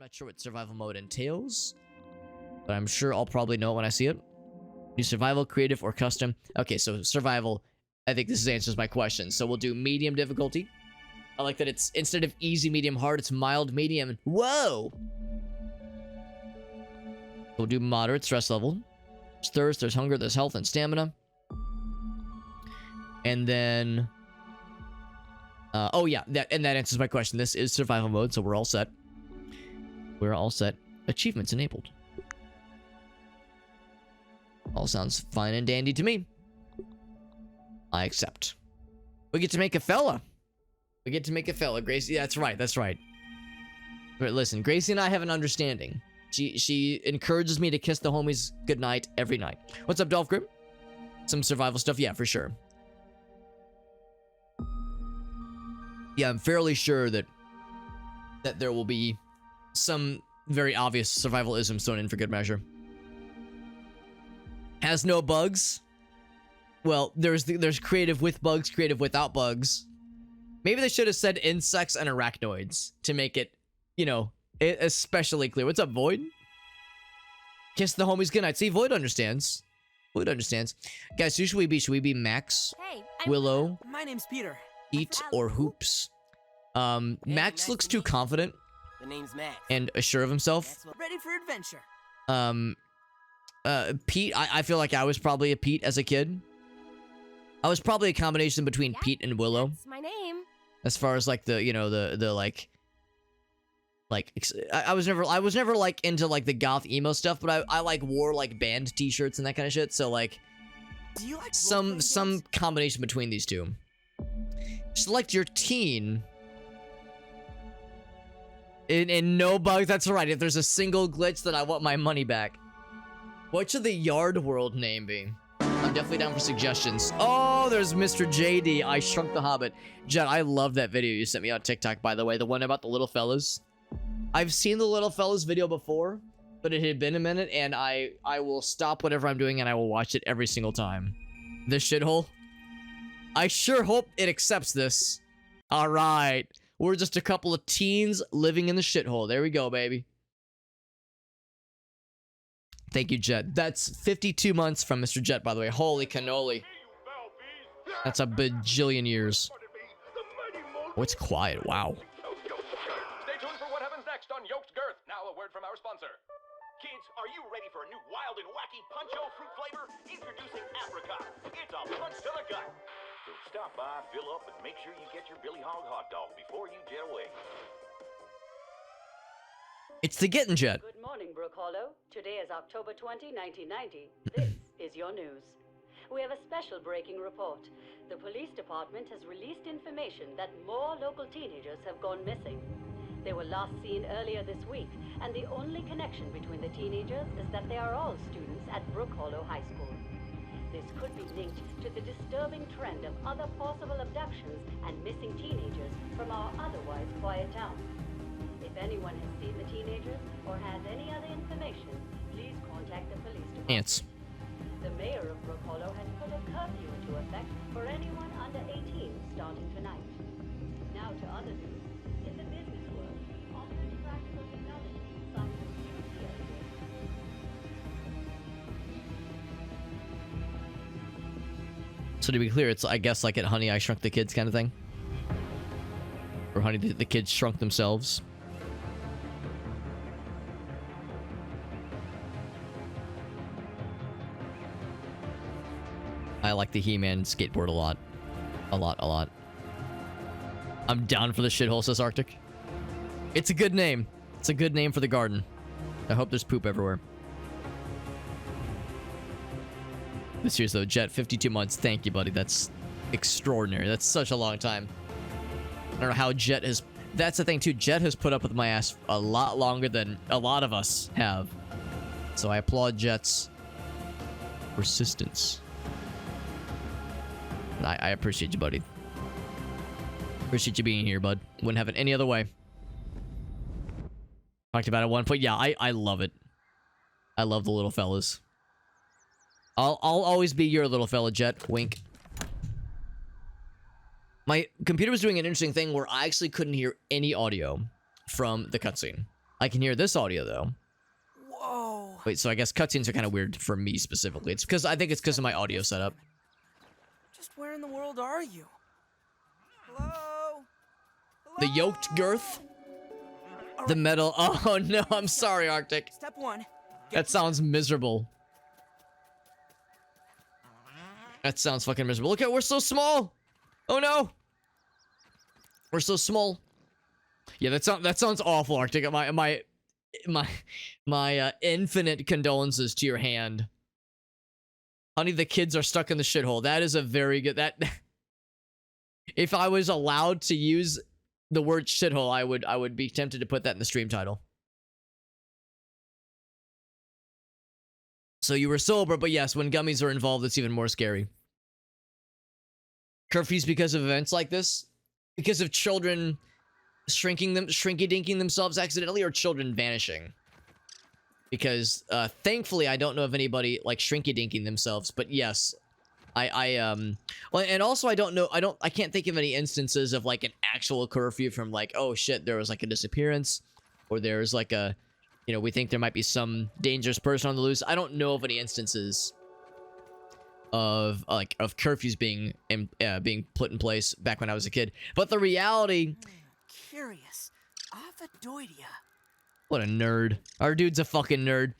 not sure what survival mode entails, but I'm sure I'll probably know it when I see it. New survival, creative, or custom. Okay, so survival. I think this answers my question. So we'll do medium difficulty. I like that it's, instead of easy, medium, hard, it's mild, medium. Whoa! We'll do moderate stress level. There's thirst, there's hunger, there's health and stamina. And then... oh yeah, that answers my question. This is survival mode, so we're all set. We're all set. Achievements enabled. All sounds fine and dandy to me. I accept. We get to make a fella. We get to make a fella. Gracie, that's right, that's right. But listen, Gracie and I have an understanding. She encourages me to kiss the homies goodnight every night. What's up, Dolph Grim? Some survival stuff? Yeah, for sure. Yeah, I'm fairly sure that there will be some very obvious survivalism thrown in for good measure. Has no bugs. Well, there's creative with bugs, creative without bugs. Maybe they should have said insects and arachnoids to make it, you know, especially clear. What's up, Void? Kiss the homies goodnight. See, Void understands. Void understands. Guys, who should we be? Should we be Max, Hey, Willow, my name's Peter. Eat, or Hoops? Max nice looks to too meet you. confident The name's Max. and assured of himself. Ready for adventure. Pete, I feel like I was probably a Pete as a kid. I was probably a combination between Pete and Willow. That's my name. As far as like the, you know, the like I was never like into like the goth emo stuff, but I like wore like band t-shirts and that kind of shit. So like Do you like some combination between these two. Select your teen. And no bugs, that's right. If there's a single glitch, then I want my money back. What should the Yard World name be? I'm definitely down for suggestions. Oh, there's Mr. JD. I Shrunk the Hobbit. Jet, I love that video you sent me on TikTok, by the way. The one about the little fellas. I've seen the little fellas video before, but it had been a minute, and I will stop whatever I'm doing and I will watch it every single time. This shithole. I sure hope it accepts this. All right. We're just a couple of teens living in the shithole. There we go, baby. Thank you, Jet. That's 52 months from Mr. Jet, by the way. Holy cannoli. That's a bajillion years. Oh, it's quiet. Wow. Stay tuned for what happens next on Yoked Girth. Now a word from our sponsor. Kids, are you ready for a new wild and wacky puncho fruit flavor? Introducing Apricot. It's a punch to the gut. So stop by, fill up, and make sure you get your Billy Hog hot dog before you jet away. It's the Getting Jet. Good morning, Brook-Hollow. Today is October 20, 1990. This is your news. We have a special breaking report. The police department has released information that more local teenagers have gone missing. They were last seen earlier this week, and the only connection between the teenagers is that they are all students at Brook-Hollow High School. This could be linked to the disturbing trend of other possible abductions and missing teenagers from our otherwise quiet town. If anyone has seen the teenagers or has any other information, please contact the police department. Ants. The mayor of Brook-Hollow has put a curfew into effect for anyone under 18 starting tonight. Now to other news. In the business world, offering practical technology, some So to be clear, it's, I guess, like at Honey, I Shrunk the Kids kind of thing. Or Honey, the Kids Shrunk Themselves. I like the He-Man skateboard a lot. A lot. I'm down for the shithole, says Arctic. It's a good name. It's a good name for the garden. I hope there's poop everywhere. This year's though, Jet, 52 months. Thank you, buddy. That's extraordinary. That's such a long time. I don't know how Jet has... That's the thing, too. Jet has put up with my ass a lot longer than a lot of us have. So I applaud Jet's persistence. And I appreciate you, buddy. Appreciate you being here, bud. Wouldn't have it any other way. Talked about it at one point. Yeah, I love it. I love the little fellas. I'll always be your little fella, Jet. Wink. My computer was doing an interesting thing where I actually couldn't hear any audio from the cutscene. I can hear this audio though. Whoa. Wait, so I guess cutscenes are kind of weird for me specifically. It's because I think it's because of my audio setup. Just where in the world are you? Hello? The yoked girth, the metal. Oh no, I'm sorry, Arctic. Step 1. That sounds miserable. That sounds fucking miserable. Look at, we're so small. Oh no, we're so small. Yeah, that sounds awful, Arctic. My infinite condolences to your hand. Honey, the kids are stuck in the shithole. That is a very good, that if I was allowed to use the word shithole, I would be tempted to put that in the stream title. So you were sober, but yes, when gummies are involved, it's even more scary. Curfews because of events like this? Because of children shrinky-dinking themselves accidentally, or children vanishing? Because thankfully I don't know of anybody like shrinky-dinking themselves, but yes, well, and also I can't think of any instances of like an actual curfew from like, oh shit, there was like a disappearance, or there's like a, you know, we think there might be some dangerous person on the loose. I don't know of any instances of curfews being put in place back when I was a kid. But the reality, Curious. Ovidoidia. what a nerd. Our dude's a fucking nerd.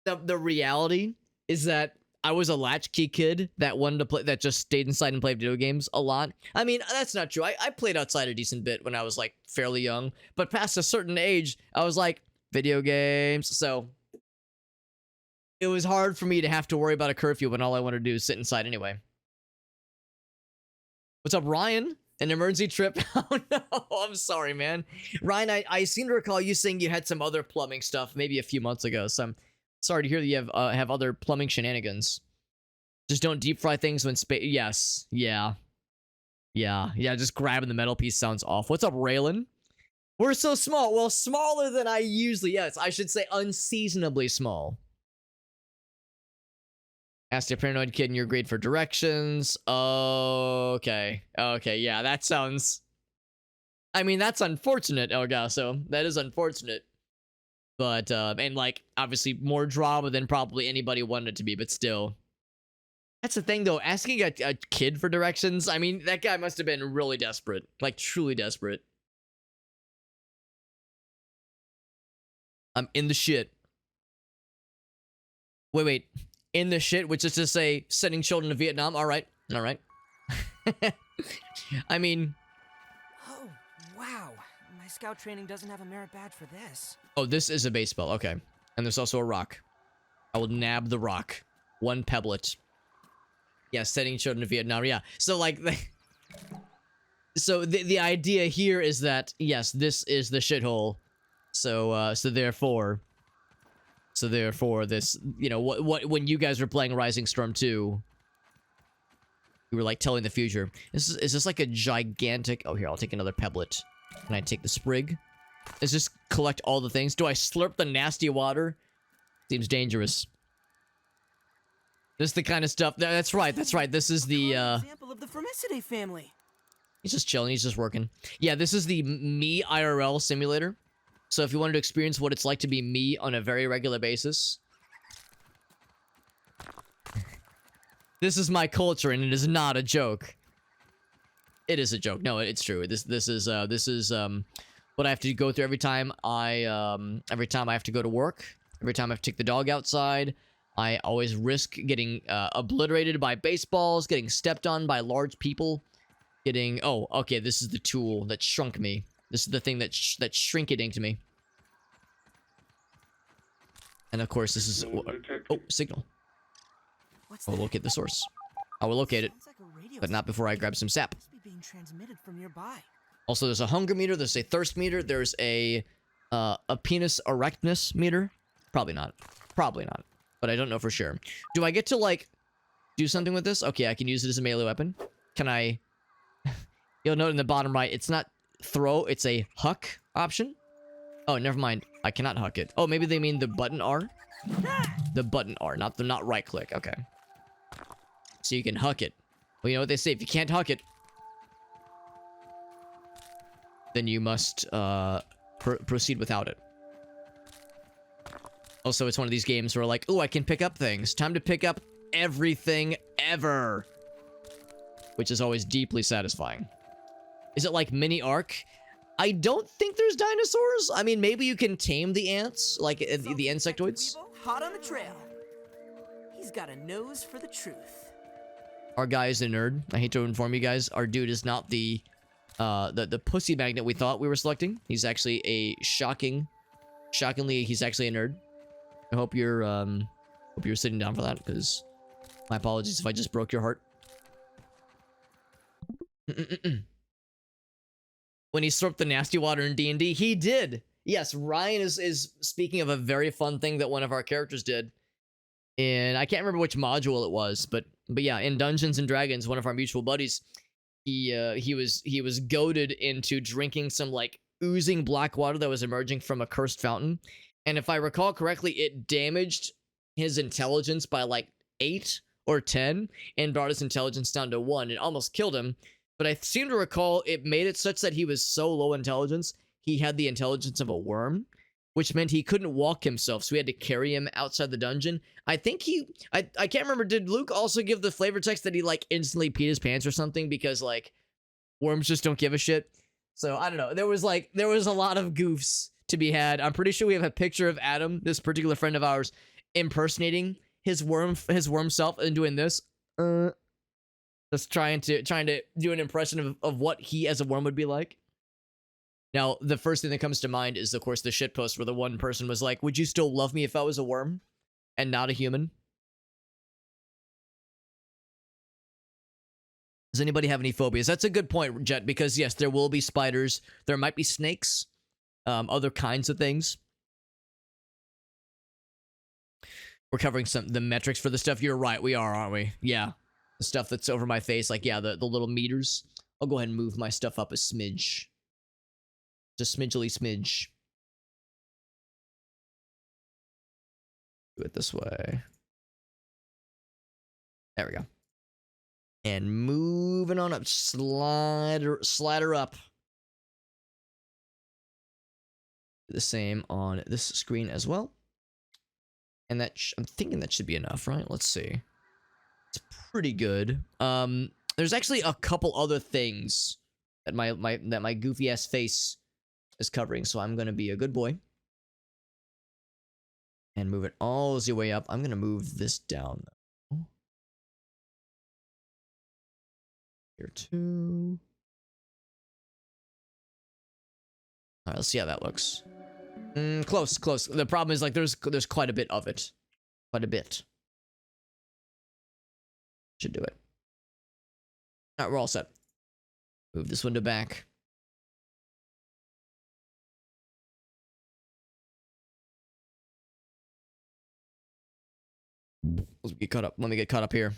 The reality is that I was a latchkey kid that wanted to play, that just stayed inside and played video games a lot. I mean, that's not true. I played outside a decent bit when I was like fairly young, but past a certain age, I was like, video games. So it was hard for me to have to worry about a curfew when all I wanted to do is sit inside anyway. What's up, Ryan? An emergency trip? Oh no, I'm sorry, man. Ryan, I seem to recall you saying you had some other plumbing stuff maybe a few months ago, so I'm sorry to hear that you have other plumbing shenanigans. Just don't deep fry things when yes. Yeah, just grabbing the metal piece sounds awful. What's up, Raylan? We're so small. Well, smaller than I usually, yes. I should say unseasonably small. Asked a paranoid kid in your grade for directions. Okay, yeah, that sounds... I mean, that's unfortunate, Elgaso. That is unfortunate. But, and like, obviously more drama than probably anybody wanted it to be, but still. That's the thing, though. Asking a kid for directions, I mean, that guy must have been really desperate. Like, truly desperate. I'm in the shit. Wait. In the shit, which is to say, sending children to Vietnam. All right. I mean... Oh, wow. My scout training doesn't have a merit badge for this. Oh, this is a baseball. Okay. And there's also a rock. I will nab the rock. One pebblet. Yeah, sending children to Vietnam. Yeah. So, like... So, the idea here is that, yes, this is the shithole. So therefore, this, you know, when you guys were playing Rising Storm 2, you were like telling the future. Is this like a gigantic? Oh, here, I'll take another pebblet. Can I take the sprig? Is this collect all the things? Do I slurp the nasty water? Seems dangerous. This is the kind of stuff. That's right. This is the example of the Formicidae family. He's just chilling. He's just working. Yeah, this is the me IRL simulator. So if you wanted to experience what it's like to be me on a very regular basis, this is my culture, and it is not a joke. It is a joke. No, it's true. This is what I have to go through every time I have to go to work. Every time I have to take the dog outside, I always risk getting obliterated by baseballs, getting stepped on by large people, getting... Oh, okay, this is the tool that shrunk me. This is the thing that shrink-a-dinked me. And of course, this is... Oh, signal. I'll locate the source. I will locate it, but not before I grab some sap. Also, there's a hunger meter, there's a thirst meter, there's a penis erectness meter. Probably not. But I don't know for sure. Do I get to, like, do something with this? Okay, I can use it as a melee weapon. Can I... You'll note in the bottom right, it's not... throw, it's a huck option. Oh, never mind. I cannot huck it. Oh, maybe they mean the button R? The button R, not right click. Okay. So you can huck it. Well, you know what they say, if you can't huck it, then you must proceed without it. Also, it's one of these games where like, oh, I can pick up things. Time to pick up everything ever. Which is always deeply satisfying. Is it like mini Ark? I don't think there's dinosaurs. I mean, maybe you can tame the ants, like the insectoids. Hot on the trail. He's got a nose for the truth. Our guy is a nerd. I hate to inform you guys. Our dude is not the pussy magnet we thought we were selecting. He's actually a shockingly, he's actually a nerd. I hope you're sitting down for that, because my apologies if I just broke your heart. When he slurped the nasty water in D&D, he did. Yes, Ryan is speaking of a very fun thing that one of our characters did. And I can't remember which module it was, but yeah, in Dungeons and Dragons, one of our mutual buddies, he was goaded into drinking some like oozing black water that was emerging from a cursed fountain. And if I recall correctly, it damaged his intelligence by like 8 or 10 and brought his intelligence down to 1. It almost killed him. But I seem to recall it made it such that he was so low intelligence, he had the intelligence of a worm, which meant he couldn't walk himself, so we had to carry him outside the dungeon. I think I can't remember, did Luke also give the flavor text that he like instantly peed his pants or something because like worms just don't give a shit? So I don't know. There was a lot of goofs to be had. I'm pretty sure we have a picture of Adam, this particular friend of ours, impersonating his worm self and doing this. Just trying to do an impression of what he as a worm would be like. Now, the first thing that comes to mind is, of course, the shitpost where the one person was like, would you still love me if I was a worm and not a human? Does anybody have any phobias? That's a good point, Jet, because yes, there will be spiders. There might be snakes, other kinds of things. We're covering the metrics for the stuff. You're right, we are, aren't we? Yeah. The stuff that's over my face, like, yeah, the little meters. I'll go ahead and move my stuff up a smidge. Just smidgely smidge. Do it this way. There we go. And moving on up. Slider up. Do the same on this screen as well. And that I'm thinking that should be enough, right? Let's see. It's pretty good. There's actually a couple other things that my goofy ass face is covering, so I'm gonna be a good boy and move it all the way up. I'm gonna move this down though. Here too. All right, let's see how that looks. Close. The problem is like there's quite a bit of it. Quite a bit. Should do it. All right, we're all set. Move this window back. Let's get caught up. Let me get caught up here.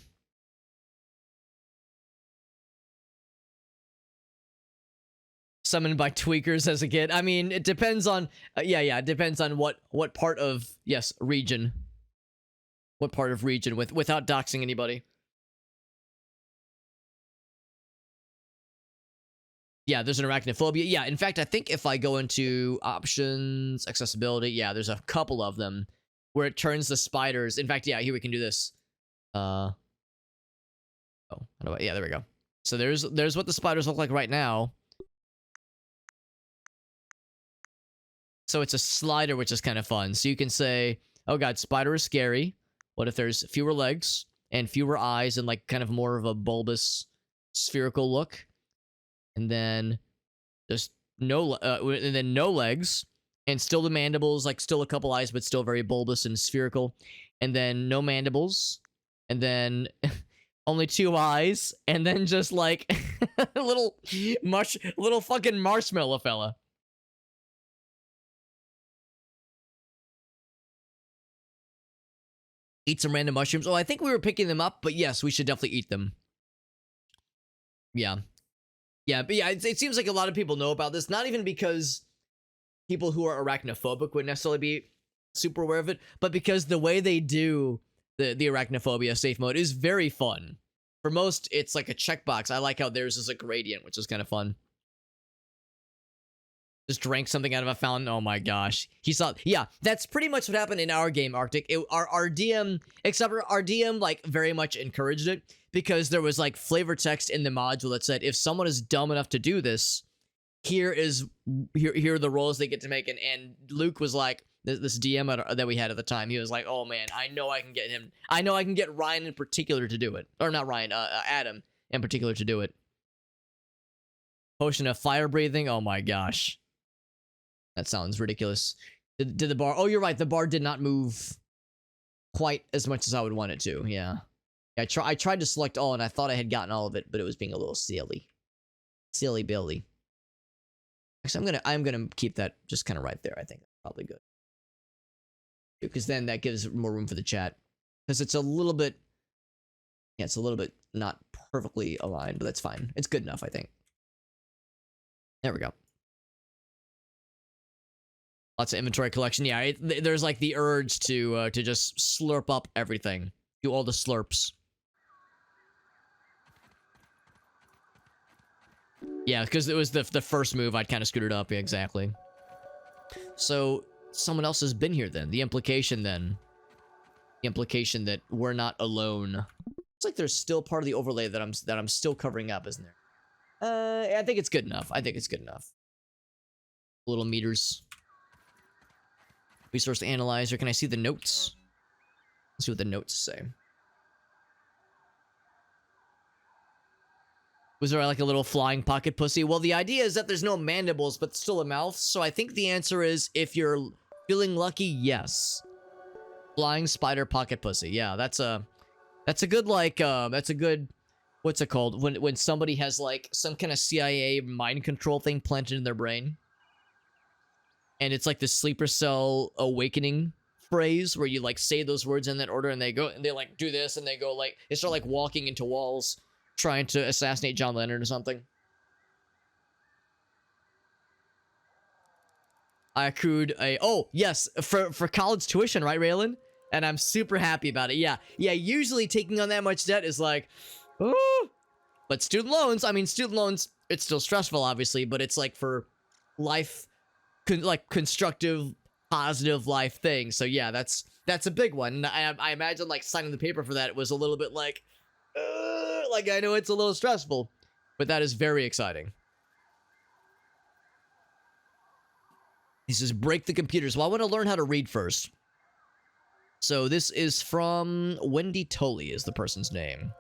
Summoned by tweakers as a kid. I mean, it depends on yeah, it depends on what part of region. What part of region without doxing anybody. Yeah, there's an arachnophobia. Yeah, in fact, I think if I go into options, accessibility, yeah, there's a couple of them where it turns the spiders. In fact, yeah, here we can do this. Oh, how do I, yeah, there we go. So there's what the spiders look like right now. So it's a slider, which is kind of fun. So you can say, oh god, spider is scary. What if there's fewer legs and fewer eyes and like kind of more of a bulbous spherical look? And then just no legs, and still the mandibles, like still a couple eyes, but still very bulbous and spherical. And then no mandibles, and then only 2 eyes, and then just like a little fucking marshmallow fella. Eat some random mushrooms. Oh, I think we were picking them up, but yes, we should definitely eat them. Yeah. Yeah, but yeah, it seems like a lot of people know about this, not even because people who are arachnophobic would necessarily be super aware of it, but because the way they do the arachnophobia safe mode is very fun. For most, it's like a checkbox. I like how theirs is a gradient, which is kind of fun. Just drank something out of a fountain. Oh my gosh. He saw. Yeah, that's pretty much what happened in our game, Arctic. Our DM, except for our DM, like, very much encouraged it because there was, like, flavor text in the module that said, if someone is dumb enough to do this, here are the roles they get to make. And Luke was like, this DM that we had at the time, he was like, oh man, I know I can get him. I know I can get Ryan in particular to do it. Or not Ryan, Adam in particular to do it. Potion of fire breathing. Oh my gosh. That sounds ridiculous. Did the bar... Oh, you're right. The bar did not move quite as much as I would want it to. Yeah. I tried to select all, and I thought I had gotten all of it, but it was being a little silly. Silly Billy. Actually, I'm gonna keep that just kind of right there. I think that's probably good. Because then that gives more room for the chat. Because it's a little bit... Yeah, it's a little bit not perfectly aligned, but that's fine. It's good enough, I think. There we go. Lots of inventory collection. Yeah, there's like the urge to just slurp up everything. Do all the slurps. Yeah, because it was the first move I'd kind of scooted up. Yeah, exactly. So someone else has been here then. The implication then. The implication that we're not alone. It's like there's still part of the overlay that I'm still covering up, isn't there? I think it's good enough. I think it's good enough. Little meters. Resource analyzer. Can I see the notes? Let's see what the notes say. Was there like a little flying pocket pussy? Well, the idea is that there's no mandibles, but still a mouth. So I think the answer is, if you're feeling lucky, yes. Flying spider pocket pussy. Yeah, that's a good, like, that's a good, what's it called? When somebody has like some kind of CIA mind control thing planted in their brain. And it's like the sleeper cell awakening phrase where you like say those words in that order and they go and they like do this and they go like, they start like walking into walls trying to assassinate John Lennon or something. I accrued a, oh yes, for college tuition, right, Raylan? And I'm super happy about it. Yeah, usually taking on that much debt is like, oh, but student loans, I mean, student loans, it's still stressful obviously, but it's like for life, like constructive, positive life things. So yeah, that's a big one. And I imagine like signing the paper for that was a little bit like I know it's a little stressful, but that is very exciting. He says, break the computers. Well, I want to learn how to read first. So this is from Wendy Tolley is the person's name.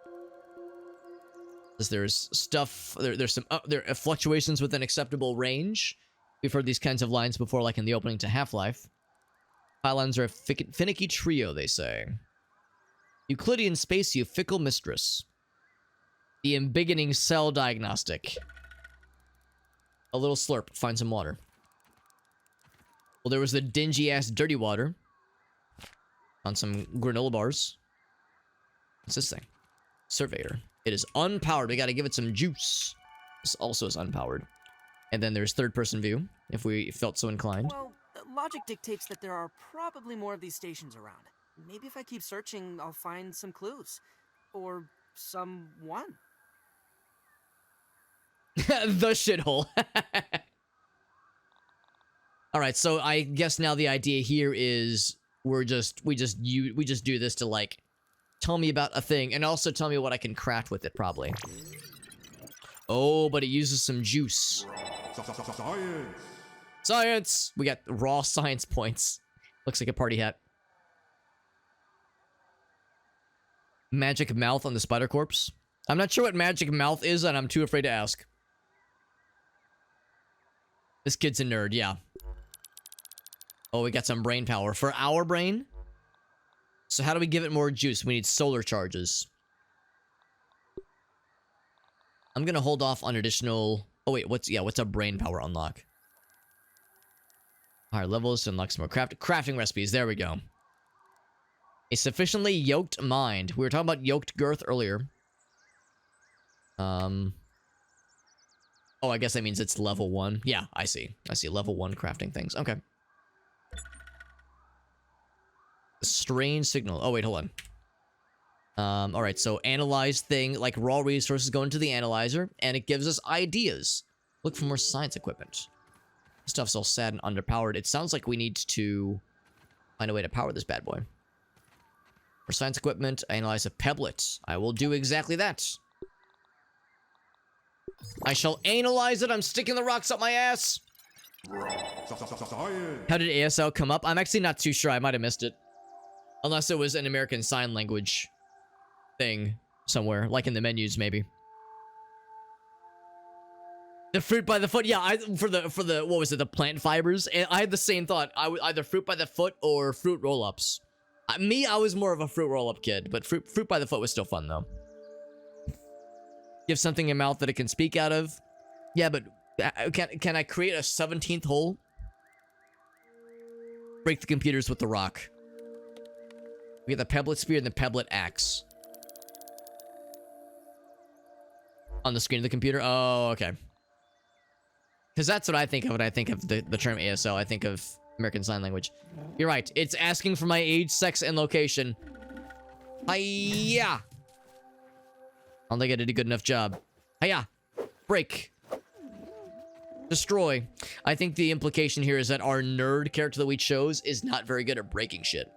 There's stuff, there's some, there are fluctuations within acceptable range. We've heard these kinds of lines before, like in the opening to Half-Life. Pylons are a finicky trio, they say. Euclidean space, you fickle mistress. The embiggening cell diagnostic. A little slurp, find some water. Well, there was the dingy-ass dirty water. On some granola bars. What's this thing? Surveyor. It is unpowered. We gotta give it some juice. This also is unpowered. And then there's third-person view, if we felt so inclined. Well, logic dictates that there are probably more of these stations around. Maybe if I keep searching, I'll find some clues. Or someone. The shithole. Alright, so I guess now the idea here is we just do this to, like, tell me about a thing, and also tell me what I can craft with it, probably. Oh, but it uses some juice. Science! Science! We got raw science points. Looks like a party hat. Magic mouth on the spider corpse. I'm not sure what magic mouth is, and I'm too afraid to ask. This kid's a nerd, yeah. Oh, we got some brain power. For our brain? So how do we give it more juice? We need solar charges. I'm gonna hold off on additional... Oh wait, what's a brain power unlock? Higher levels to unlock some more crafting recipes. There we go. A sufficiently yoked mind. We were talking about yoked girth earlier. Oh, I guess that means it's level 1. Yeah, I see. I see level 1 crafting things. Okay. Strange signal. Oh, wait, hold on. Alright, so analyze thing, like raw resources go into the analyzer, and it gives us ideas. Look for more science equipment. Stuff's all sad and underpowered. It sounds like we need to find a way to power this bad boy. For science equipment, analyze a pebblet. I will do exactly that. I shall analyze it. I'm sticking the rocks up my ass. How did ASL come up? I'm actually not too sure. I might have missed it. Unless it was an American Sign Language thing somewhere, like in the menus, maybe. The fruit by the foot, yeah. For the what was it? The plant fibers. And I had the same thought. I would either fruit by the foot or fruit roll-ups. I was more of a fruit roll-up kid, but fruit by the foot was still fun though. Give something a mouth that it can speak out of. Yeah, but can I create a 17th hole? Break the computers with the rock. We get the pebblet spear and the pebblet axe. On the screen of the computer? Oh, okay. Because that's what I think of when I think of the term ASL. I think of American Sign Language. You're right. It's asking for my age, sex, and location. Hiya! I don't think I did a good enough job. Hiya! Break. Destroy. I think the implication here is that our nerd character that we chose is not very good at breaking shit.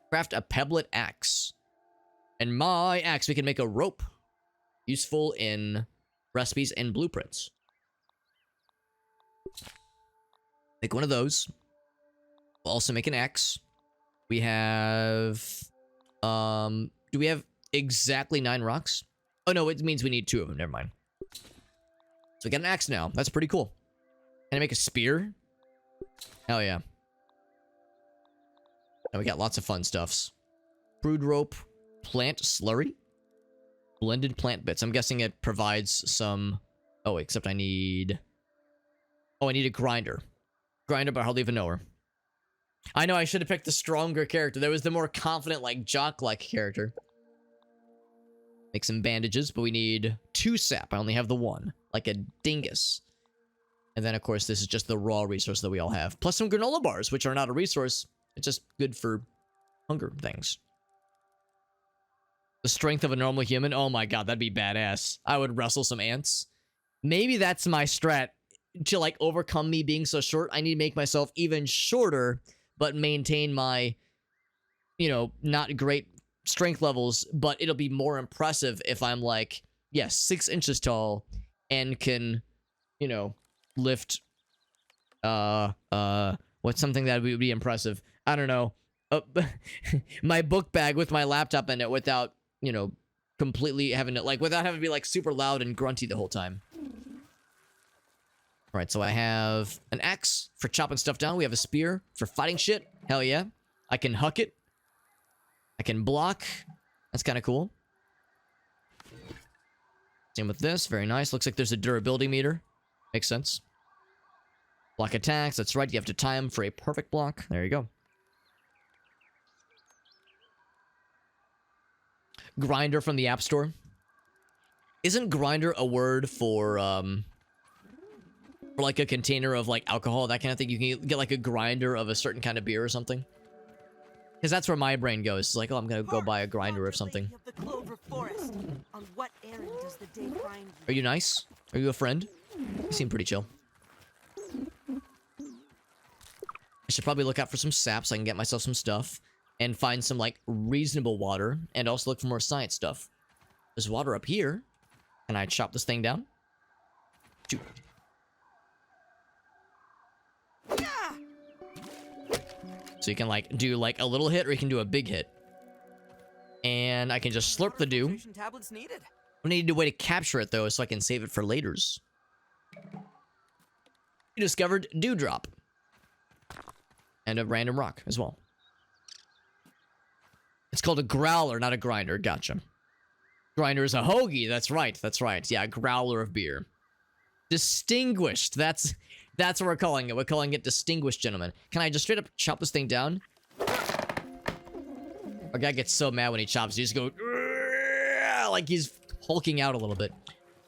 Craft a pebblet axe. And my axe, we can make a rope. Useful in recipes and blueprints. Make one of those. We'll also make an axe. We have... do we have exactly 9 rocks? Oh, no, it means we need 2 of them. Never mind. So we got an axe now. That's pretty cool. Can I make a spear? Hell yeah. And we got lots of fun stuffs. Crude rope. Plant slurry. Blended plant bits. I'm guessing it provides some... Oh, except I need... Oh, I need a grinder. Grinder, but I hardly even know her. I know I should have picked the stronger character. There was the more confident, like, jock-like character. Make some bandages, but we need 2 sap. I only have the 1. Like a dingus. And then, of course, this is just the raw resource that we all have. Plus some granola bars, which are not a resource. It's just good for hunger things. The strength of a normal human? Oh my god, that'd be badass. I would wrestle some ants. Maybe that's my strat. To, like, overcome me being so short, I need to make myself even shorter, but maintain my, you know, not great strength levels, but it'll be more impressive if I'm, like, yes, 6 inches tall and can, you know, lift, what's something that would be impressive? I don't know. My book bag with my laptop in it without, you know, completely having it, like, without having to be, like, super loud and grunty the whole time. Alright, so I have an axe for chopping stuff down. We have a spear for fighting shit. Hell yeah. I can huck it. I can block. That's kind of cool. Same with this. Very nice. Looks like there's a durability meter. Makes sense. Block attacks. That's right. You have to time for a perfect block. There you go. Grinder from the App Store. Isn't grinder a word for like a container of like alcohol, that kind of thing? You can get like a grinder of a certain kind of beer or something. Because that's where my brain goes. It's like, oh, I'm gonna go buy a grinder of something. On what errand does the day find you? Are you nice? Are you a friend? You seem pretty chill. I should probably look out for some sap so I can get myself some stuff. And find some, like, reasonable water. And also look for more science stuff. There's water up here. Can I chop this thing down? Shoot. So you can, like, do, like, a little hit, or you can do a big hit. And I can just slurp the dew. Tablets needed. I need a way to capture it, though, so I can save it for laters. You discovered Dewdrop. And a random rock, as well. It's called a growler, not a grinder. Gotcha. Grinder is a hoagie. That's right. That's right. Yeah, a growler of beer. Distinguished. That's what we're calling it. We're calling it distinguished, gentlemen. Can I just straight up chop this thing down? Our guy gets so mad when he chops. He just goes like he's hulking out a little bit.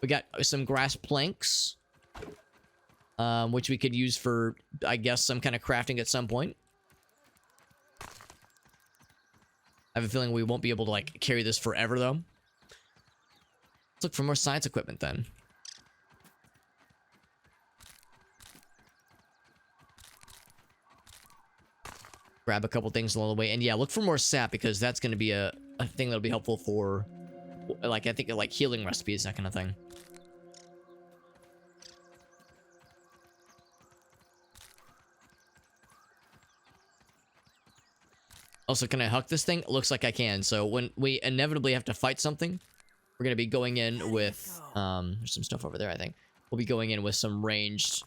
We got some grass planks, which we could use for, I guess, some kind of crafting at some point. I have a feeling we won't be able to, like, carry this forever, though. Let's look for more science equipment, then. grab a couple things along the way. And yeah, look for more sap because that's going to be a thing that'll be helpful for, like, I think, like, healing recipes, that kind of thing. Also, can I huck this thing? Looks like I can. So when we inevitably have to fight something, we're going to be going in with, there's some stuff over there, I think. We'll be going in with some ranged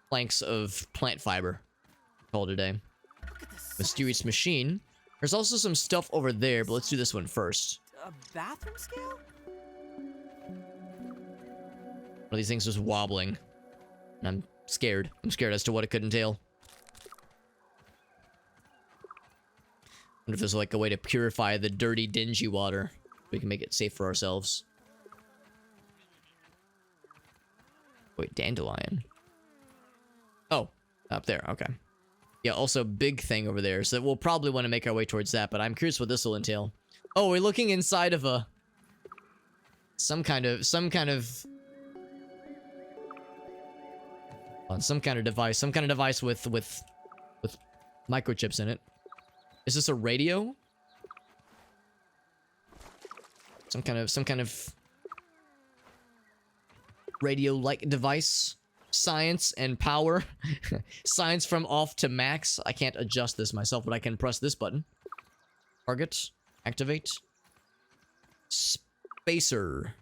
planks of plant fiber. Call it a day. Mysterious machine. There's also some stuff over there, but let's do this one first. A bathroom scale? One of these things was wobbling. And I'm scared. I'm scared as to what it could entail. Wonder if there's like a way to purify the dirty, dingy water. We can make it safe for ourselves. Wait, dandelion. Oh, up there. Okay. Yeah, also big thing over there. So we'll probably want to make our way towards that, but I'm curious what this will entail. Oh, we're looking inside of a... Some kind of device with microchips in it. Is this a radio? Some kind of radio-like device. Science and power. Science from off to max. I can't adjust this myself, but I can press this button. Target. Activate. Spacer.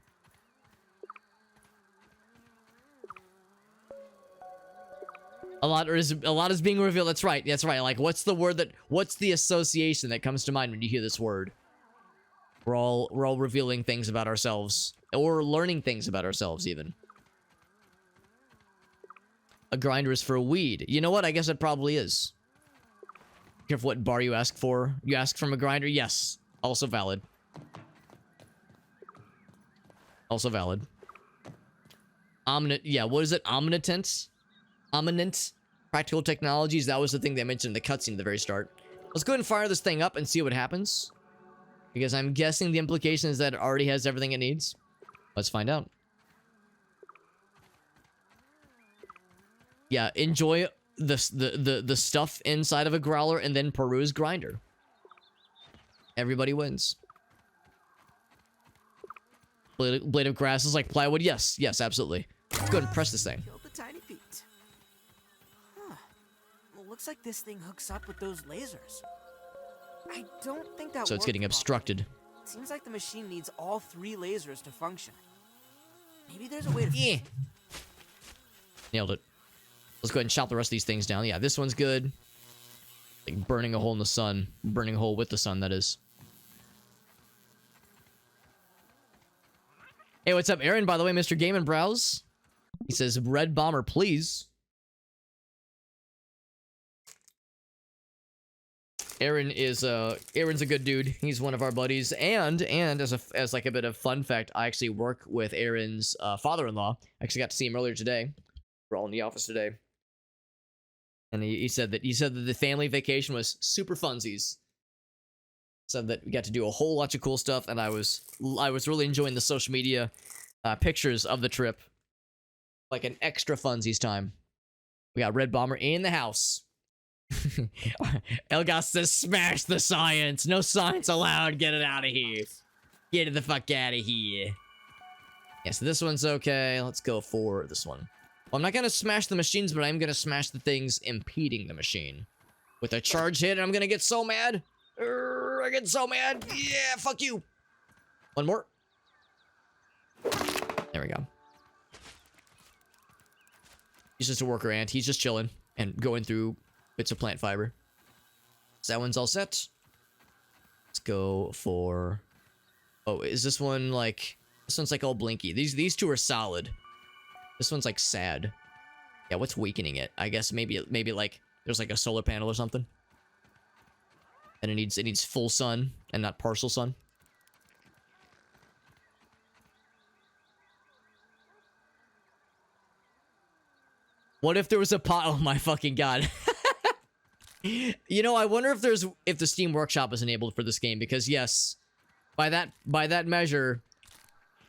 A lot is being revealed. That's right. That's right. Like, what's the association that comes to mind when you hear this word? We're all revealing things about ourselves. Or learning things about ourselves, even. A grinder is for weed. You know what? I guess it probably is. Careful what bar you ask for. You ask from a grinder? Yes. Also valid. Also valid. Yeah, what is it? Omnitent? Omninent practical technologies. That was the thing they mentioned in the cutscene at the very start. Let's go ahead and fire this thing up and see what happens. Because I'm guessing the implication is that it already has everything it needs. Let's find out. Yeah, enjoy the stuff inside of a growler and then peruse grinder. Everybody wins. Blade of grass is like plywood. Yes, absolutely. Let's go ahead and press this thing. Killed the tiny beat. Huh. Well, looks like this thing hooks up with those lasers. I don't think that. So it's getting obstructed. Seems like the machine needs all 3 lasers to function. Maybe there's a way to. Yeah. Nailed it. Let's go ahead and chop the rest of these things down. Yeah, this one's good. Like burning a hole in the sun. Burning a hole with the sun, that is. Hey, what's up, Aaron? By the way, Mr. Game and Browse. He says, Red Bomber, please. Aaron's a good dude. He's one of our buddies. And as like a bit of fun fact, I actually work with Aaron's father-in-law. I actually got to see him earlier today. We're all in the office today. And he said that the family vacation was super funsies. Said that we got to do a whole bunch of cool stuff, and I was really enjoying the social media pictures of the trip. Like an extra funsies time. We got Red Bomber in the house. Elgas says, smash the science. No science allowed. Get it out of here. Get it the fuck out of here. Yeah, so this one's okay. Let's go for this one. Well, I'm not going to smash the machines, but I'm going to smash the things impeding the machine. With a charge hit, I'm going to get so mad. I get so mad. Yeah, fuck you. One more. There we go. He's just a worker ant. He's just chilling and going through bits of plant fiber. So that one's all set. Let's go for... Oh, is this one like... This one's like all blinky. These two are solid. This one's like sad. Yeah, what's weakening it? I guess maybe like there's like a solar panel or something. And it needs full sun and not partial sun. What if there was a pot? Oh my fucking god. You know, I wonder if the Steam Workshop is enabled for this game, because yes, by that measure,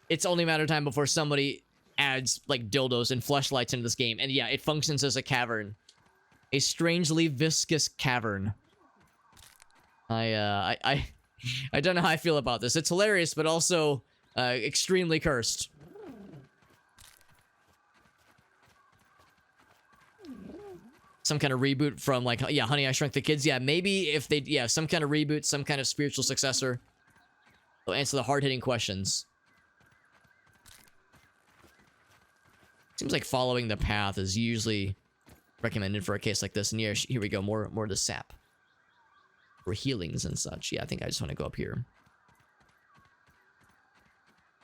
it's only a matter of time before somebody adds like dildos and fleshlights into this game. And yeah, it functions as a cavern. A strangely viscous cavern. I don't know how I feel about this. It's hilarious, but also extremely cursed. Some kind of reboot from, like, yeah, Honey, I Shrunk the Kids. Yeah, maybe if they, yeah, some kind of reboot, some kind of spiritual successor. They'll answer the hard-hitting questions. Seems like following the path is usually recommended for a case like this. And here we go, more of the sap. For healings and such. Yeah, I think I just want to go up here.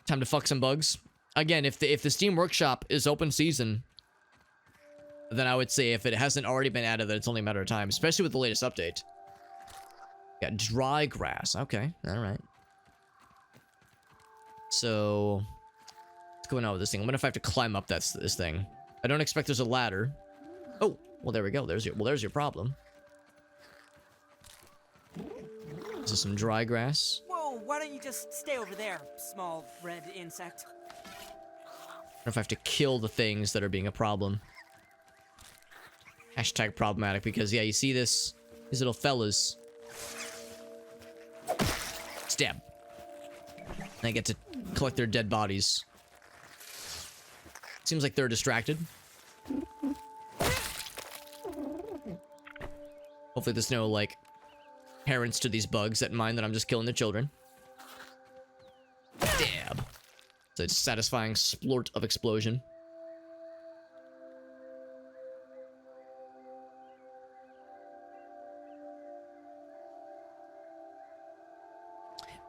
Time to fuck some bugs. Again, if the Steam Workshop is open season, then I would say if it hasn't already been added, then it's only a matter of time, especially with the latest update. Got dry grass. Okay, all right. So, what's going on with this thing? I wonder if I have to climb up this thing. I don't expect there's a ladder. Oh, well, there we go. There's your problem. This is some dry grass. Whoa, why don't you just stay over there, small red insect? I wonder if I have to kill the things that are being a problem. Hashtag problematic, because, yeah, you see these little fellas. Stab. And I get to collect their dead bodies. Seems like they're distracted. Hopefully there's no, like, parents to these bugs that mind that I'm just killing their children. Dab. It's a satisfying splort of explosion.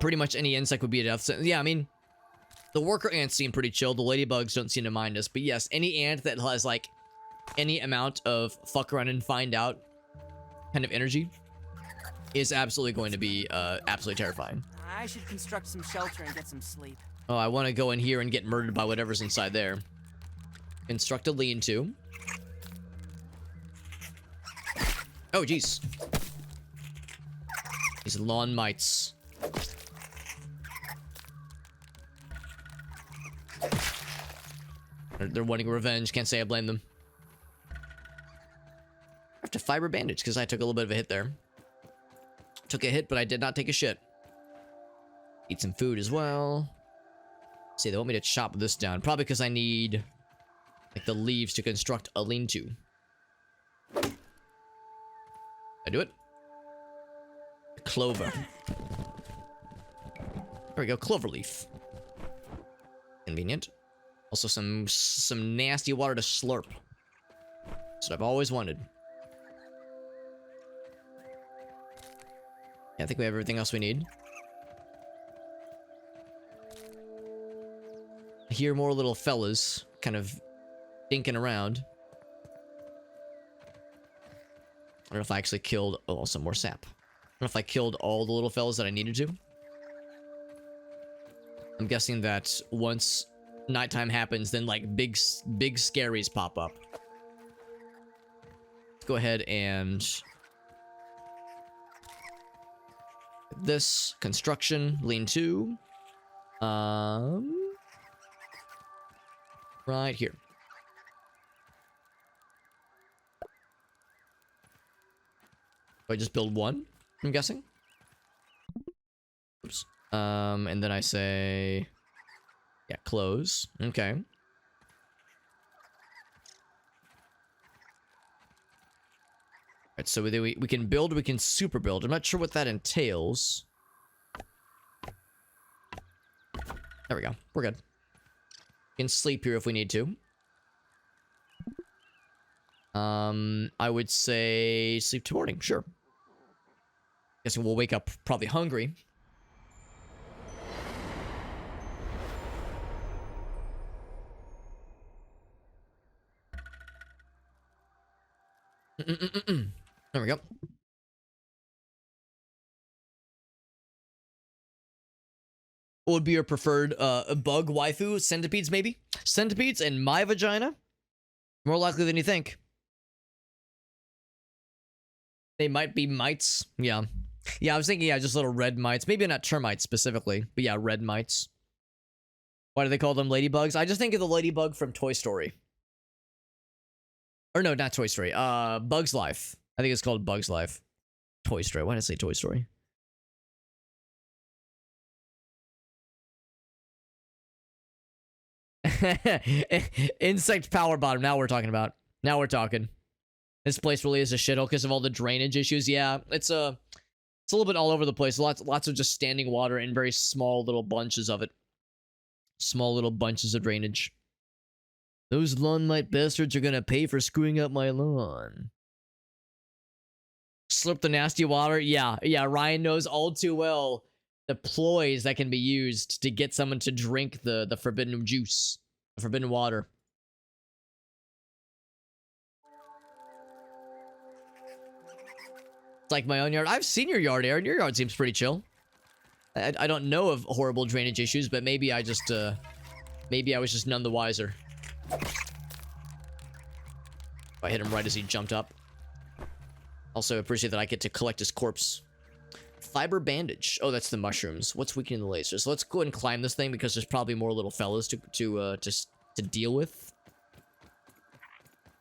Pretty much any insect would be a death sentence. Yeah, I mean, the worker ants seem pretty chill. The ladybugs don't seem to mind us. But yes, any ant that has, like, any amount of fuck around and find out kind of energy is absolutely going to be absolutely terrifying. I should construct some shelter and get some sleep. Oh, I want to go in here and get murdered by whatever's inside there. Construct a lean-to. Oh, jeez. These lawn mites. They're wanting revenge. Can't say I blame them. I have to fiber bandage because I took a little bit of a hit there. Took a hit, but I did not take a shit. Eat some food as well. See, they want me to chop this down. Probably because I need, like, the leaves to construct a lean-to. I do it. Clover. There we go, clover leaf. Convenient. Also some nasty water to slurp. That's what I've always wanted. Yeah, I think we have everything else we need. I hear more little fellas kind of dinking around. I don't know if I actually killed... Oh, some more sap. I don't know if I killed all the little fellas that I needed to. I'm guessing that once nighttime happens, then, like, big scaries pop up. Let's go ahead and... this construction lean-to. Right here. Do I just build one? I'm guessing. Oops. And then I say, yeah, close. Okay. Alright, so we can build, we can super build. I'm not sure what that entails. There we go. We're good. We can sleep here if we need to. I would say sleep till morning. Sure. Guessing we'll wake up probably hungry. There we go. What would be your preferred bug waifu? Centipedes, maybe? Centipedes and my vagina? More likely than you think. They might be mites. Yeah. Yeah, I was thinking, yeah, just little red mites. Maybe not termites specifically, but yeah, red mites. Why do they call them ladybugs? I just think of the ladybug from Toy Story. Or no, not Toy Story. Bug's Life. I think it's called Bug's Life. Toy Story. Why did I say Toy Story? Insect power bottom. Now we're talking about. Now we're talking. This place really is a shithole because of all the drainage issues. Yeah, it's a little bit all over the place. Lots of just standing water and very small little bunches of it. Small little bunches of drainage. Those lawn mite bastards are gonna pay for screwing up my lawn. Slurp the nasty water. Yeah. Ryan knows all too well the ploys that can be used to get someone to drink the forbidden juice, the forbidden water. It's like my own yard. I've seen your yard, Aaron. Your yard seems pretty chill. I don't know of horrible drainage issues, but maybe I was just none the wiser. I hit him right as he jumped up. Also appreciate that I get to collect his corpse. Fiber bandage. Oh, that's the mushrooms. What's weakening the lasers? So let's go ahead and climb this thing because there's probably more little fellas to deal with.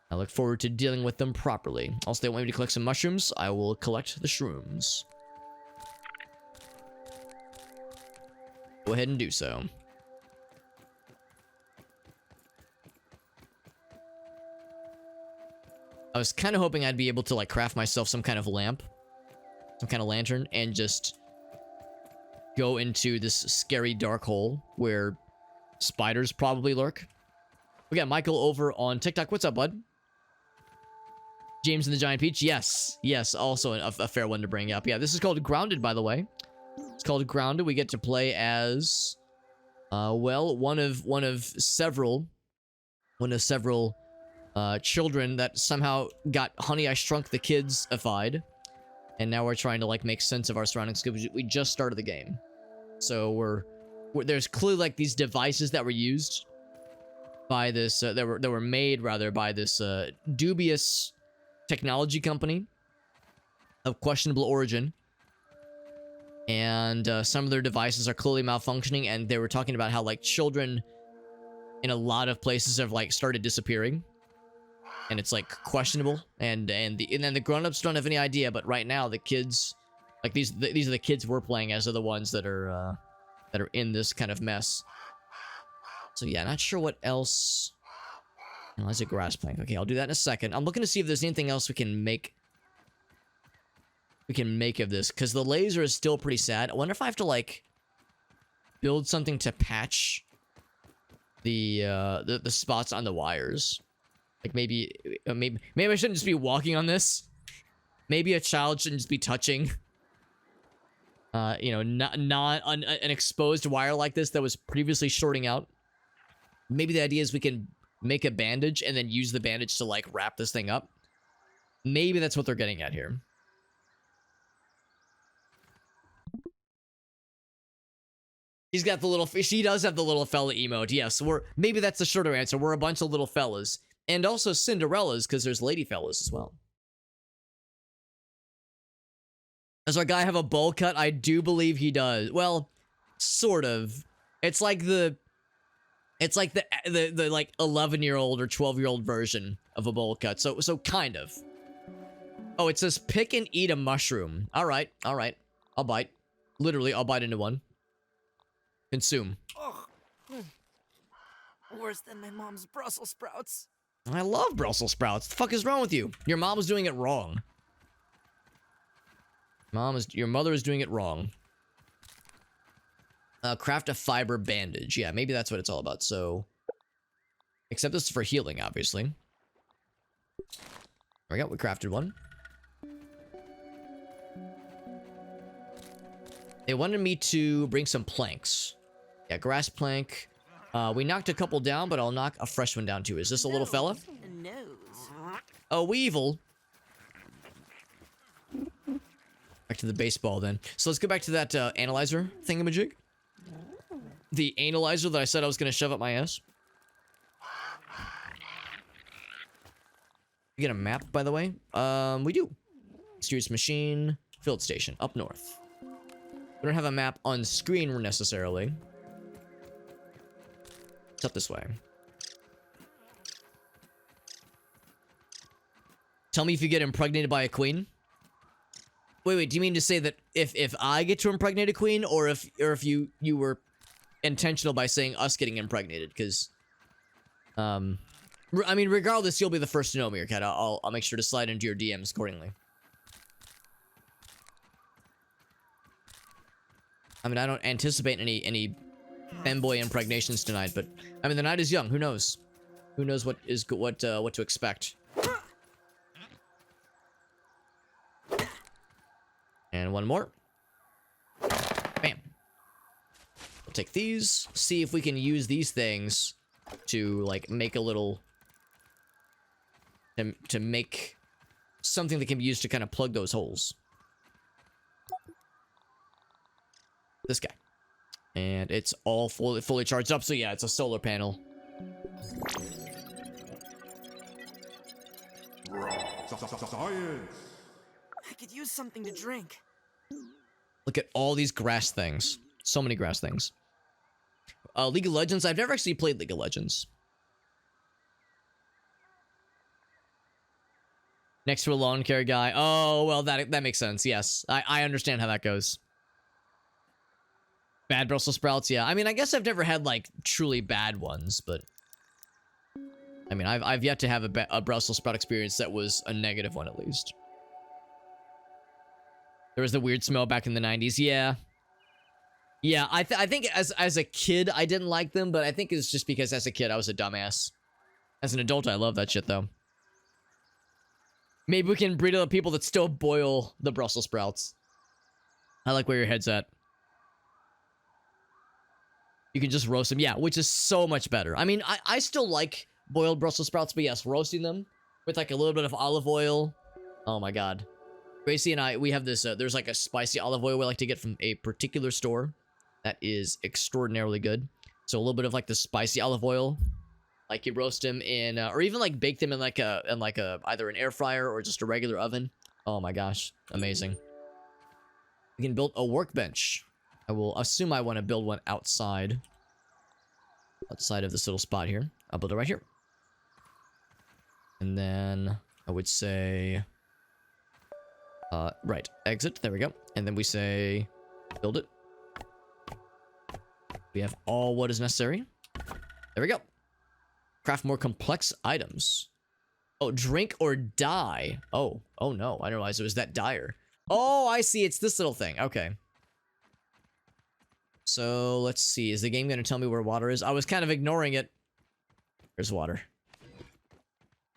I look forward to dealing with them properly. Also, they want me to collect some mushrooms. I will collect the shrooms. Go ahead and do so. I was kind of hoping I'd be able to like craft myself some kind of lamp, some kind of lantern, and just go into this scary dark hole where spiders probably lurk. We got Michael over on TikTok. What's up, bud? James and the Giant Peach. Yes. Also a fair one to bring up. Yeah, this is called Grounded, by the way. It's called Grounded. We get to play as, well, one of several children that somehow got Honey, I Shrunk the Kids-ified. And now we're trying to, like, make sense of our surroundings because we just started the game. So there's clearly, like, these devices that were used by this, that were made, rather, by this dubious technology company of questionable origin. And some of their devices are clearly malfunctioning, and they were talking about how, like, children in a lot of places have, like, started disappearing. And it's, like, questionable. And then the grown-ups don't have any idea, but right now the kids, like, these are the kids we're playing as, are the ones that are in this kind of mess. So yeah, not sure what else. Oh, that's a grass plank. Okay, I'll do that in a second. I'm looking to see if there's anything else we can make of this, because the laser is still pretty sad. I wonder if I have to, like, build something to patch the spots on the wires. Like, maybe I shouldn't just be walking on this. Maybe a child shouldn't just be touching not an exposed wire like this that was previously shorting out. Maybe the idea is we can make a bandage and then use the bandage to, like, wrap this thing up. Maybe that's what they're getting at here. He's got the little... She does have the little fella emote. Yes, maybe that's the shorter answer. We're a bunch of little fellas. And also Cinderellas, because there's lady fellas as well. Does our guy have a bowl cut? I do believe he does. Well, sort of. It's like the like 11-year-old or 12-year-old version of a bowl cut. So kind of. Oh, it says pick and eat a mushroom. All right. I'll bite. Literally, I'll bite into one. Consume. Ugh. Worse than my mom's Brussels sprouts. I love Brussels sprouts. The fuck is wrong with you? Your mom is doing it wrong. Your mother is doing it wrong. Craft a fiber bandage. Yeah, maybe that's what it's all about. So, except this is for healing, obviously. There we go. We crafted one. They wanted me to bring some planks. Yeah, grass plank. We knocked a couple down, but I'll knock a fresh one down too. Is this a little fella? Nose. A weevil. Back to the baseball then. So let's go back to that analyzer thingamajig. The analyzer that I said I was going to shove up my ass. We get a map, by the way. We do. Mysterious machine. Field station. Up north. We don't have a map on screen necessarily. It's up this way. Tell me if you get impregnated by a queen. Wait, do you mean to say that if I get to impregnate a queen, or if you were intentional by saying us getting impregnated? Because, I mean, regardless, you'll be the first to know, Meerkat. I'll make sure to slide into your DMs accordingly. I mean, I don't anticipate any femboy impregnations tonight, but I mean, the night is young. Who knows? Who knows what to expect? And one more. Bam. We'll take these. See if we can use these things to like make a little to make something that can be used to kind of plug those holes. This guy. And it's all fully charged up, so yeah, it's a solar panel. Science. I could use something to drink. Look at all these grass things. So many grass things. League of Legends. I've never actually played League of Legends. Next to a lawn care guy. Oh, well, that makes sense. Yes, I understand how that goes. Bad Brussels sprouts. Yeah, I mean, I guess I've never had like truly bad ones, but I mean, I've yet to have a Brussels sprout experience that was a negative one, at least. There was the weird smell back in the 90s. Yeah. Yeah, I think as a kid, I didn't like them, but I think it's just because as a kid, I was a dumbass. As an adult, I love that shit, though. Maybe we can breed other people that still boil the Brussels sprouts. I like where your head's at. You can just roast them. Yeah, which is so much better. I mean, I still like boiled Brussels sprouts, but yes, roasting them with like a little bit of olive oil. Oh my god. Gracie and I, we have this, there's like a spicy olive oil we like to get from a particular store that is extraordinarily good. So a little bit of like the spicy olive oil, like you roast them in, or even like bake them in like a either an air fryer or just a regular oven. Oh my gosh, amazing. We can build a workbench. I will assume I want to build one outside of this little spot here. I'll build it right here. And then I would say, right, exit, there we go. And then we say, build it. We have all what is necessary. There we go. Craft more complex items. Oh, drink or die. Oh no, I didn't realize it was that dire. Oh, I see, it's this little thing, okay. So, let's see, is the game gonna tell me where water is? I was kind of ignoring it. There's water.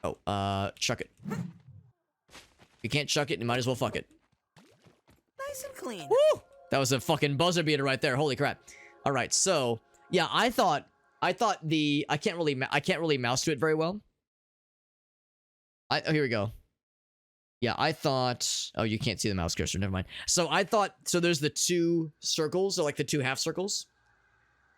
Oh, chuck it. If you can't chuck it, you might as well fuck it. Nice and clean. Woo! That was a fucking buzzer beater right there. Holy crap. All right, so yeah, I thought I can't really mouse to it very well. Oh, here we go. Yeah, I thought, oh, you can't see the mouse cursor. Never mind. So I thought, so there's the two circles, or like the two half circles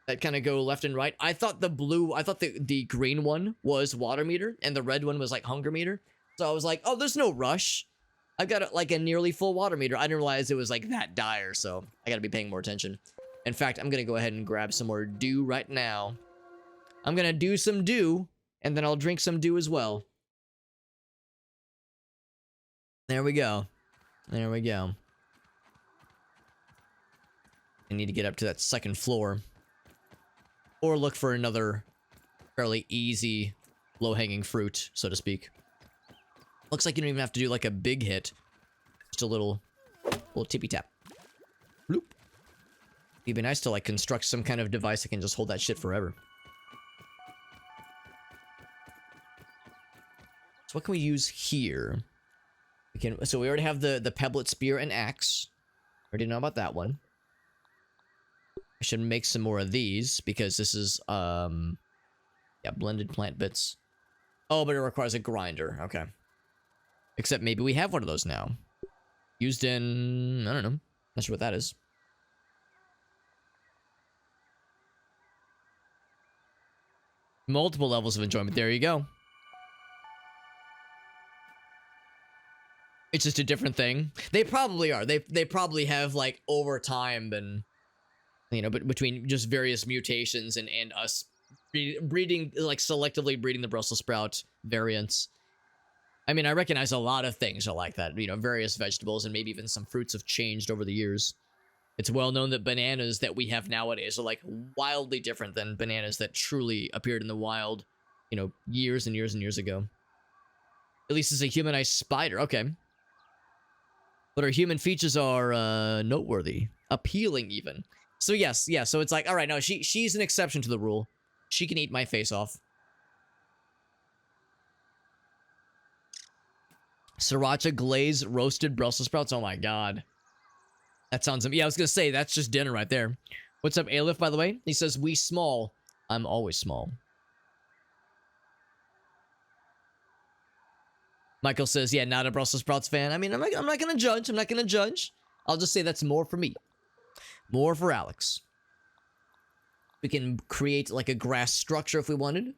that kind of go left and right. I thought the green one was water meter and the red one was like hunger meter. So I was like, oh, there's no rush. I've got like a nearly full water meter. I didn't realize it was like that dire, so I gotta be paying more attention. In fact, I'm gonna go ahead and grab some more dew right now. I'm gonna do some dew, and then I'll drink some dew as well. There we go. There we go. I need to get up to that second floor. Or look for another fairly easy, low-hanging fruit, so to speak. Looks like you don't even have to do like a big hit. Just a little tippy-tap. Bloop. It'd be nice to like construct some kind of device that can just hold that shit forever. So what can we use here? So we already have the pebblet spear and axe. Already know about that one. I should make some more of these because this is yeah, blended plant bits. Oh, but it requires a grinder. Okay. Except maybe we have one of those now. Used in, I don't know. Not sure what that is. Multiple levels of enjoyment. There you go. It's just a different thing. They probably are. They probably have like over time been, you know, but between just various mutations and us breeding like selectively breeding the Brussels sprout variants. I mean, I recognize a lot of things are like that. You know, various vegetables and maybe even some fruits have changed over the years. It's well known that bananas that we have nowadays are like wildly different than bananas that truly appeared in the wild, you know, years and years and years ago. At least as a humanized spider. Okay. But our human features are noteworthy, appealing even. So yes, yeah, so it's like, all right, no, she's an exception to the rule. She can eat my face off. Sriracha glazed roasted Brussels sprouts. Oh my god. That sounds... Yeah, I was going to say, that's just dinner right there. What's up, Aleph, by the way? He says, we small. I'm always small. Michael says, yeah, not a Brussels sprouts fan. I mean, I'm not going to judge. I'm not going to judge. I'll just say that's more for me. More for Alex. We can create, like, a grass structure if we wanted.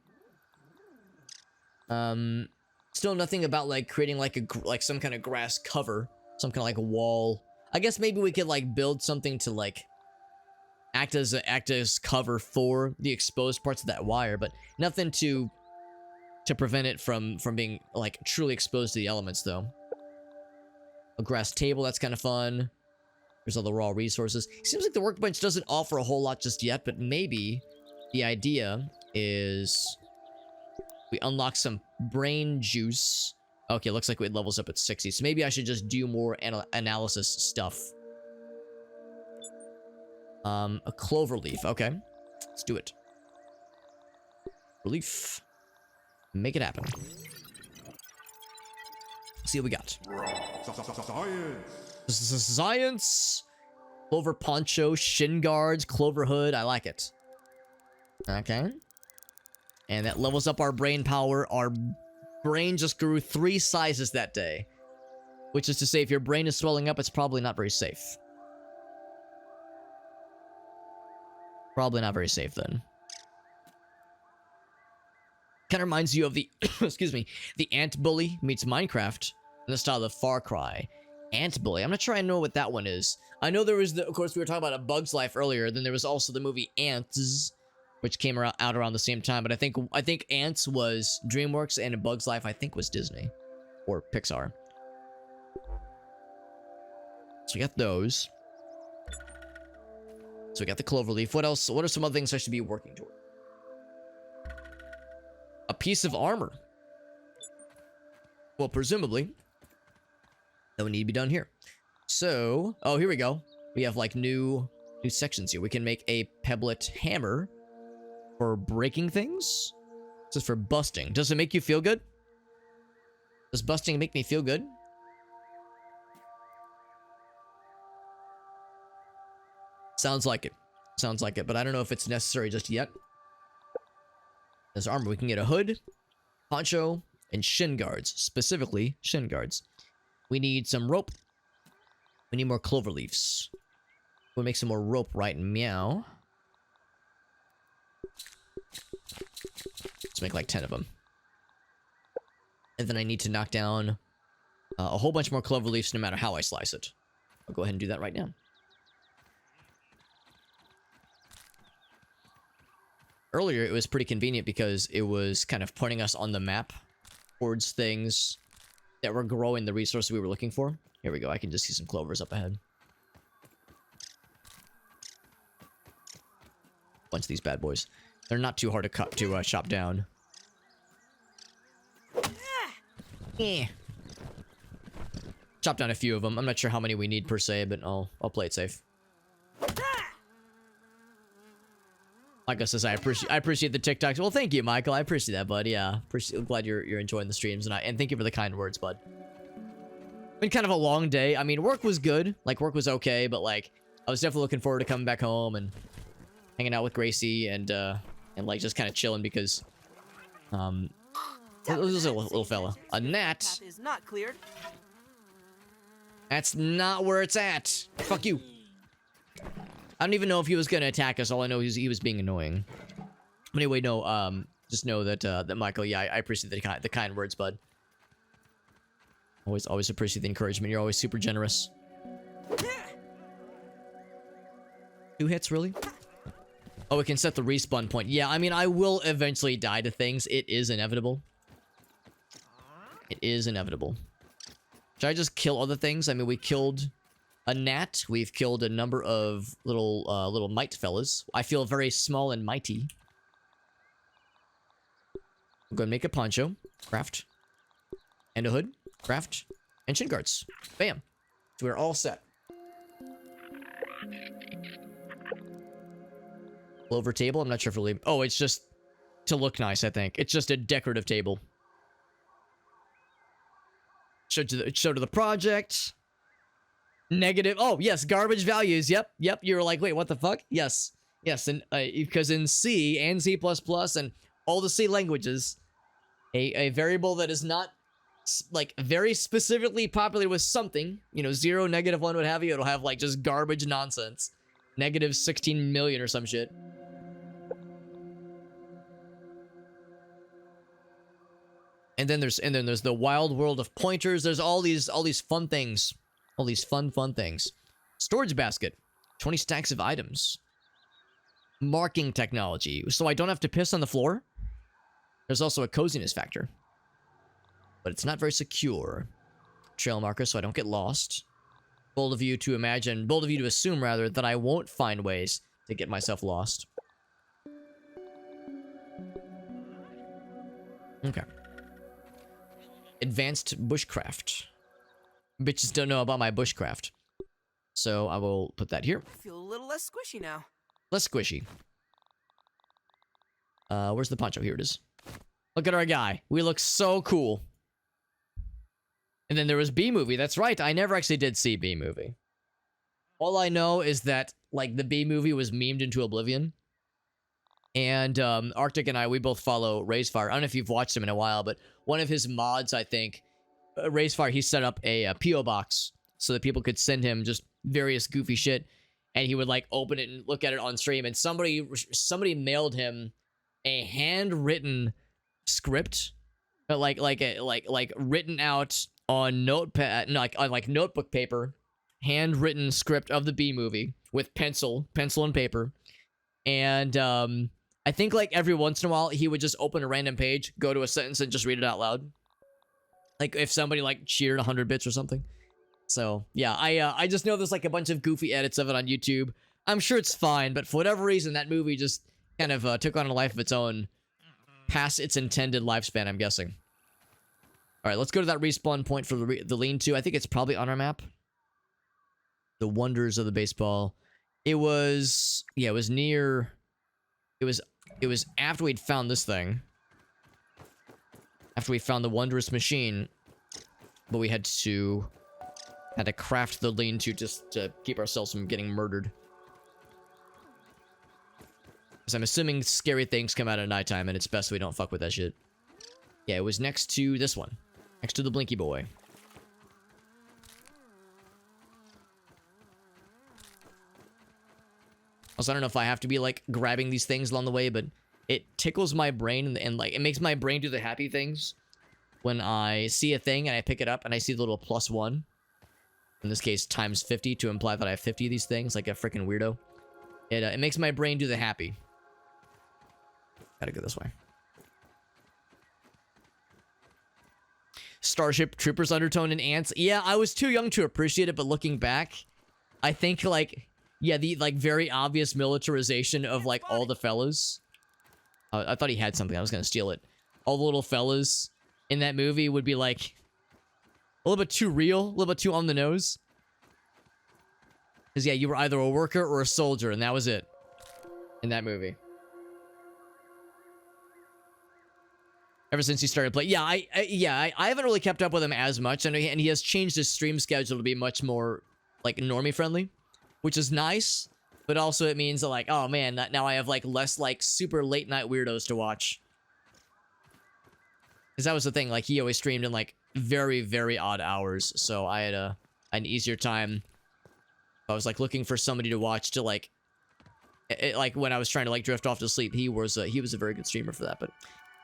Still nothing about, like, creating, like, some kind of grass cover. Some kind of, like, wall. I guess maybe we could, like, build something to, like, act as cover for the exposed parts of that wire, but nothing to prevent it from being, like, truly exposed to the elements, though. A grass table, that's kind of fun. There's all the raw resources. Seems like the workbench doesn't offer a whole lot just yet, but maybe the idea is we unlock some brain juice. Okay, looks like it levels up at 60, so maybe I should just do more analysis stuff. A clover leaf. Okay, let's do it. Relief. Make it happen. See what we got. Science. Science. Clover poncho, shin guards, clover hood. I like it. Okay. And that levels up our brain power. Our brain just grew 3 sizes that day. Which is to say, if your brain is swelling up, it's probably not very safe. Probably not very safe then. Kind of reminds you of the, excuse me, the Ant Bully meets Minecraft in the style of Far Cry. Ant Bully. I'm not sure I know what that one is. I know there was, of course, we were talking about A Bug's Life earlier. Then there was also the movie Ants, which came out around the same time. But I think Ants was DreamWorks and A Bug's Life, I think, was Disney or Pixar. So we got those. So we got the clover leaf. What else? What are some other things I should be working toward? A piece of armor. Well, presumably, that would need to be done here. So, oh, here we go. We have like new sections here. We can make a pebblet hammer for breaking things. This is for busting. Does it make you feel good? Does busting make me feel good? Sounds like it. Sounds like it, but I don't know if it's necessary just yet. As armor, we can get a hood, poncho, and shin guards. Specifically, shin guards. We need some rope. We need more clover leaves. We'll make some more rope right meow. Let's make like 10 of them. And then I need to knock down a whole bunch more clover leaves no matter how I slice it. I'll go ahead and do that right now. Earlier, it was pretty convenient because it was kind of pointing us on the map towards things that were growing the resources we were looking for. Here we go. I can just see some clovers up ahead. Bunch of these bad boys. They're not too hard to cut to chop down. Yeah. Chop down a few of them. I'm not sure how many we need per se, but I'll play it safe. Michael says, I appreciate the TikToks. Well, thank you, Michael. I appreciate that, bud. Yeah, I'm glad you're enjoying the streams, and thank you for the kind words, bud. Been kind of a long day. I mean, work was good. Like, work was okay, but like, I was definitely looking forward to coming back home and hanging out with Gracie and like just kind of chilling because, this is a little fella. A gnat. Path is not cleared. That's not where it's at. Fuck you. I don't even know if he was gonna attack us. All I know is he was being annoying. But anyway, no. Just know that that Michael. Yeah, I appreciate the kind words, bud. Always appreciate the encouragement. You're always super generous. 2 hits, really? Oh, we can set the respawn point. Yeah, I mean, I will eventually die to things. It is inevitable. It is inevitable. Should I just kill other things? I mean, we killed a gnat. We've killed a number of little mite fellas. I feel very small and mighty. I'm going to make a poncho. Craft. And a hood. Craft. And shin guards. Bam. So we're all set. Clover table. I'm not sure if it'll leave. Oh, it's just to look nice, I think. It's just a decorative table. Show to the project. Negative. Oh, yes. Garbage values. Yep. Yep. You're like, wait, what the fuck? Yes. Yes. And because in C and C++ and all the C languages, a variable that is not like very specifically populated with something, you know, 0, -1, what have you, it'll have like just garbage nonsense. Negative 16 million or some shit. And then there's the wild world of pointers. There's all these fun things. All these fun things. Storage basket. 20 stacks of items. Marking technology. So I don't have to piss on the floor. There's also a coziness factor. But it's not very secure. Trail marker so I don't get lost. Bold of you to assume rather, that I won't find ways to get myself lost. Okay. Advanced bushcraft. Bitches don't know about my bushcraft. So I will put that here. I feel a little less squishy now. Less squishy. Where's the poncho? Here it is. Look at our guy. We look so cool. And then there was B movie. That's right. I never actually did see B movie. All I know is that like the B movie was memed into oblivion. And Arctic and I, we both follow Raisefire. I don't know if you've watched him in a while, but one of his mods, I think, Raisefire, he set up a P.O. box so that people could send him just various goofy shit. And he would like open it and look at it on stream. And somebody mailed him a handwritten script, like written out on notepad, no, like notebook paper, handwritten script of the B movie with pencil and paper. And I think like every once in a while he would just open a random page, go to a sentence, and just read it out loud. Like if somebody like cheered 100 bits or something. So yeah, I just know there's like a bunch of goofy edits of it on YouTube. I'm sure it's fine, but for whatever reason, that movie just kind of took on a life of its own past its intended lifespan, I'm guessing. All right, let's go to that respawn point for the lean-to. I think it's probably on our map. The wonders of the baseball. It was near. It was after we'd found this thing. After we found the wondrous machine, but we had to craft the lean-to just to keep ourselves from getting murdered. Because I'm assuming scary things come out at nighttime, and it's best we don't fuck with that shit. Yeah, it was next to this one. Next to the Blinky Boy. Also, I don't know if I have to be, like, grabbing these things along the way, but it tickles my brain, and like, it makes my brain do the happy things when I see a thing, and I pick it up, and I see the little +1. In this case, times 50, to imply that I have 50 of these things, like a freaking weirdo. It makes my brain do the happy. Gotta go this way. Starship Troopers undertone and ants. Yeah, I was too young to appreciate it, but looking back, I think, like, yeah, the, like, very obvious militarization of, like, all the fellas. I thought he had something. I was gonna steal it. All the little fellas in that movie would be, like, a little bit too real, a little bit too on the nose. Because, yeah, you were either a worker or a soldier, and that was it in that movie. Ever since he started playing. Yeah, I haven't really kept up with him as much, and he has changed his stream schedule to be much more, like, normie friendly, which is nice, but also it means that, like, oh man, now I have, like, less, like, super late night weirdos to watch. Because that was the thing, like, he always streamed in, like, very, very odd hours, so I had an easier time. I was, like, looking for somebody to watch to, like, like, when I was trying to, like, drift off to sleep, he was a very good streamer for that, but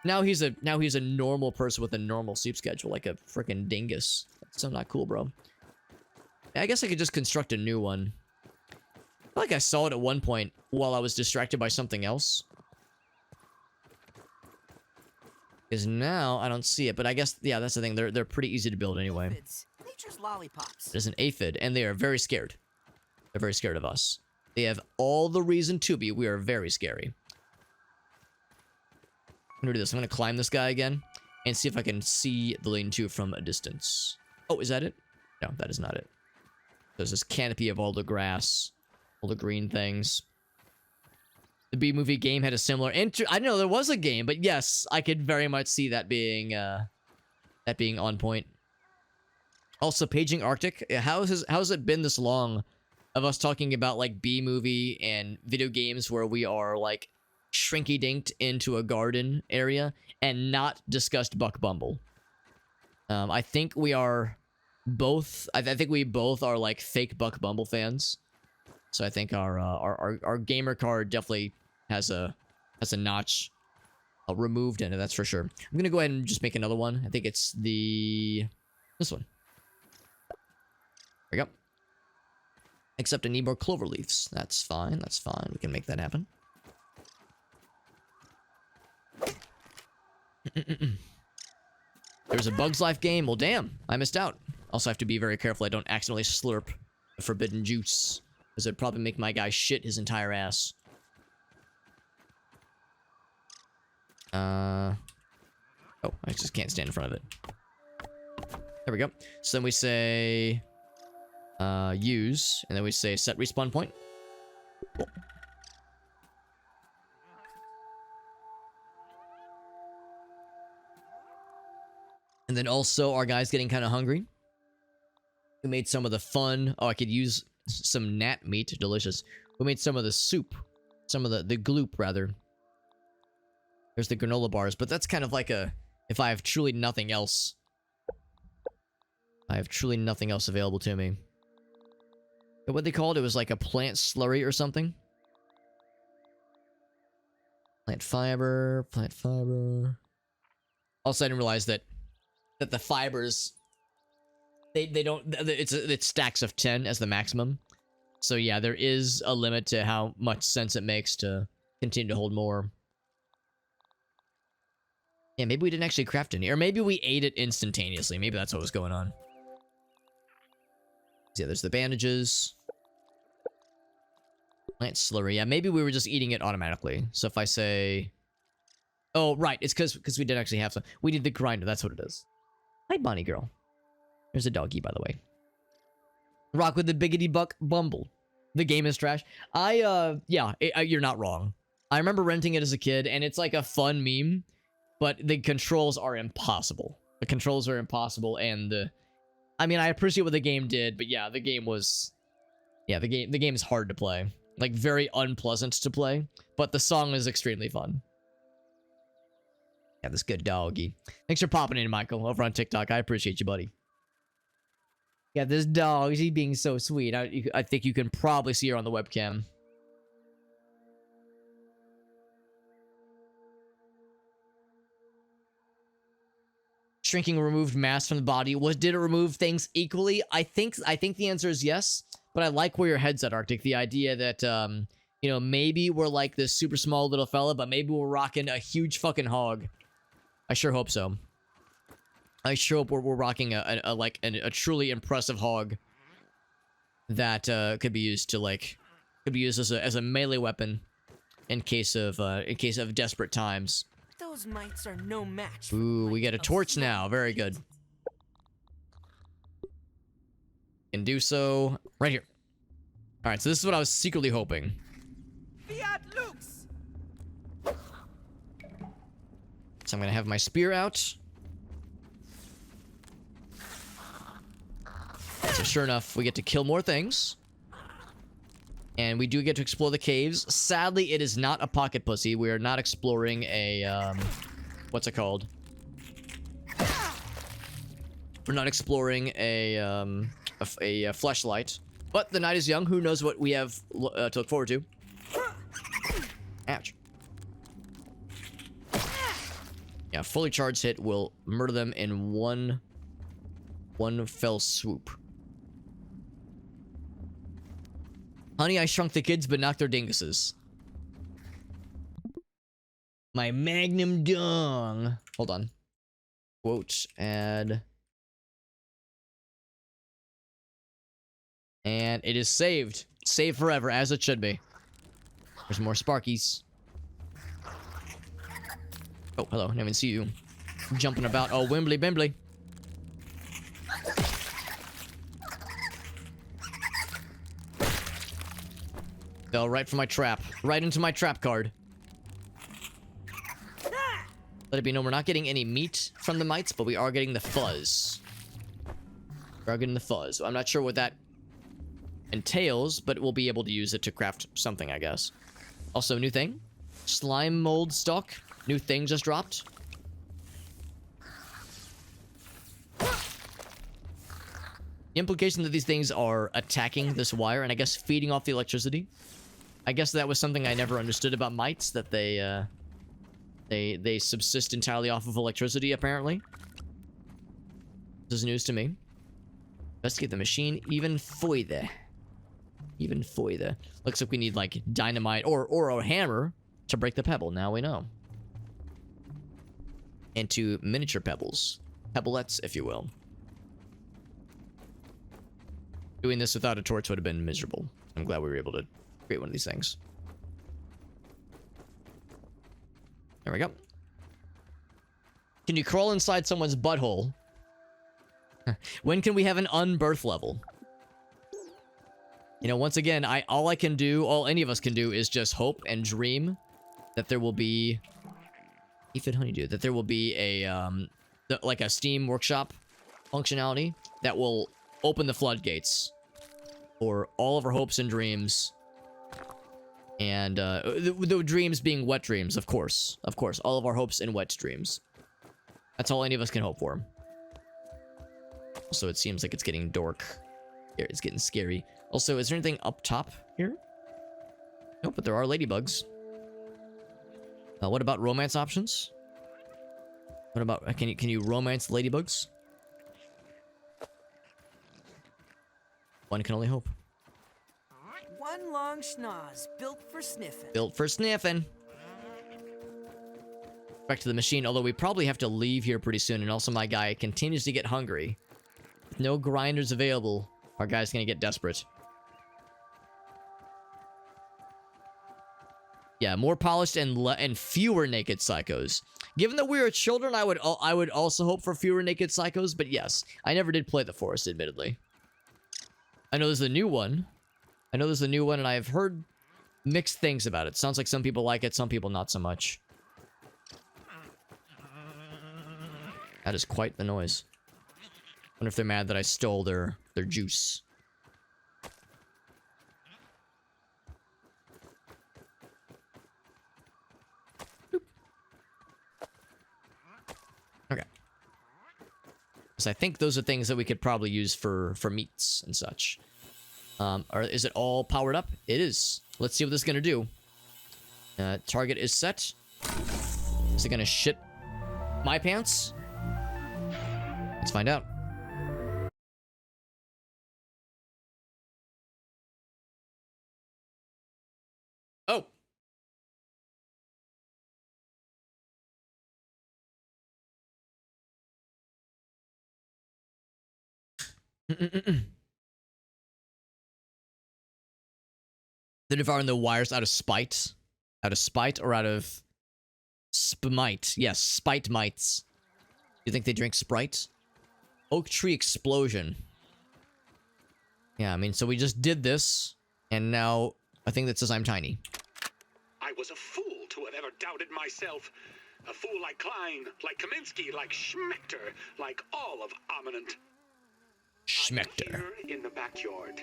now he's a normal person with a normal sleep schedule, like a freaking dingus. That's so not cool, bro. I guess I could just construct a new one. I feel like I saw it at one point while I was distracted by something else. Because now I don't see it, but I guess, yeah, that's the thing. They're pretty easy to build anyway. Aphids, nature's lollipops. There's an aphid, and they are very scared. They're very scared of us. They have all the reason to be. We are very scary. I'm gonna do this. I'm gonna climb this guy again and see if I can see the lean-to from a distance. Oh, is that it? No, that is not it. There's this canopy of all the grass, all the green things. The B-movie game had a similar I didn't know there was a game, but yes, I could very much see that being on point. Also, paging Arctic. How's it been this long of us talking about like B-movie and video games where we are like shrinky-dinked into a garden area and not discussed Buck Bumble? I think we are both. I think we both are like fake Buck Bumble fans. So I think our gamer card definitely has a notch removed in it. That's for sure. I'm gonna go ahead and just make another one. I think it's this one. There we go. Except I need more clover leaves. That's fine. That's fine. We can make that happen. There's a Bug's Life game. Well, damn. I missed out. Also, I have to be very careful I don't accidentally slurp the forbidden juice, because it'd probably make my guy shit his entire ass. Oh, I just can't stand in front of it. There we go. So then we say use, and then we say set respawn point. Cool. And then also our guy's getting kind of hungry. We made some of the fun. Oh, I could use some gnat meat. Delicious. We made some of the soup. Some of the gloop, rather. There's the granola bars, but that's kind of like a... If I have truly nothing else. I have truly nothing else available to me. What they called it was like a plant slurry or something. Plant fiber. Plant fiber. Also, I didn't realize that the fibers... They don't... It's stacks of 10 as the maximum. So yeah, there is a limit to how much sense it makes to continue to hold more. Yeah, maybe we didn't actually craft any. Or maybe we ate it instantaneously. Maybe that's what was going on. Yeah, there's the bandages. Plant slurry. Yeah, maybe we were just eating it automatically. So if I say... Oh, right. It's because we did actually have some. We need the grinder. That's what it is. Hi, Bonnie girl. There's a doggy, by the way. Rock with the biggity buck bumble. The game is trash. Yeah, you're not wrong. I remember renting it as a kid, and it's like a fun meme, but the controls are impossible. The controls are impossible, and I mean, I appreciate what the game did, but yeah, the game was... Yeah, the game is hard to play. Like, very unpleasant to play, but the song is extremely fun. Yeah, this good doggy. Thanks for popping in, Michael, over on TikTok. I appreciate you, buddy. Yeah, this dog, she's being so sweet. I think you can probably see her on the webcam. Shrinking removed mass from the body. Did it remove things equally? I think the answer is yes, but I like where your head's at, Arctic. The idea that, you know, maybe we're like this super small little fella, but maybe we're rocking a huge fucking hog. I sure hope so. I sure hope we're rocking a truly impressive hog that could be used as a melee weapon in case of desperate times. Those mites are no match. Ooh, we get a torch now. Very good. Can do so right here. All right, so this is what I was secretly hoping. Fiat Lux. So I'm gonna have my spear out. So sure enough, we get to kill more things. And we do get to explore the caves. Sadly, it is not a pocket pussy. We are not exploring a, what's it called? We're not exploring a fleshlight. But the night is young. Who knows what we have to look forward to. Ouch. Yeah, fully charged hit will murder them in one fell swoop. Honey, I Shrunk the Kids, but not their dinguses. My magnum dong. Hold on. Quote, add. And it is saved. Saved forever, as it should be. There's more Sparkies. Oh, hello. Didn't even see you. Jumping about. Oh, Wimbly Bimbly. Fell right for my trap. Right into my trap card. Let it be known we're not getting any meat from the mites, but we are getting the fuzz. We are getting the fuzz. I'm not sure what that entails, but we'll be able to use it to craft something, I guess. Also, new thing. Slime mold stock. New thing just dropped. The implication that these things are attacking this wire and I guess feeding off the electricity. I guess that was something I never understood about mites, that they subsist entirely off of electricity, apparently. This is news to me. Investigate the machine even further. Even further. Looks like we need, like, dynamite or a hammer to break the pebble. Now we know. Into miniature pebbles. Pebblets, if you will. Doing this without a torch would have been miserable. I'm glad we were able to create one of these things. There we go. Can you crawl inside someone's butthole? When can we have an unbirth level? You know, once again, all any of us can do is just hope and dream that there will be Aphid honeydew, that there will be a like a Steam Workshop functionality that will open the floodgates for all of our hopes and dreams. And the dreams being wet dreams, of course. Of course, all of our hopes and wet dreams. That's all any of us can hope for. Also, it seems like it's getting dark. It's getting scary. Also, is there anything up top here? Nope, but there are ladybugs. What about romance options? What about can you romance ladybugs? One can only hope. One long schnoz, built for sniffing. Built for sniffing. Back to the machine, although we probably have to leave here pretty soon, and also my guy continues to get hungry. With no grinders available, our guy's gonna get desperate. Yeah, more polished and fewer naked psychos. Given that we are children, I would also hope for fewer naked psychos, but yes, I never did play the forest, admittedly. I know there's a new one. And I've heard mixed things about it. Sounds like some people like it, some people not so much. That is quite the noise. Wonder if they're mad that I stole their juice. Boop. Okay. So I think those are things that we could probably use for meats and such. Or is it all powered up? It is. Let's see what this is gonna do. Target is set. Is it gonna shit my pants? Let's find out. Oh. They're devouring the wires out of spite. Out of spite or out of spite? Yes, spite mites. You think they drink Sprite? Oak tree explosion. Yeah, I mean, so we just did this, and now a thing that says I'm tiny. I was a fool to have ever doubted myself. A fool like Klein, like Kaminsky, like Schmechter, like all of Ominent. Schmechter. I'm here in the backyard.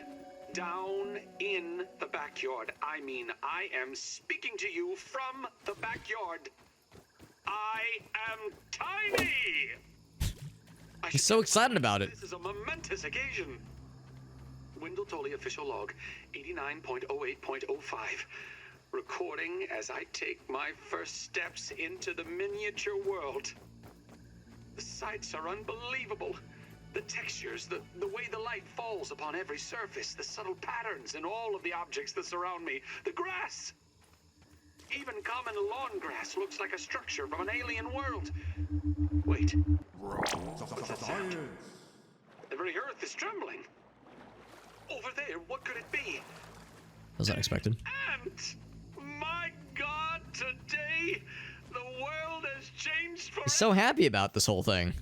Down in the backyard. I mean, I am speaking to you from the backyard. I am tiny! He's so excited about it. This is a momentous occasion. Wendell Tolley official log 89.08.05. Recording as I take my first steps into the miniature world. The sights are unbelievable. The textures, the way the light falls upon every surface, the subtle patterns in all of the objects that surround me, the grass. Even common lawn grass looks like a structure from an alien world. Wait, Science. the very earth is trembling. Over there, what could it be? Was unexpected. Ant! My God, today the world has changed forever. He's so happy about this whole thing.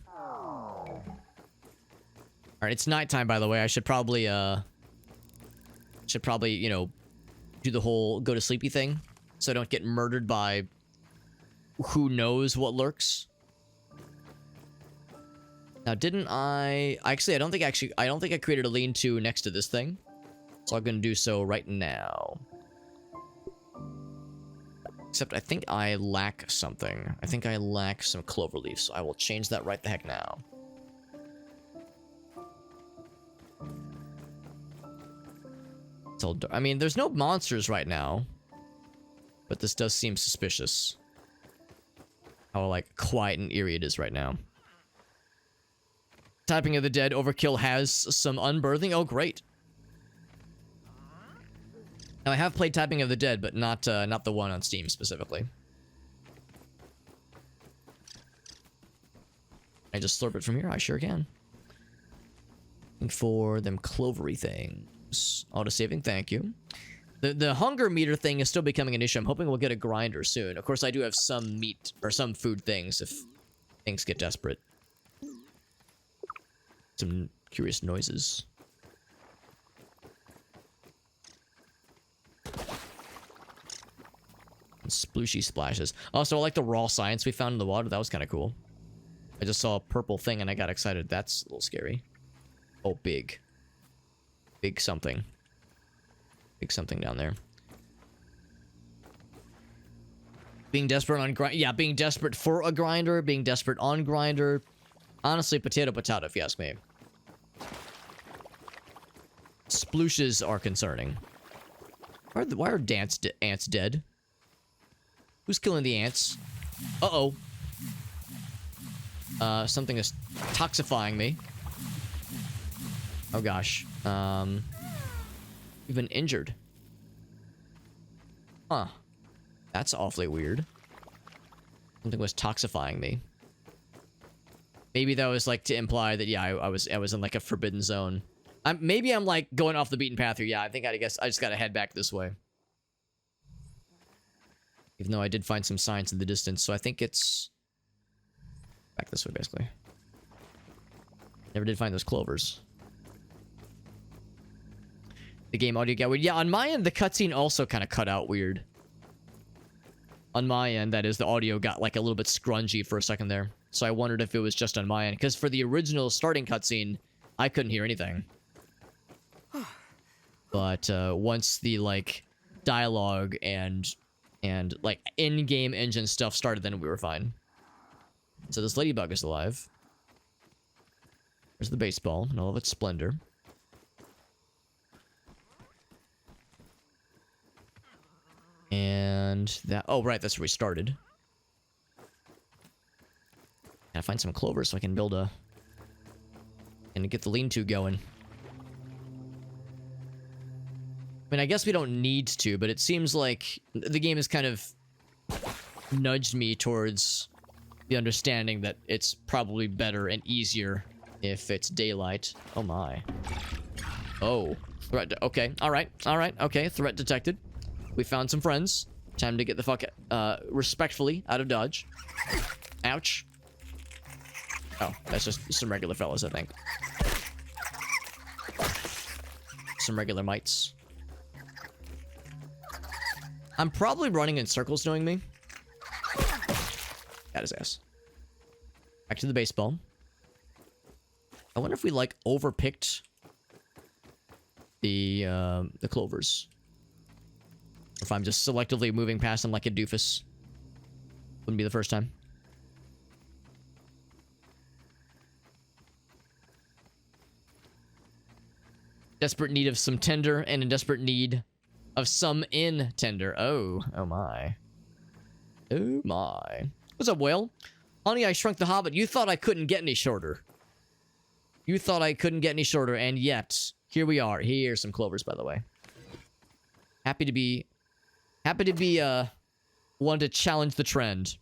Alright, it's nighttime, by the way. I should probably, you know, do the whole go to sleepy thing. So I don't get murdered by who knows what lurks. Now, didn't I... Actually, I don't think I created a lean-to next to this thing. So I'm gonna do so right now. Except I think I lack something. I think I lack some clover leaves, so I will change that right the heck now. I mean, there's no monsters right now. But this does seem suspicious. How, like, quiet and eerie it is right now. Typing of the Dead Overkill has some unbirthing. Oh, great. Now, I have played Typing of the Dead, but not the one on Steam specifically. I just slurp it from here? I sure can. Looking for them clovery things. Auto-saving, thank you. The hunger meter thing is still becoming an issue. I'm hoping we'll get a grinder soon. Of course, I do have some meat, or some food things if things get desperate. Some curious noises. And splooshy splashes. Also, I like the raw science we found in the water. That was kind of cool. I just saw a purple thing and I got excited. That's a little scary. Oh, big. Big something. Big something down there. Being desperate on grind. Yeah, being desperate for a grinder. Being desperate on grinder. Honestly, potato, if you ask me. Splooshes are concerning. Why are ants dead? Who's killing the ants? Uh-oh. Something is toxifying me. Oh gosh. We've been injured. Huh. That's awfully weird. Something was toxifying me. Maybe that was like to imply that yeah, I was in like a forbidden zone. Maybe I'm like going off the beaten path here. Yeah, I think I just gotta head back this way. Even though I did find some signs in the distance, so I think it's back this way basically. Never did find those clovers. The game audio got weird. Yeah, on my end, the cutscene also kind of cut out weird. On my end, that is, the audio got like a little bit scrungy for a second there. So I wondered if it was just on my end. Because for the original starting cutscene, I couldn't hear anything. But once the like dialogue and like in-game engine stuff started, then we were fine. So this ladybug is alive. There's the baseball in all of its splendor. And that... Oh, right, that's where we started. Gotta find some clover so I can build a... and get the lean-to going. I mean, I guess we don't need to, but it seems like the game has kind of nudged me towards the understanding that it's probably better and easier if it's daylight. Oh my. Oh. Threat. Okay. Alright. Alright. Okay. Threat detected. We found some friends. Time to get the fuck respectfully out of dodge. Ouch. Oh, that's just some regular fellas, I think. Some regular mites. I'm probably running in circles knowing me. Got his ass. Back to the baseball. I wonder if we, like, overpicked the clovers. Or if I'm just selectively moving past them like a doofus. Wouldn't be the first time. Desperate need of some tender and in desperate need of some in tender. Oh, oh my. Oh my. What's up, whale? Honey, I Shrunk the Hobbit. You thought I couldn't get any shorter. You thought I couldn't get any shorter, and yet, here we are. Here's some clovers, by the way. Happy to be wanted to challenge the trend.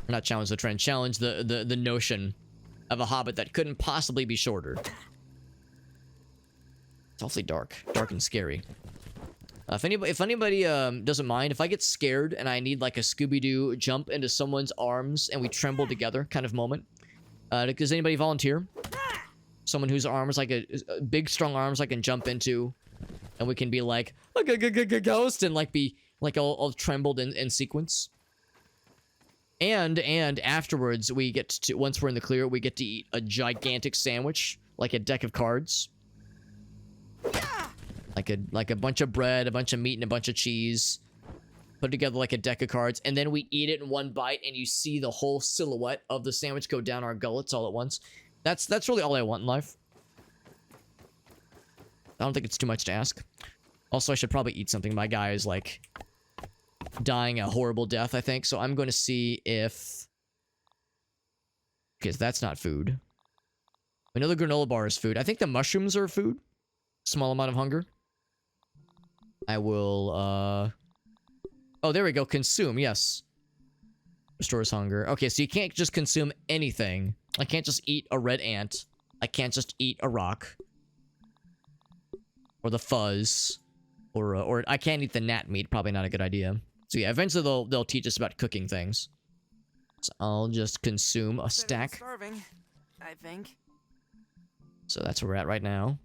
Not challenge the trend, challenge the notion of a hobbit that couldn't possibly be shorter. It's awfully dark and scary. If anybody doesn't mind, if I get scared and I need like a Scooby-Doo jump into someone's arms and we tremble together kind of moment, does anybody volunteer? Someone whose arms, like a big strong arms I can jump into, and we can be like a ghost and like be like all trembled in sequence. And afterwards we get to, once we're in the clear, we get to eat a gigantic sandwich, like a deck of cards. Like a bunch of bread, a bunch of meat, and a bunch of cheese. Put together like a deck of cards, and then we eat it in one bite, and you see the whole silhouette of the sandwich go down our gullets all at once. That's really all I want in life. I don't think it's too much to ask. Also, I should probably eat something. My guy is like dying a horrible death, I think. So I'm going to see if... Because that's not food. We know the granola bar is food. I think the mushrooms are food. Small amount of hunger. I will, Oh, there we go. Consume, yes. Restores hunger. Okay, so you can't just consume anything. I can't just eat a red ant. I can't just eat a rock. Or the fuzz. Or I can't eat the gnat meat. Probably not a good idea. So yeah, eventually they'll teach us about cooking things. So I'll just consume a stack. Starving, I think. So that's where we're at right now.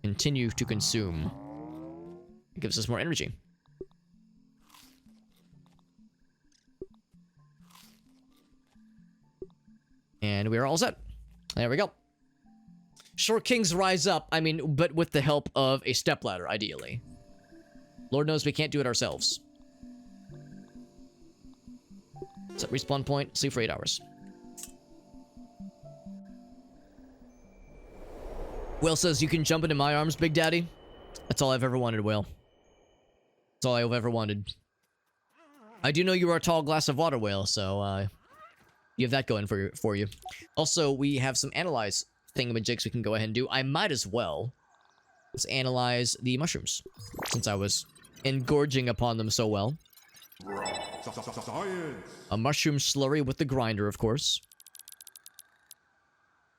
Continue to consume. It gives us more energy. And we are all set. There we go. Short Kings rise up. I mean, but with the help of a stepladder, ideally. Lord knows we can't do it ourselves. Set respawn point. Sleep for 8 hours. Whale says, you can jump into my arms, Big Daddy. That's all I've ever wanted, Whale. That's all I've ever wanted. I do know you are a tall glass of water, Whale, so, you have that going for you. Also, we have some analyze thingamajigs we can go ahead and do. I might as well. Let's analyze the mushrooms, since I was engorging upon them so well. Science. A mushroom slurry with the grinder, of course.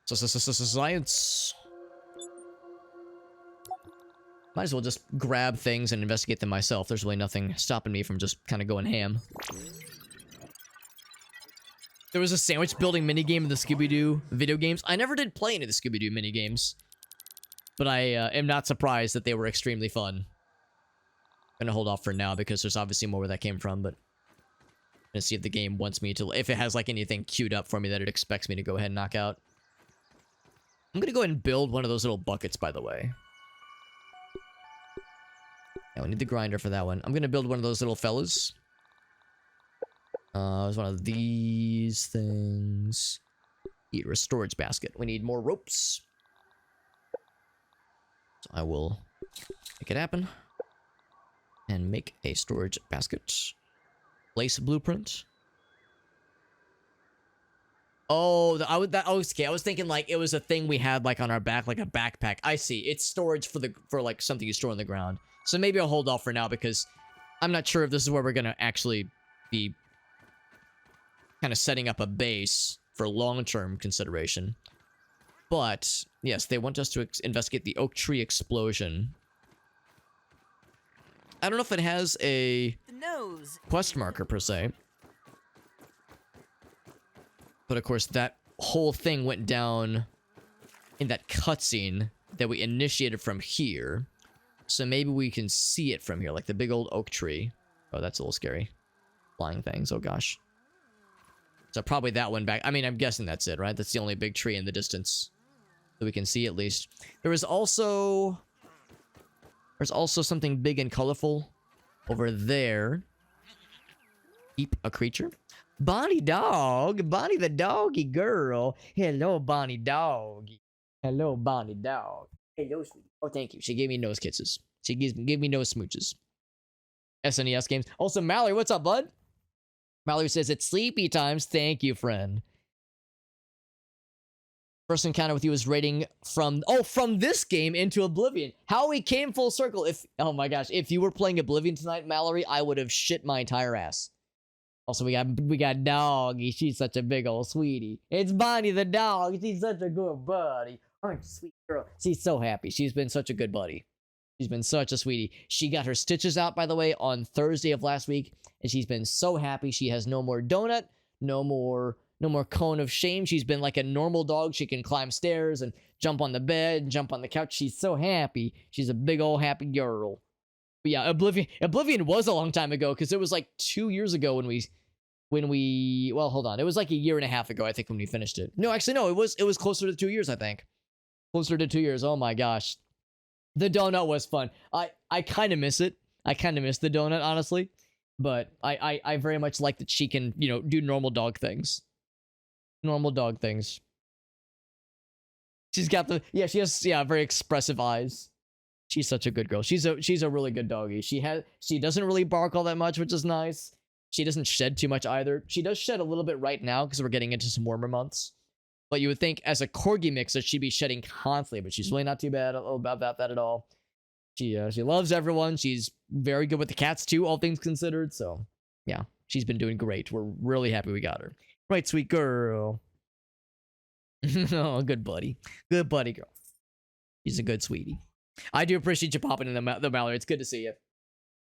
Science. Might as well just grab things and investigate them myself. There's really nothing stopping me from just kind of going ham. There was a sandwich building minigame in the Scooby-Doo video games. I never did play any of the Scooby-Doo minigames. But I am not surprised that they were extremely fun. I'm gonna hold off for now because there's obviously more where that came from, but... I'm gonna see if the game wants me to... If it has, like, anything queued up for me that it expects me to go ahead and knock out. I'm gonna go ahead and build one of those little buckets, by the way. Yeah, we need the grinder for that one. I'm gonna build one of those little fellas. There's one of these things. Need a storage basket. We need more ropes. So I will make it happen. And make a storage basket. Place blueprint. Oh, I was thinking like it was a thing we had like on our back, like a backpack. I see. It's storage for like something you store on the ground. So maybe I'll hold off for now because I'm not sure if this is where we're gonna actually be kind of setting up a base for long-term consideration. But yes, they want us to investigate the oak tree explosion. I don't know if it has a quest marker per se. But of course, that whole thing went down in that cutscene that we initiated from here. So maybe we can see it from here, like the big old oak tree. Oh, that's a little scary. Flying things, oh gosh. So probably that one back. I mean, I'm guessing that's it, right? That's the only big tree in the distance that we can see at least. There's also something big and colorful over there. Keep a creature. Bonnie dog. Bonnie the doggy girl. Hello, Bonnie dog. Hello, Bonnie dog. Hello, sweetie. Oh, thank you. She gave me nose kisses. She gave me nose smooches. SNES games. Also, Mallory, what's up, bud? Mallory says, it's sleepy times. Thank you, friend. First encounter with you was raiding from this game into Oblivion. How we came full circle. Oh my gosh, if you were playing Oblivion tonight, Mallory, I would have shit my entire ass. Also, we got Doggy. She's such a big old sweetie. It's Bonnie the dog. She's such a good buddy. Aren't you, sweet girl? She's so happy. She's been such a good buddy. She's been such a sweetie. She got her stitches out, by the way, on Thursday of last week, and she's been so happy. She has no more donut, no more cone of shame. She's been like a normal dog. She can climb stairs and jump on the bed and jump on the couch. She's so happy. She's a big old happy girl. But yeah, Oblivion was a long time ago because it was like 2 years ago when we well, hold on. It was like a year and a half ago, I think, when we finished it. No, actually, no, it was closer to 2 years, I think. Closer to 2 years. Oh my gosh. The donut was fun. I kind of miss it. I kind of miss the donut, honestly. But I very much like that she can, do normal dog things. Normal dog things. She's got she has very expressive eyes. She's such a good girl. She's a really good doggy. She doesn't really bark all that much, which is nice. She doesn't shed too much either. She does shed a little bit right now because we're getting into some warmer months. But you would think as a corgi mixer, she'd be shedding constantly, but she's really not too bad about that at all. She loves everyone. She's very good with the cats too, all things considered. So yeah, she's been doing great. We're really happy we got her. Right, sweet girl. Oh, good buddy. Good buddy girl. She's a good sweetie. I do appreciate you popping in the Mallory. It's good to see you.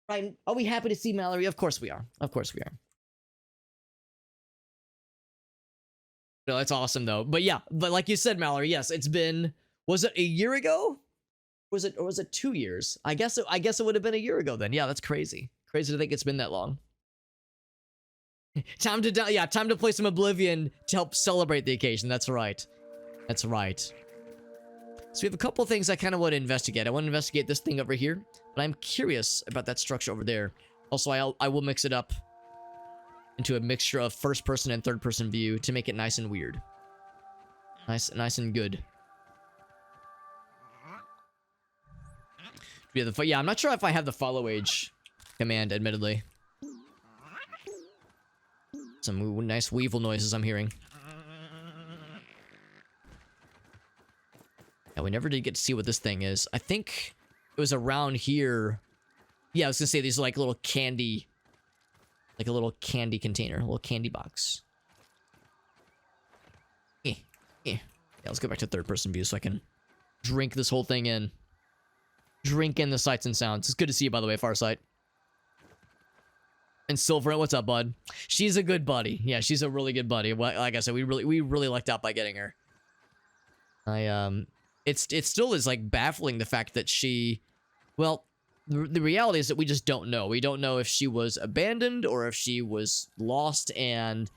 Right? Are we happy to see Mallory? Of course we are. Of course we are. No, that's awesome though. But yeah, but like you said, Mallory, yes, it's been, was it a year ago? Was it 2 years? I guess it would have been a year ago then. Yeah, that's crazy. Crazy to think it's been that long. Time to play some Oblivion to help celebrate the occasion. That's right. That's right. So we have a couple things I kind of want to investigate. I want to investigate this thing over here, but I'm curious about that structure over there. Also, I will mix it up into a mixture of first person and third person view to make it nice and weird. Nice and good. Yeah, I'm not sure if I have the follow age command, admittedly. Some nice weevil noises I'm hearing. Yeah, we never did get to see what this thing is. I think it was around here. Yeah, I was gonna say these are like little candy, like a little candy container, a little candy box. Yeah, let's go back to third person view so I can drink this whole thing in. Drink in the sights and sounds. It's good to see you, by the way, Farsight. And Silver, what's up, bud? She's a good buddy. Yeah, she's a really good buddy. Like I said, we really lucked out by getting her. It still is like baffling the fact that she, well, the reality is that we just don't know. We don't know if she was abandoned or if she was lost and,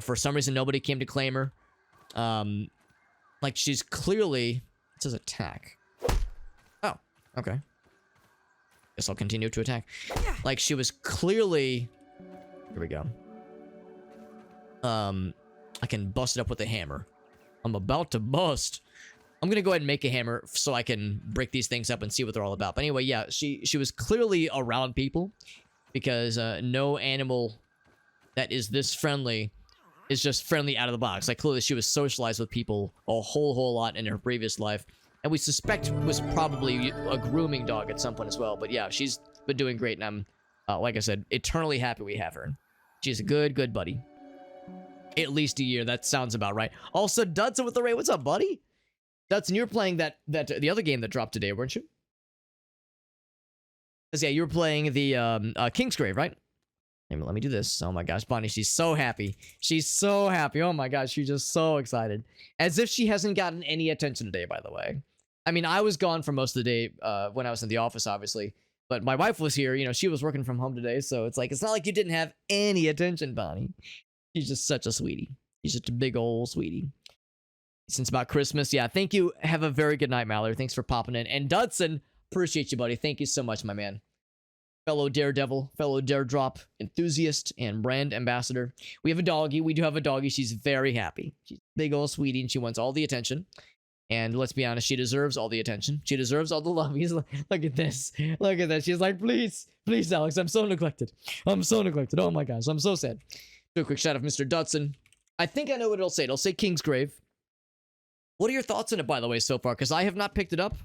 for some reason nobody came to claim her. Like she's clearly, it says attack. Oh, okay. Guess I'll continue to attack. Like she was clearly, here we go. I can bust it up with a hammer. I'm about to bust. I'm gonna go ahead and make a hammer so I can break these things up and see what they're all about. But anyway, yeah, she was clearly around people because no animal that is this friendly is just friendly out of the box. Like clearly she was socialized with people a whole lot in her previous life. And we suspect was probably a grooming dog at some point as well. But yeah, she's been doing great. And I'm, like I said, eternally happy we have her. She's a good buddy. At least a year. That sounds about right. Also, Dudson with the raid. What's up, buddy? Dudson, you were playing that the other game that dropped today, weren't you? Because yeah, you were playing the Kingsgrave, right? Let me do this. Oh my gosh, Bonnie, she's so happy. She's so happy. Oh my gosh, she's just so excited. As if she hasn't gotten any attention today, by the way. I mean, I was gone for most of the day when I was in the office, obviously. But my wife was here. She was working from home today. So it's not like you didn't have any attention, Bonnie. She's just such a sweetie. She's just a big old sweetie. Since about Christmas. Yeah, thank you. Have a very good night, Mallory. Thanks for popping in. And Dudson, appreciate you, buddy. Thank you so much, my man. Fellow Daredevil, fellow Daredrop enthusiast, and brand ambassador. We have a doggy. We do have a doggy. She's very happy. She's a big old sweetie, and she wants all the attention. And let's be honest, she deserves all the attention. She deserves all the love. He's like, look at this. Look at that. She's like, please, Alex, I'm so neglected. I'm so neglected. Oh my gosh, I'm so sad. Do a quick shout out of Mr. Dudson. I think I know what it'll say. It'll say Kingsgrave. What are your thoughts on it, by the way, so far? Because I have not picked it up,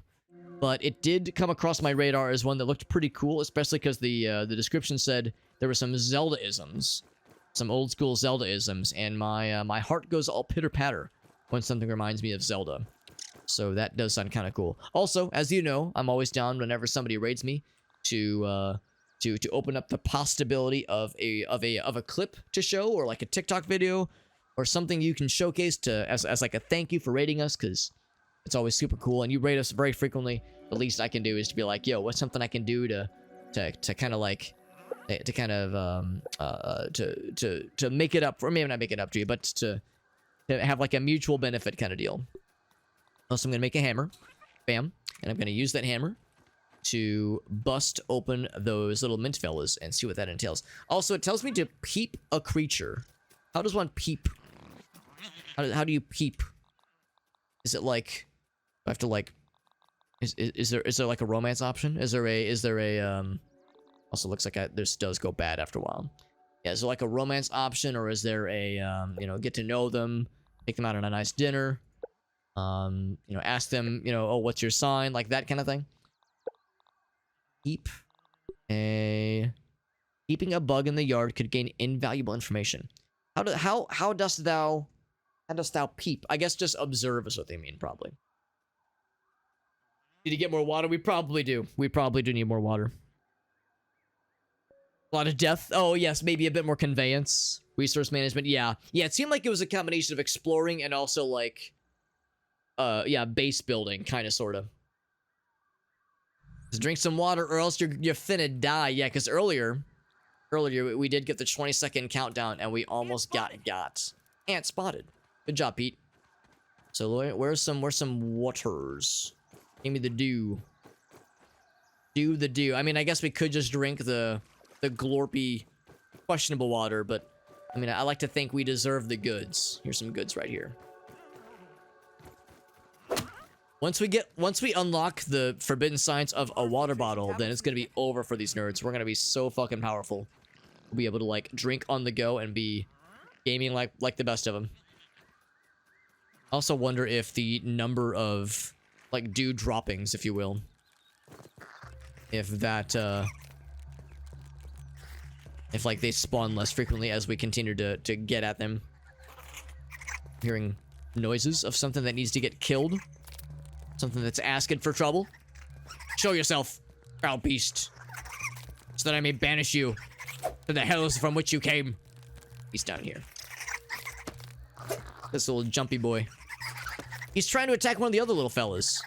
but it did come across my radar as one that looked pretty cool, especially because the description said there were some Zelda-isms, some old school Zelda-isms, and my heart goes all pitter-patter when something reminds me of Zelda. So that does sound kind of cool. Also, as you know, I'm always down whenever somebody raids me to open up the possibility of a clip to show, or like a TikTok video or something you can showcase to as like a thank you for raiding us, because it's always super cool and you raid us very frequently. The least I can do is to be like, yo, what's something I can do to kind of like to make it up, or maybe not make it up to you, but to have like a mutual benefit kind of deal. Also, I'm gonna make a hammer, bam, and I'm gonna use that hammer to bust open those little mint fellas and see what that entails. Also, it tells me to peep a creature. How does one peep? How do you peep? Is it like, I have to like, is there like a romance option? Is there a also looks like this does go bad after a while. Yeah, is there like a romance option, or is there a you know, get to know them, take them out on a nice dinner, you know, ask them, you know, oh, what's your sign, like that kind of thing. Keeping a bug in the yard could gain invaluable information. How dost thou peep? I guess just observe is what they mean, probably. Need to get more water? We probably do. We probably do need more water. A lot of death. Oh, yes, maybe a bit more conveyance. Resource management. Yeah. Yeah, it seemed like it was a combination of exploring and also, like, yeah, base building, kind of, sort of. Just drink some water or else you're finna die. Yeah, because earlier we did get the 20-second countdown and we almost got ant spotted. Good job, Pete. So where's some waters? Give me the dew. The dew. I mean, I guess we could just drink the glorpy, questionable water, but I mean, I like to think we deserve the goods. Here's some goods right here. Once we unlock the forbidden science of a water bottle, then it's gonna be over for these nerds. We're gonna be so fucking powerful. We'll be able to like drink on the go and be gaming like the best of them. I also wonder if the number of like dew droppings, if you will, if that if like they spawn less frequently as we continue to get at them. Hearing noises of something that needs to get killed. Something that's asking for trouble. Show yourself, foul beast, so that I may banish you to the hells from which you came. He's down here. This little jumpy boy. He's trying to attack one of the other little fellas.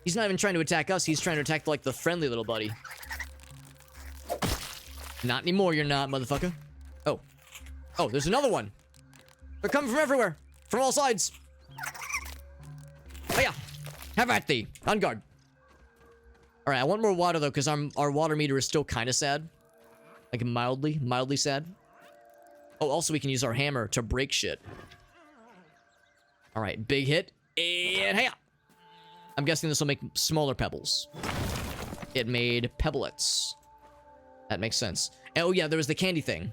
He's not even trying to attack us. He's trying to attack, like, the friendly little buddy. Not anymore, you're not, motherfucker. Oh. Oh, there's another one. They're coming from everywhere. From all sides. Oh, yeah. Have at thee. On guard. Alright, I want more water, though, because our water meter is still kind of sad. Like, mildly sad. Oh, also, we can use our hammer to break shit. Alright, big hit. And hey! I'm guessing this will make smaller pebbles. It made pebblets. That makes sense. Oh, yeah, there was the candy thing.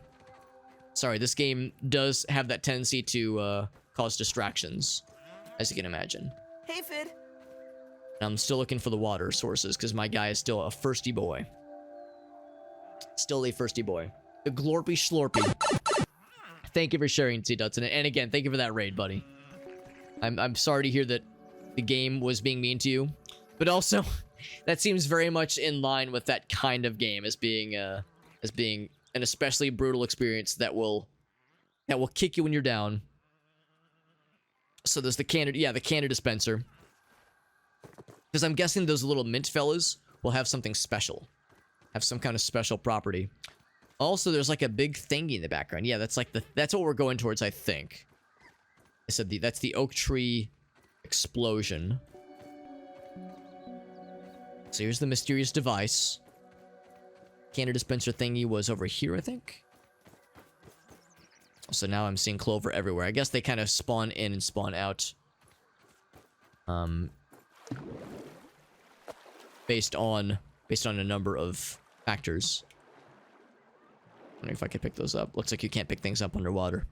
Sorry, this game does have that tendency to cause distractions, as you can imagine. Hey, Fid. I'm still looking for the water sources because my guy is still a firsty boy. Still a firsty boy. The glorpy schlorpy. Thank you for sharing, T. Dutton. And again, thank you for that raid, buddy. I'm sorry to hear that the game was being mean to you, but also that seems very much in line with that kind of game as being an especially brutal experience that will kick you when you're down. So there's the candy, yeah, the candy dispenser. Because I'm guessing those little mint fellas will have something special. Have some kind of special property. Also, there's like a big thingy in the background. Yeah, that's like that's what we're going towards, I think. I said that's the oak tree explosion. So here's the mysterious device. Candy dispenser thingy was over here, I think. So now I'm seeing clover everywhere. I guess they kind of spawn in and spawn out. Based on a number of factors. I wonder if I can pick those up. Looks like you can't pick things up underwater.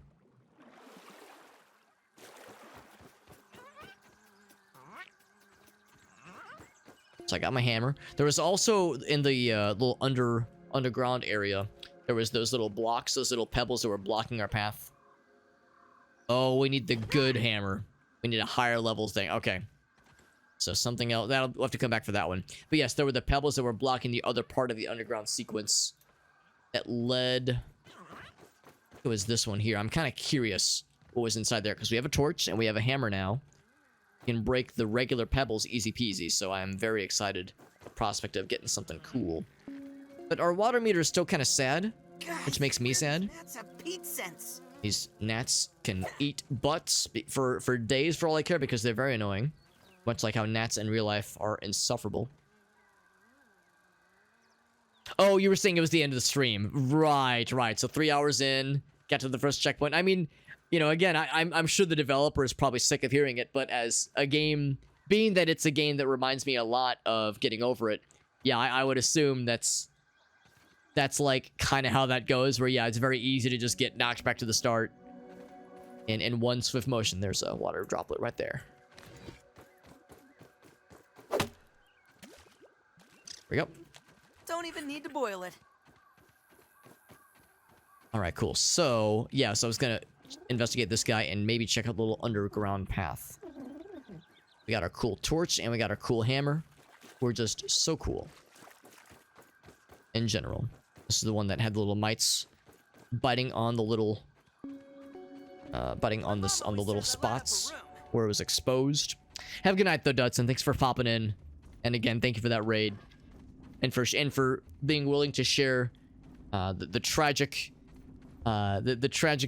got my hammer. There was also in the little underground area, there was those little blocks, those little pebbles that were blocking our path. Oh, we need the good hammer. We need a higher level thing. Okay. So something else. We'll have to come back for that one. But yes, there were the pebbles that were blocking the other part of the underground sequence that led... It was this one here. I'm kind of curious what was inside there, because we have a torch and we have a hammer now. We can break the regular pebbles easy peasy, so I'm very excited at the prospect of getting something cool. But our water meter is still kind of sad, which makes me sad. That's a Pete sense. These gnats can eat butts for days for all I care, because they're very annoying. Much like how gnats in real life are insufferable. Oh, you were saying it was the end of the stream. Right, right. So 3 hours in, got to the first checkpoint. I mean, you know, again, I'm sure the developer is probably sick of hearing it, but as a game, being that it's a game that reminds me a lot of Getting Over It, yeah, I would assume that's like kind of how that goes, where yeah, it's very easy to just get knocked back to the start in one swift motion. There's a water droplet right there. There we go. Don't even need to boil it. All right, cool. So, yeah, so I was going to investigate this guy and maybe check out the little underground path. We got our cool torch and we got our cool hammer. We're just so cool. In general. This is the one that had the little mites biting on the little... biting on this on the little spots where it was exposed. Have a good night, though, Dudson. Thanks for popping in. And again, thank you for that raid. And for being willing to share the tragic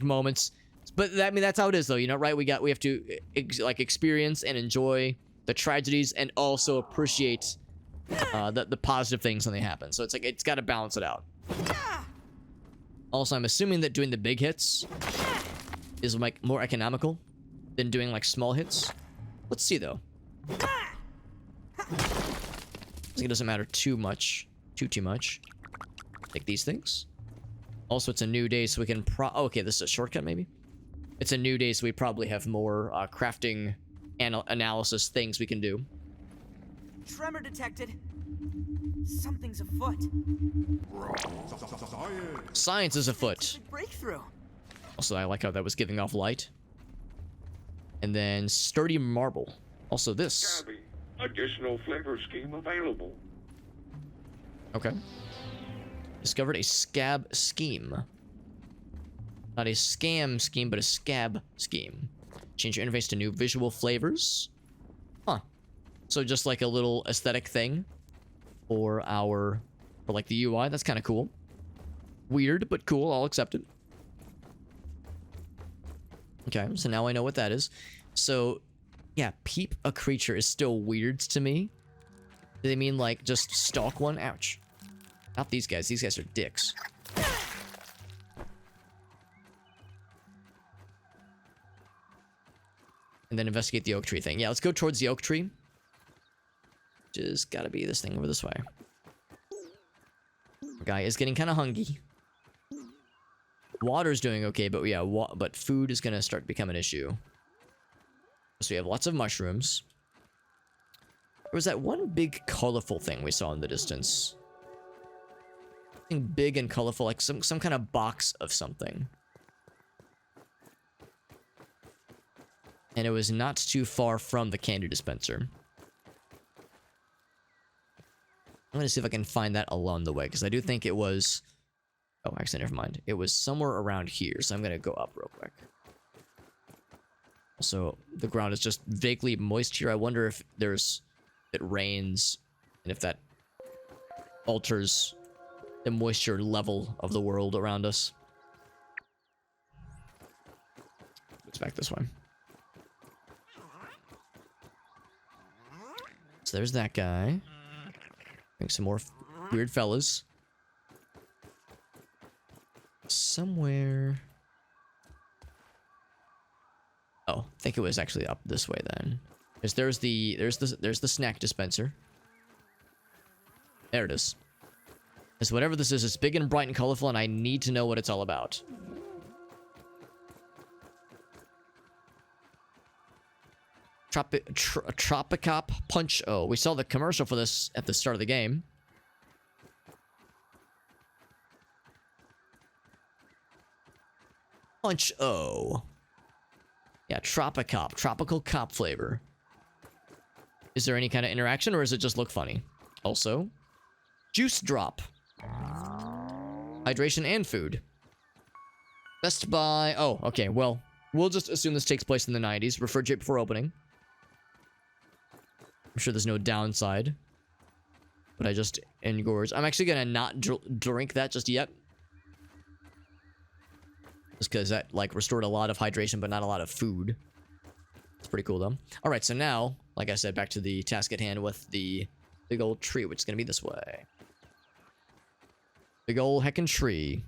moments. But I mean, that's how it is, though, you know, right? We have to experience and enjoy the tragedies and also appreciate the positive things when they happen. So it's like it's got to balance it out. Also, I'm assuming that doing the big hits is like more economical than doing like small hits. Let's see, though. I think it doesn't matter too much. Too much. Take these things. Also, it's a new day, so we can oh, okay, this is a shortcut, maybe? It's a new day, so we probably have more crafting analysis things we can do. Tremor detected. Something's afoot. Science is afoot. Breakthrough. Also, I like how that was giving off light. And then sturdy marble. Also this. Additional flavor scheme available. Okay. Discovered a scab scheme. Not a scam scheme, but a scab scheme. Change your interface to new visual flavors. Huh. So just like a little aesthetic thing for like the UI. That's kind of cool. Weird, but cool. I'll accept it. Okay, so now I know what that is. So, yeah, peep a creature is still weird to me. Do they mean like just stalk one? Ouch. Not these guys. These guys are dicks. And then investigate the oak tree thing. Yeah, let's go towards the oak tree. Just gotta be this thing over this way. The guy is getting kind of hungry. Water's doing okay, but yeah, but food is gonna start to become an issue. So we have lots of mushrooms. There was that one big colorful thing we saw in the distance. Something big and colorful, like some kind of box of something. And it was not too far from the candy dispenser. I'm gonna see if I can find that along the way, because I do think it was... Oh, actually, never mind. It was somewhere around here, so I'm gonna go up real quick. Also, the ground is just vaguely moist here. I wonder if it rains, and if that alters the moisture level of the world around us. It's back this way. So there's that guy. I think some more weird fellas. Somewhere. Oh, I think it was actually up this way then. There's the snack dispenser. There it is. Because whatever this is, it's big and bright and colorful, and I need to know what it's all about. Tropicop Punch-O. We saw the commercial for this at the start of the game. Punch-O. Yeah, Tropicop. Tropical cop flavor. Is there any kind of interaction, or does it just look funny? Also, Juice Drop. Hydration and food. Best Buy. Oh, okay, well, we'll just assume this takes place in the 90s. Refrigerate before opening. I'm sure there's no downside. But I just engorge. I'm actually gonna not drink that just yet. Just because that, like, restored a lot of hydration, but not a lot of food. It's pretty cool, though. Alright, so now, like I said, back to the task at hand with the big old tree, which is gonna be this way. Big old heckin' tree.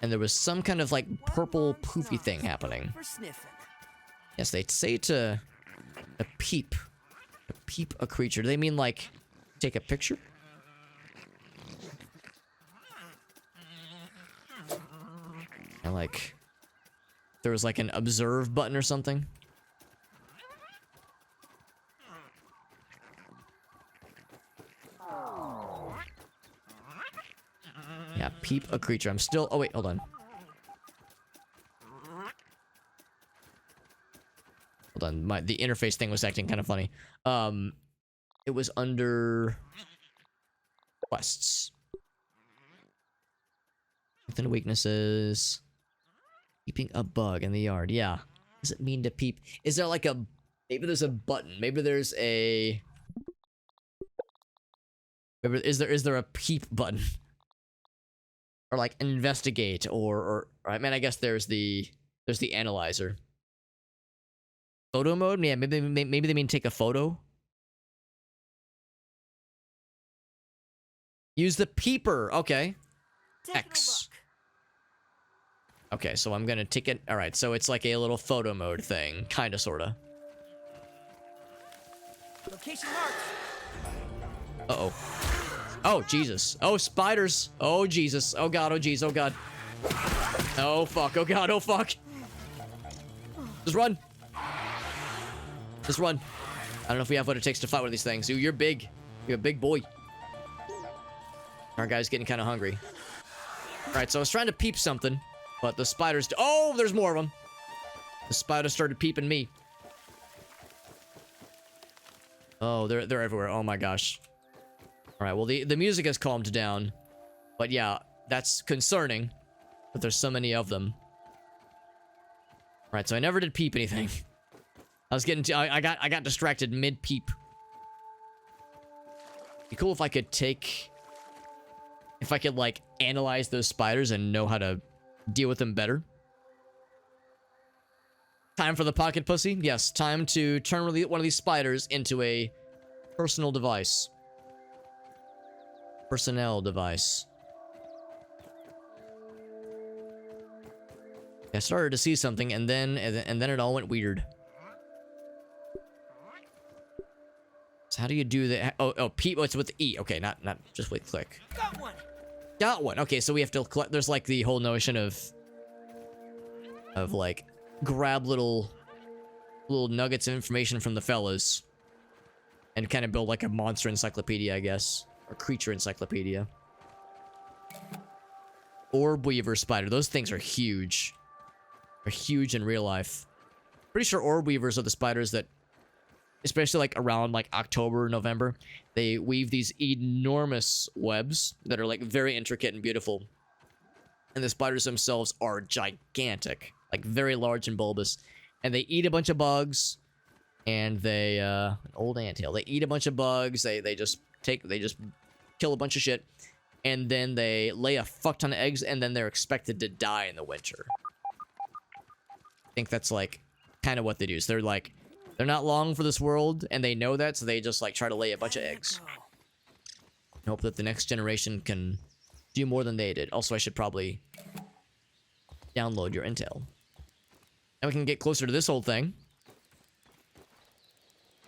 And there was some kind of, like, purple poofy thing happening. Yes, they say to peep a creature. Do they mean, like, take a picture? And, like, there was, like, an observe button or something. Yeah, peep a creature. I'm still... Oh, wait, hold on. Hold on, the interface thing was acting kind of funny. It was under... quests. Within weaknesses... Peeping a bug in the yard. Yeah. What does it mean to peep? Is there like a... Maybe there's a button. Maybe there's a... Maybe, is there a peep button? Or like investigate or I mean, I guess there's the analyzer. Photo mode? Yeah, maybe they mean take a photo. Use the peeper. Okay. X. Okay, so I'm gonna take it. All right, so it's like a little photo mode thing, kind of, sorta. Location marked. Uh-oh. Oh, Jesus. Oh, spiders. Oh, Jesus. Oh, God. Oh, jeez. Oh, God. Oh, fuck. Oh, God. Oh, fuck. Just run. Just run. I don't know if we have what it takes to fight one of these things. Ooh, you're big. You're a big boy. Our guy's getting kind of hungry. All right, so I was trying to peep something, but the spiders... Oh, there's more of them. The spiders started peeping me. Oh, they're everywhere. Oh, my gosh. Alright, well, the music has calmed down. But yeah, that's concerning. But there's so many of them. Alright, so I never did peep anything. I was getting... I got distracted mid-peep. Be cool if I could take... If I could, like, analyze those spiders and know how to deal with them better. Time for the pocket pussy? Yes, time to turn one of these spiders into a personal device. Personnel device. I started to see something, and then it all went weird. So how do you do that? Oh, peep. Oh, it's with E. Okay, not just with click. Got one. Got one. Okay, so we have to collect. There's like the whole notion of like grab little nuggets of information from the fellas, and kind of build like a monster encyclopedia, I guess. Or creature encyclopedia. Orb weaver spider. Those things are huge. They're huge in real life. Pretty sure orb weavers are the spiders that, especially like around like October, November, they weave these enormous webs that are like very intricate and beautiful. And the spiders themselves are gigantic. Like very large and bulbous. And they eat a bunch of bugs. And they, an old anthill. They eat a bunch of bugs. They just kill a bunch of shit, and then they lay a fuck ton of eggs, and then they're expected to die in the winter. I think that's like kind of what they do. So they're not long for this world, and they know that, so they just like try to lay a bunch of eggs. Hope that the next generation can do more than they did. Also, I should probably download your intel. Now we can get closer to this whole thing.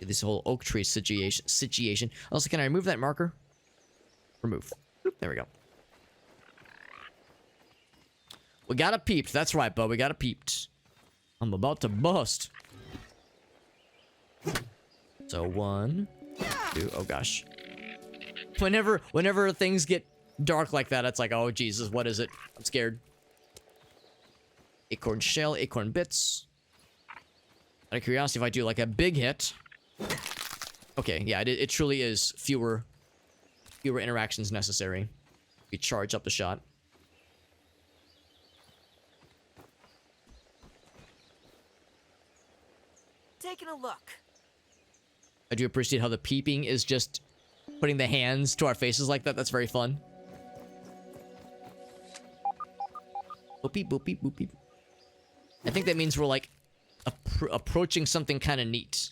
This whole oak tree situation. Also, can I remove that marker? Remove. There we go. We got it peeped. That's right, bud. We got it peeped. I'm about to bust. So 1, 2, oh gosh. Whenever things get dark like that, it's like, oh Jesus, what is it? I'm scared. Acorn shell, acorn bits. Out of curiosity, if I do like a big hit. Okay, yeah, it truly is fewer interactions necessary. We charge up the shot. Taking a look. I do appreciate how the peeping is just putting the hands to our faces like that. That's very fun. Boop beep, boop beep, boop beep. I think that means we're like approaching something kind of neat.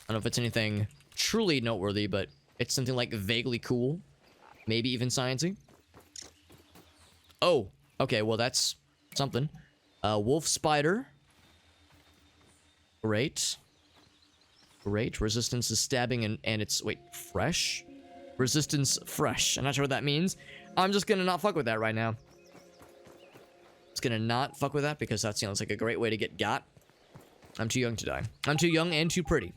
I don't know if it's anything truly noteworthy, but it's something like vaguely cool. Maybe even sciencey. Oh, okay, well that's something. Wolf spider. Great. Great. Resistance to stabbing and it's... Wait, fresh? Resistance fresh. I'm not sure what that means. I'm just gonna not fuck with that right now. Just gonna not fuck with that because that sounds like a great way to get got. I'm too young to die. I'm too young and too pretty.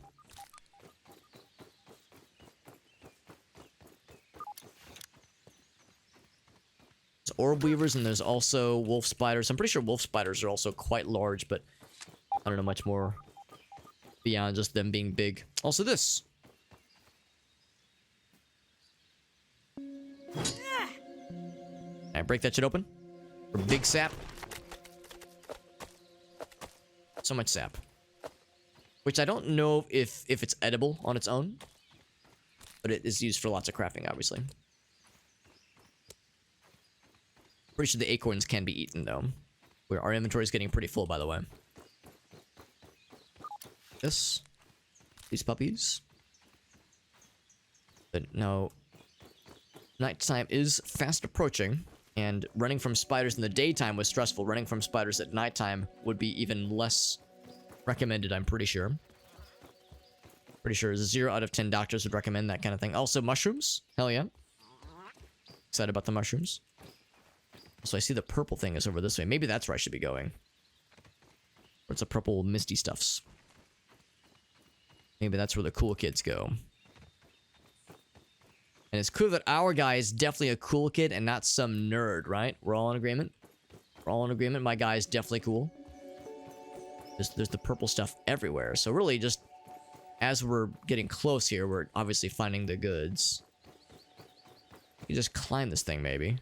There's orb weavers and there's also wolf spiders. I'm pretty sure wolf spiders are also quite large, but I don't know much more beyond just them being big. Also this. Alright, break that shit open. For big sap. So much sap. Which I don't know if it's edible on its own. But it is used for lots of crafting, obviously. Pretty sure the acorns can be eaten, though. Where our inventory is getting pretty full, by the way. This. These puppies. But no. Nighttime is fast approaching. And running from spiders in the daytime was stressful. Running from spiders at nighttime would be even less recommended, I'm pretty sure. Pretty sure 0 out of 10 doctors would recommend that kind of thing. Also, mushrooms. Hell yeah. Excited about the mushrooms. So I see the purple thing is over this way. Maybe that's where I should be going. Or it's a purple misty stuffs. Maybe that's where the cool kids go. And it's clear that our guy is definitely a cool kid and not some nerd, right? We're all in agreement? We're all in agreement. My guy is definitely cool. There's the purple stuff everywhere. So really just as we're getting close here, we're obviously finding the goods. You just climb this thing, maybe.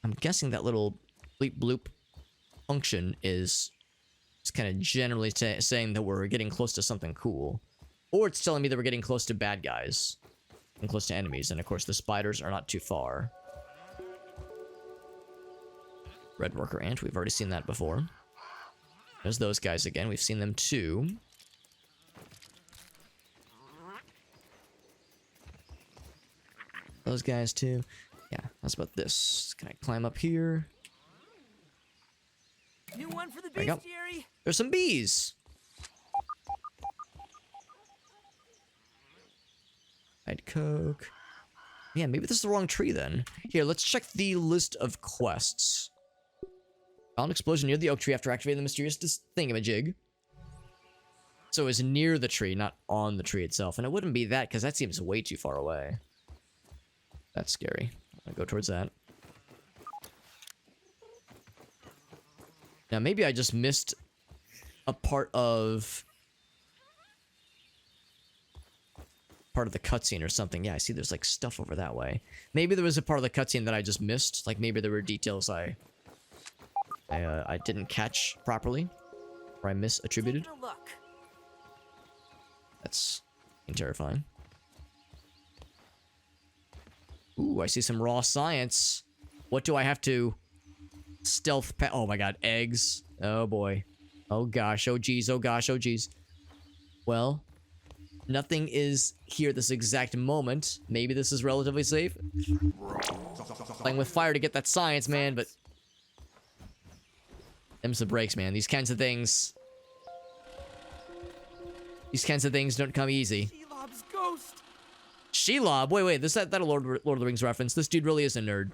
I'm guessing that little bleep bloop function is just kind of generally saying that we're getting close to something cool. Or it's telling me that we're getting close to bad guys. And close to enemies. And of course the spiders are not too far. Red worker ant, we've already seen that before. There's those guys again, we've seen them too. Those guys too. Yeah, that's about this. Can I climb up here? New one for the There we go. bestiary. There's some bees. I'd coke. Yeah, maybe this is the wrong tree then. Here, let's check the list of quests. Found explosion near the oak tree after activating the mysterious thingamajig. So it's near the tree, not on the tree itself. And it wouldn't be that, because that seems way too far away. That's scary. I'll go towards that. Now, maybe I just missed a part of the cutscene or something. Yeah, I see there's like stuff over that way. Maybe there was a part of the cutscene that I just missed. Like maybe there were details I didn't catch properly, or I misattributed. Taking a look. That's terrifying. Ooh, I see some raw science. What do I have to stealth oh my god, eggs. Oh boy. Oh gosh, oh geez, oh gosh, oh geez. Well, nothing is here at this exact moment. Maybe this is relatively safe. Playing with fire to get that science, man, but them's the breaks, man. These kinds of things don't come easy. She Shelob. Wait. That a Lord of the Rings reference. This dude really is a nerd.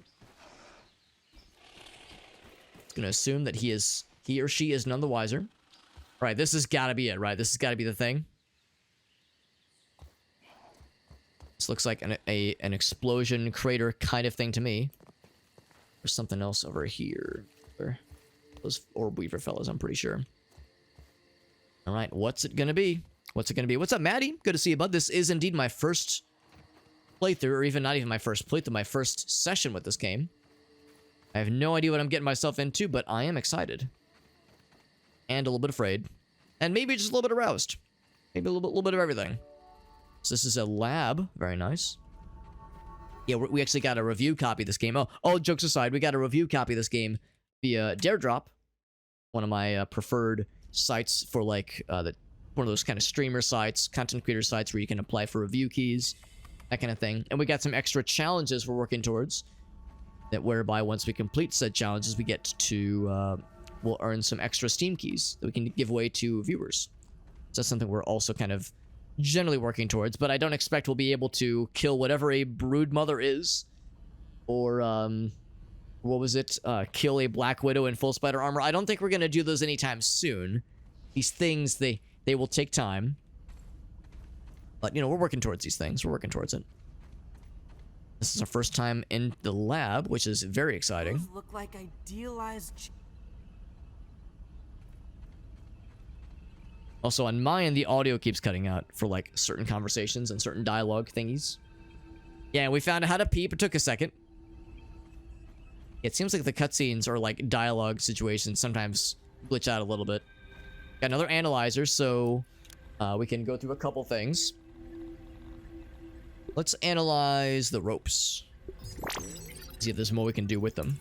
Gonna assume that he or she is none the wiser. Right, this has got to be it, right? This has got to be the thing. This looks like an explosion crater kind of thing to me. There's something else over here. Those orb weaver fellas, I'm pretty sure. All right, what's it gonna be? What's it gonna be? What's up, Maddie? Good to see you, bud. This is indeed my first playthrough, or even not even my first playthrough, my first session with this game. I have no idea what I'm getting myself into, but I am excited. And a little bit afraid. And maybe just a little bit aroused. Maybe a little bit of everything. So this is a lab. Very nice. Yeah, we actually got a review copy of this game. Oh, jokes aside, we got a review copy of this game via Daredrop. One of my preferred sites for like, one of those kind of streamer sites, content creator sites where you can apply for review keys. That kind of thing. And we got some extra challenges we're working towards. That whereby once we complete said challenges, we get to, we'll earn some extra Steam keys that we can give away to viewers. So that's something we're also kind of generally working towards, but I don't expect we'll be able to kill whatever a brood mother is. Or, what was it? Kill a Black Widow in full spider armor. I don't think we're going to do those anytime soon. These things, they will take time. But, you know, we're working towards these things. We're working towards it. This is our first time in the lab, which is very exciting. Those look like idealized. Also, on my end, the audio keeps cutting out for, like, certain conversations and certain dialogue thingies. Yeah, we found out how to peep. It took a second. It seems like the cutscenes or, like, dialogue situations sometimes glitch out a little bit. Got another analyzer, so we can go through a couple things. Let's analyze the ropes. See if there's more we can do with them.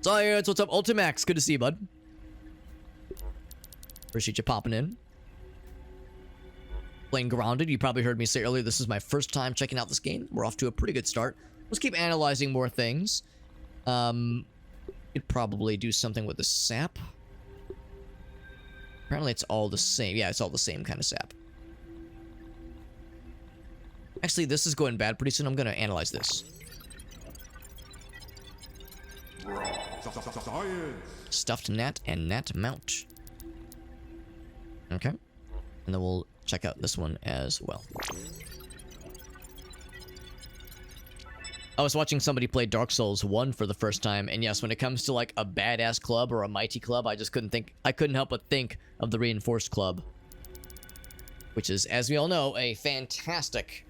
Science, what's up, Ultimax? Good to see you, bud. Appreciate you popping in. Playing Grounded, you probably heard me say earlier, this is my first time checking out this game. We're off to a pretty good start. Let's keep analyzing more things. Could probably do something with the sap. Apparently it's all the same. Yeah, it's all the same kind of sap. Actually, this is going bad pretty soon. I'm going to analyze this. Stuffed gnat and gnat mount. Okay. And then we'll check out this one as well. I was watching somebody play Dark Souls 1 for the first time, and yes, when it comes to like a badass club or a mighty club, I couldn't help but think of the Reinforced Club. Which is, as we all know, a fantastic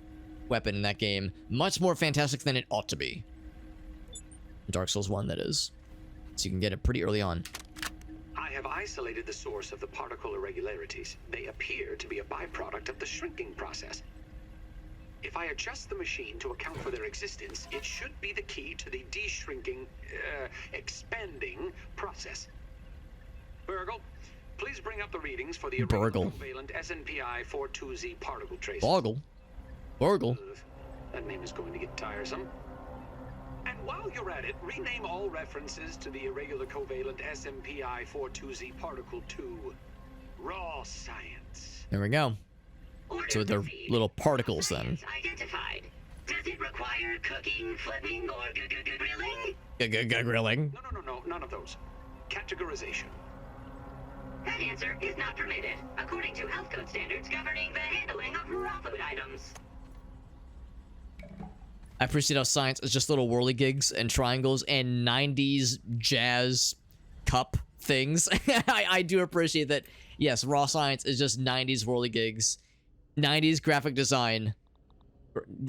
weapon in that game. Much more fantastic than it ought to be. Dark Souls 1, that is. So you can get it pretty early on. I have isolated the source of the particle irregularities. They appear to be a byproduct of the shrinking process. If I adjust the machine to account for their existence, it should be the key to the de-shrinking, expanding process. BURG.L, please bring up the readings for the BURG.L. covalent SNPI 42Z particle traces. BURG.L. That name is going to get tiresome. And while you're at it, rename all references to the irregular covalent SMPI 42Z particle to raw science. There we go. So they're little particles then. Identified. Does it require cooking, flipping, or grilling? Grilling. No, none of those. Categorization. That answer is not permitted, according to health code standards governing the handling of raw food items. I appreciate how science is just little whirligigs and triangles and 90s jazz cup things. I do appreciate that. Yes, raw science is just 90s whirligigs. 90s graphic design.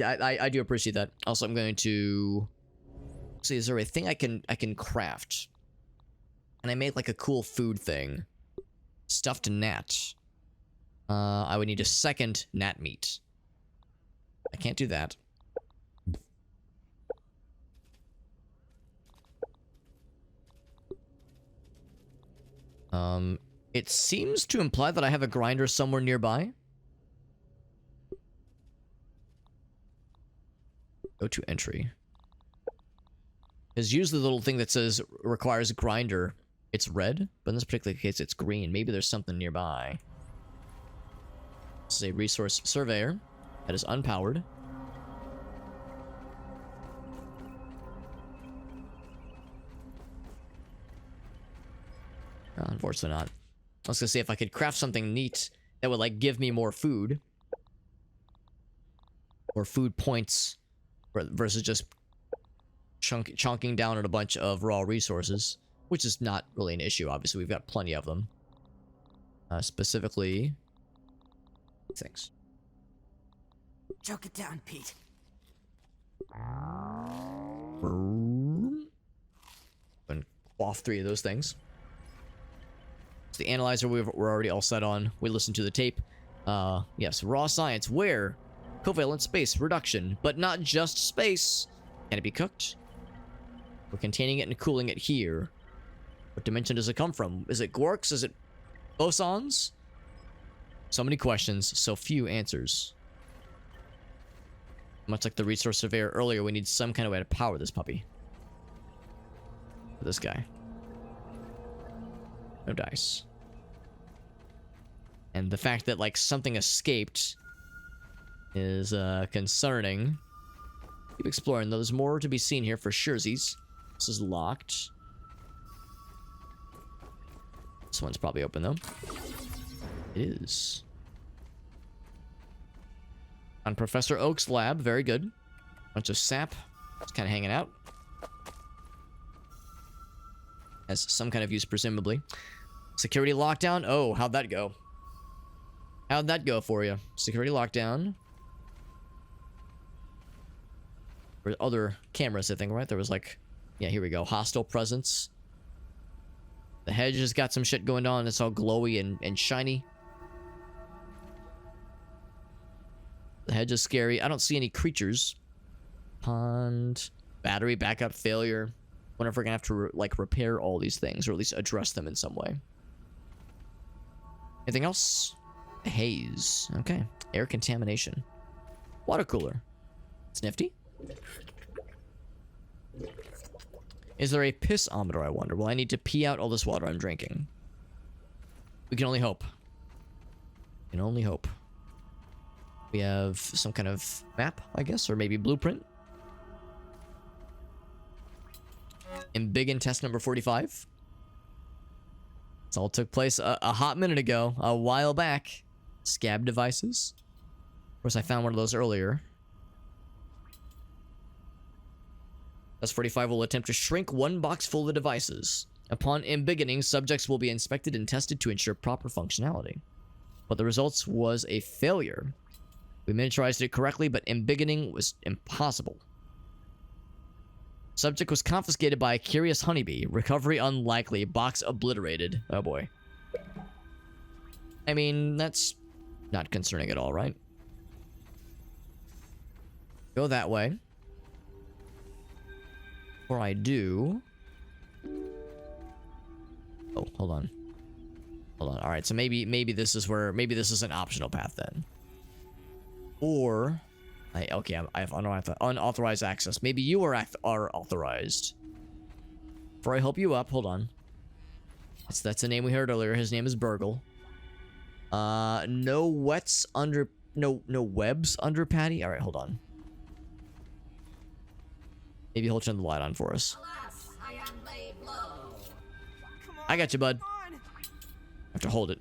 I do appreciate that. Also, I'm going to see, is there a thing I can craft? And I made like a cool food thing. Stuffed gnat. I would need a second gnat meat. I can't do that. It seems to imply that I have a grinder somewhere nearby. Go to entry. Because usually the little thing that says requires a grinder, it's red, but in this particular case it's green. Maybe there's something nearby. This is a resource surveyor that is unpowered. Unfortunately not. I was gonna see if I could craft something neat that would like give me more food. Or food points versus just chunking down on a bunch of raw resources. Which is not really an issue, obviously. We've got plenty of them. Specifically... things. Choke it down, Pete. And quaff 3 of those things. So the analyzer we're already all set on. We listened to the tape. Yes, raw science. Where? Covalent space reduction. But not just space. Can it be cooked? We're containing it and cooling it here. What dimension does it come from? Is it quarks? Is it bosons? So many questions, so few answers. Much like the resource surveyor earlier, we need some kind of way to power this puppy. This guy. No dice. And the fact that, like, something escaped is, concerning. Keep exploring, though. There's more to be seen here for surezies. This is locked. This one's probably open, though. It is. On Professor Oak's lab. Very good. Bunch of sap. Just kind of hanging out. Has some kind of use, presumably. Security lockdown. Oh, how'd that go? How'd that go for you? Security lockdown. There were other cameras, I think, right? There was like... yeah, here we go. Hostile presence. The hedge has got some shit going on. It's all glowy and shiny. The hedge is scary. I don't see any creatures. Pond. Battery backup failure. Wonder if we're gonna have to like repair all these things, or at least address them in some way. Anything else? Haze. Okay. Air contamination. Water cooler. It's nifty. Is there a pissometer, I wonder? Well, I need to pee out all this water I'm drinking. We can only hope. We can only hope. We have some kind of map, I guess, or maybe blueprint. Embiggen test number 45. This all took place a hot minute ago, a while back. Scab devices. Of course, I found one of those earlier. S-45 will attempt to shrink one box full of devices. Upon embiggening, subjects will be inspected and tested to ensure proper functionality. But the results was a failure. We miniaturized it correctly, but embiggening was impossible. Subject was confiscated by a curious honeybee. Recovery unlikely. Box obliterated. Oh boy. I mean, that's not concerning at all, right? Go that way. Before I do... oh, hold on. Hold on. Alright, so maybe this is where... maybe this is an optional path then. Or... okay, I have unauthorized access. Maybe you are authorized. Before I help you up, hold on. That's the name we heard earlier. His name is BURG.L. No webs under Patty? Alright, hold on. Maybe he'll turn the light on for us. Alas, I am laid low. Come on, I got you, bud. come on. I have to hold it.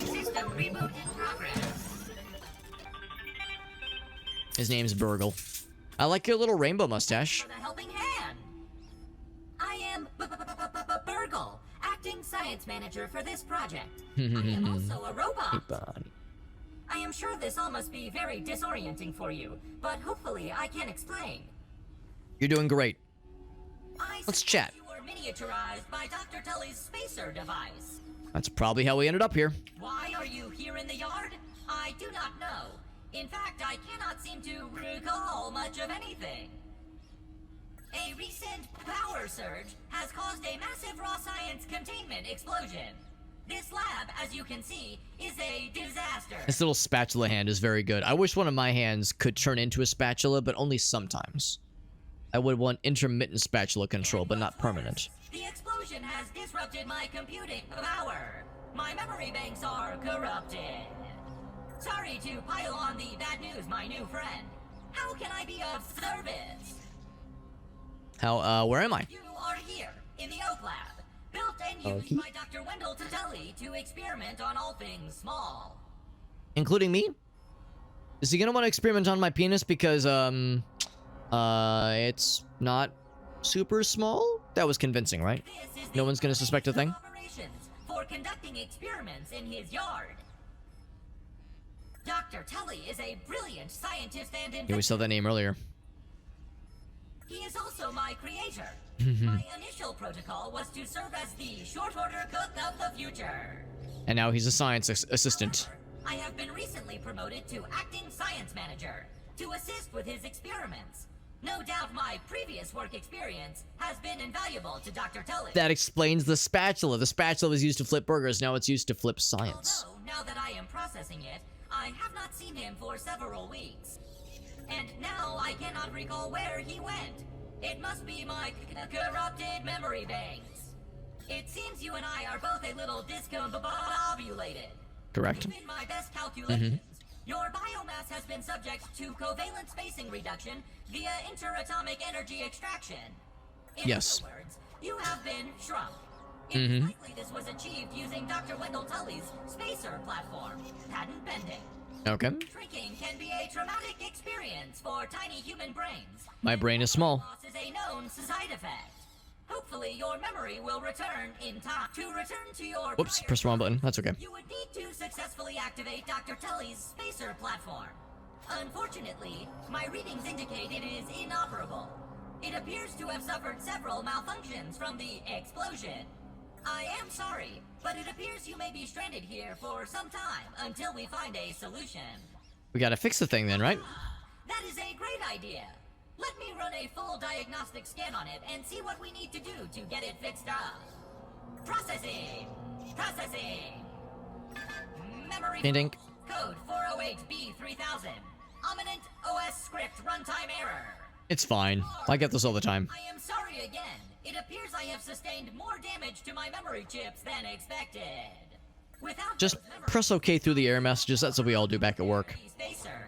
System reboot in progress. His name's BURG.L. I like your little rainbow mustache. For the helping hand. I am BURG.L, acting science manager for this project. I am also a robot. I am sure this all must be very disorienting for you, but hopefully I can explain. You're doing great. I Let's suppose chat. You were miniaturized by Dr. Tully's spacer device. That's probably how we ended up here. Why are you here in the yard? I do not know. In fact, I cannot seem to recall much of anything. A recent power surge has caused a massive raw science containment explosion. This lab, as you can see, is a disaster. This little spatula hand is very good. I wish one of my hands could turn into a spatula, but only sometimes. I would want intermittent spatula control, but not permanent. The explosion infection has disrupted my computing power. My memory banks are corrupted. Sorry to pile on the bad news, my new friend. How can I be of service? Where am I? You are here, in the Oak Lab, built and used by Dr. Wendell Tully to experiment on all things small. Including me? Is he gonna want to experiment on my penis because, it's not super small? That was convincing, right? This is No the one's gonna suspect a thing? operations for conducting experiments in his yard. Dr. Tully is a brilliant scientist and inventor. Yeah, we saw that name earlier. He is also my creator. My initial protocol was to serve as the short order cook of the future. And now he's a science assistant. However, I have been recently promoted to acting science manager to assist with his experiments. No doubt my previous work experience has been invaluable to Dr. Tully. That explains the spatula. The spatula was used to flip burgers. Now it's used to flip science. Although, now that I am processing it, I have not seen him for several weeks. And now I cannot recall where he went. It must be my corrupted memory banks. It seems you and I are both a little discombobulated. Correct. In my best calculations, your biomass has been subject to covalent spacing reduction via interatomic energy extraction. In Yes. other words, you have been shrunk. It's likely this was achieved using Dr. Wendell Tully's spacer platform, patent pending. Okay. Shrinking can be a traumatic experience for tiny human brains. My brain is small. Loss is a known side effect. Hopefully, your memory will return in time. To return to your Whoops, prior press the wrong button. life, That's okay. You would need to successfully activate Dr. Tully's spacer platform. Unfortunately, my readings indicate it is inoperable. It appears to have suffered several malfunctions from the explosion. I am sorry, but it appears you may be stranded here for some time until we find a solution. We gotta fix the thing then, right? That is a great idea. Let me run a full diagnostic scan on it and see what we need to do to get it fixed up. Processing! Processing! Memory Ding ding. code 408B3000. Ominent OS script runtime error. It's fine. I get this all the time. I am sorry again. It appears I have sustained more damage to my memory chips than expected. Without Just those memory press OK through the error messages. That's what we all do back at work. Spacer.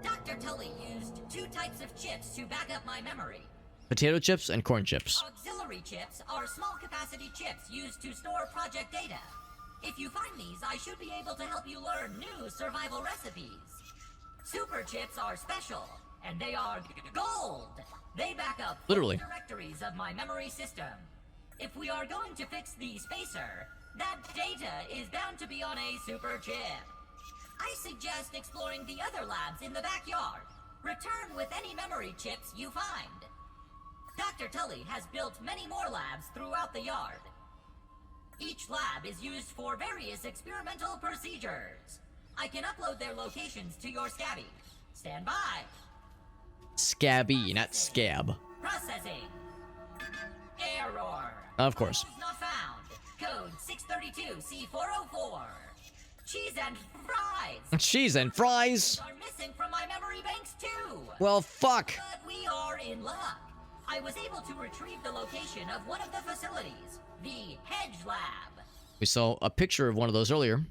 Dr. Tully used two types of chips to back up my memory. Potato chips and corn chips. Auxiliary chips are small capacity chips used to store project data. If you find these, I should be able to help you learn new survival recipes. Super chips are special, and they are gold. They back up full Literally. directories of my memory system. If we are going to fix the spacer, that data is bound to be on a super chip. I suggest exploring the other labs in the backyard. Return with any memory chips you find. Dr. Tully has built many more labs throughout the yard. Each lab is used for various experimental procedures. I can upload their locations to your Scabby. Stand by. Scabby, not scab. Processing. Error. Of course. Clues not found. Code 632C404. Cheese and fries Cheese and fries. are missing from my memory banks too. Well, fuck. But we are in luck. I was able to retrieve the location of one of the facilities, the Hedge Lab. We saw a picture of one of those earlier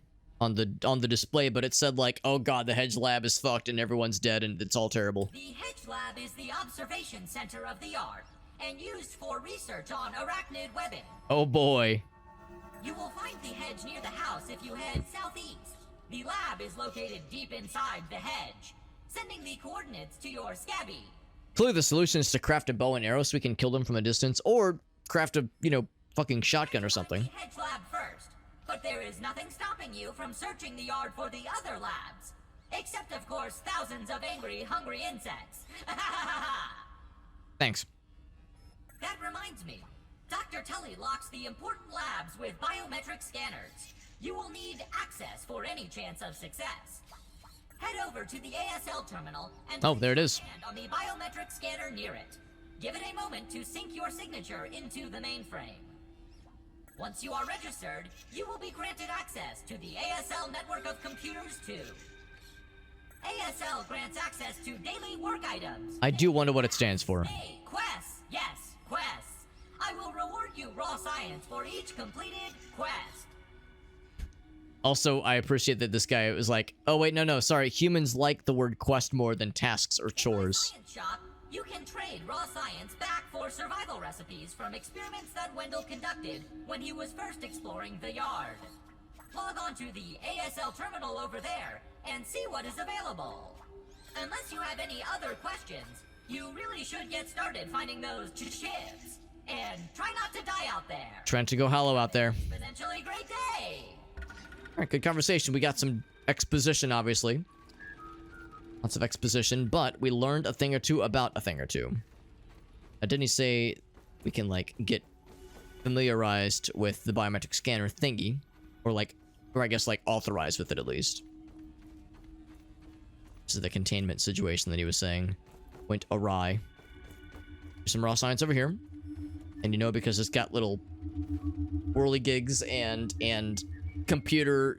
on the display, but it said like, "Oh God, the Hedge Lab is fucked and everyone's dead and it's all terrible." The Hedge Lab is the observation center of the yard and used for research on arachnid webbing. Oh boy. You will find the hedge near the house if you head southeast. The lab is located deep inside the hedge. Sending the coordinates to your Scabby. Clearly, the solution is to craft a bow and arrow so we can kill them from a distance, or craft a fucking shotgun or something. The Hedge Lab first, but there is nothing stopping you from searching the yard for the other labs. Except, of course, thousands of angry, hungry insects. Thanks. That reminds me. Dr. Tully locks the important labs with biometric scanners. You will need access for any chance of success. Head over to the ASL terminal and Oh, there it is. stand on the biometric scanner near it. Give it a moment to sync your signature into the mainframe. Once you are registered, you will be granted access to the ASL network of computers too. ASL grants access to daily work items. I do wonder what it stands for. Hey, quests! Yes, quests! I will reward you raw science for each completed quest. Also, I appreciate that this guy was like, oh wait, no, sorry, humans like the word quest more than tasks or In my chores. science shop, you can trade raw science back for survival recipes from experiments that Wendell conducted when he was first exploring the yard. Log on to the ASL terminal over there and see what is available. Unless you have any other questions, you really should get started finding those chips. And try not to die out there. Trying to go hollow out there. Exponentially great day. All right, good conversation. We got some exposition, obviously. Lots of exposition, but we learned a thing or two about a thing or two. Didn't he say we can, like, get familiarized with the biometric scanner thingy? Or, I guess, like, authorized with it, at least. This is the containment situation that he was saying went awry. There's some raw science over here. And you know, because it's got little whirligigs and computer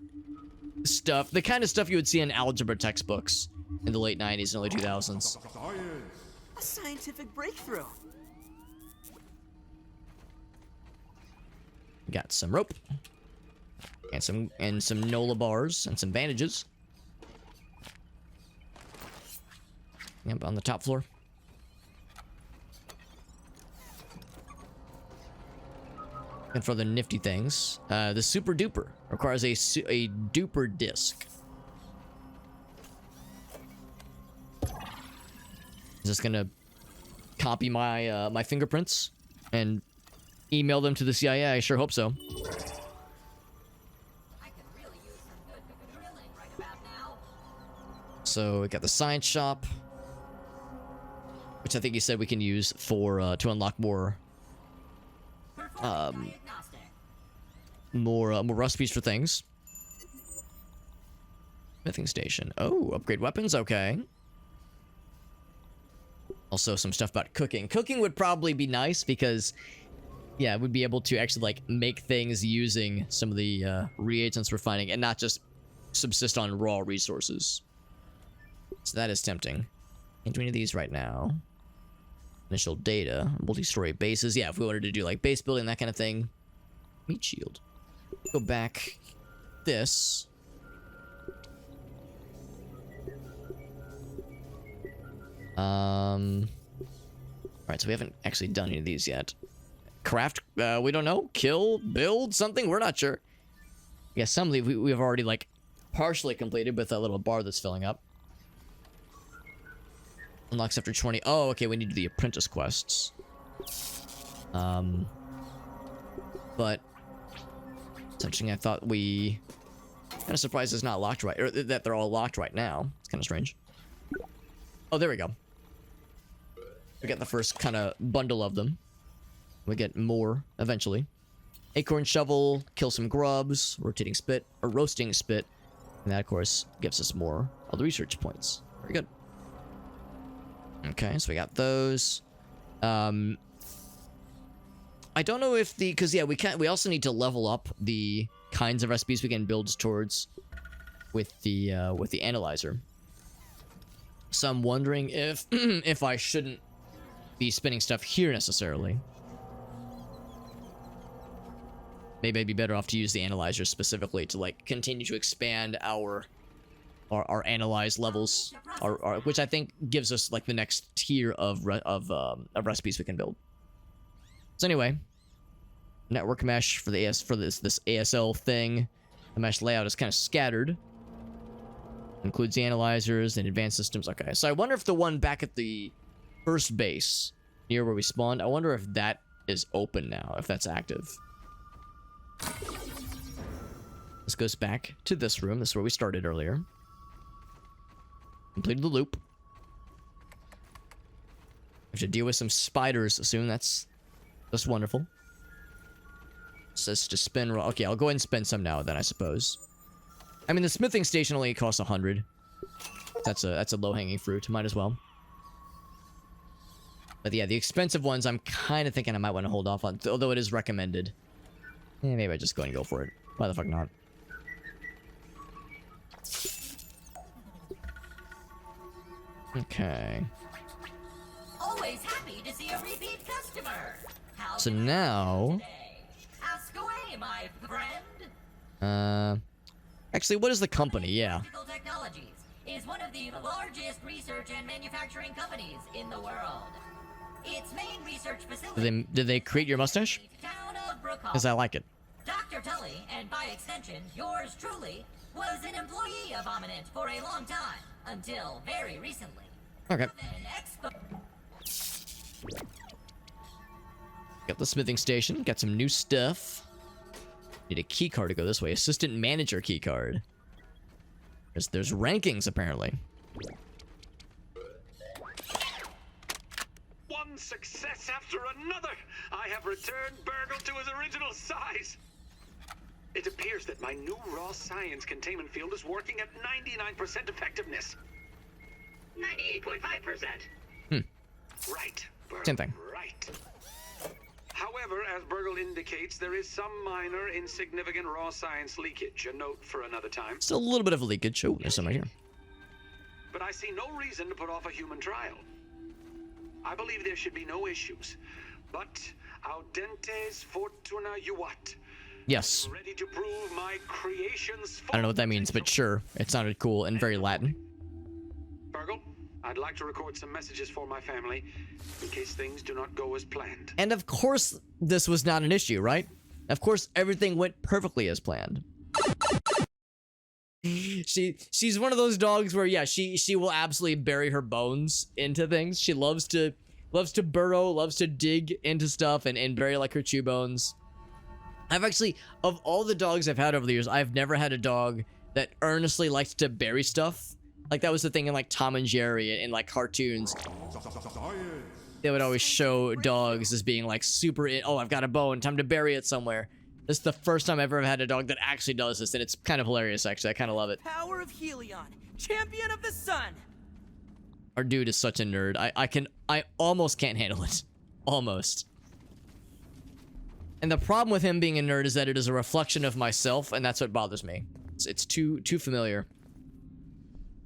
stuff, the kind of stuff you would see in algebra textbooks in the late 90s and early 2000s. A scientific breakthrough. Got some rope and some NOLA bars and some bandages. Yep, on the top floor. And for the nifty things, the super duper requires a duper disc. Is this gonna copy my my fingerprints and email them to the CIA? I sure hope so. I could really use some good drilling right about now. So we got the science shop, which I think he said we can use for to unlock more Diagnostic. more recipes for things. Smithing station. Oh, upgrade weapons. Okay. Also, some stuff about cooking. Cooking would probably be nice because, yeah, we'd be able to actually like make things using some of the reagents we're finding, and not just subsist on raw resources. So that is tempting. Can't do any of these right now. Initial data, multi-story bases. Yeah, if we wanted to do like base building, that kind of thing. Meat shield. Go back. This. Alright, so we haven't actually done any of these yet. Craft, we don't know. Kill, build, something, we're not sure. Yeah, some of these we've already like partially completed with that little bar that's filling up. Unlocks after 20. Oh, okay, we need to do the apprentice quests. But something I thought we kind of surprised it's not locked right, or that they're all locked right now. It's kind of strange. Oh, there we go. We get the first kind of bundle of them. We get more eventually. Acorn shovel, kill some grubs, rotating spit, or roasting spit, and that of course gives us more of the research points. Very good. Okay, so we got those. I don't know if because yeah, we also need to level up the kinds of recipes we can build towards with the analyzer. So I'm wondering if if I shouldn't be spinning stuff here necessarily. Maybe I'd be better off to use the analyzer specifically to like continue to expand our analyze levels, which I think gives us like the next tier of recipes we can build. So anyway, network mesh for the this ASL thing. The mesh layout is kind of scattered. Includes the analyzers and advanced systems. Okay, so I wonder if the one back at the first base near where we spawned, I wonder if that is open now, if that's active. This goes back to this room. This is where we started earlier. Completed the loop. We have to deal with some spiders soon. That's wonderful. Says to spin. Okay, I'll go ahead and spend some now then, I suppose. I mean, the smithing station only costs 100. That's a low-hanging fruit. Might as well. But yeah, the expensive ones I'm kind of thinking I might want to hold off on, although it is recommended. Yeah, maybe I just go and go for it. Why the fuck not? Okay. Always happy to see a repeat customer. How How So can I now... help you today? Ask away, my friend. Actually, what is the company? Yeah. Practical Technologies is one of the largest research and manufacturing companies in the world. Its main research facility Did they create your mustache? is the town of BURG.L. Because I like it. Dr. Tully, and by extension, yours truly, was an employee of Ominent for a long time, until very recently. Okay. Then Got the smithing station. Got some new stuff. Need a key card to go this way. Assistant manager key card. There's rankings apparently. One success after another! I have returned BURG.L to his original size! It appears that my new raw science containment field is working at 99% effectiveness. 98.5%. Right, BURG.L. Same thing. Right. However, as BURG.L indicates, there is some minor, insignificant raw science leakage. A note for another time. Still a little bit of a leakage. Oh, there's some right here. But I see no reason to put off a human trial. I believe there should be no issues. But audentes fortuna juvat. Yes. Ready to prove my creation's I don't know what that means, but sure. It sounded cool and very Latin. BURG.L, I'd like to record some messages for my family in case things do not go as planned. And of course, this was not an issue, right? Of course, everything went perfectly as planned. She's one of those dogs where, yeah, she will absolutely bury her bones into things. She loves to burrow, loves to dig into stuff and bury like her chew bones. I've actually, of all the dogs I've had over the years, I've never had a dog that earnestly likes to bury stuff. Like that was the thing in like Tom and Jerry and like cartoons. They would always show dogs as being like super, oh, I've got a bone, time to bury it somewhere. This is the first time I've ever had a dog that actually does this, and it's kind of hilarious, actually. I kind of love it. Power of Helion, champion of the sun. Our dude is such a nerd. I almost can't handle it. Almost. And the problem with him being a nerd is that it is a reflection of myself, and that's what bothers me. It's too familiar.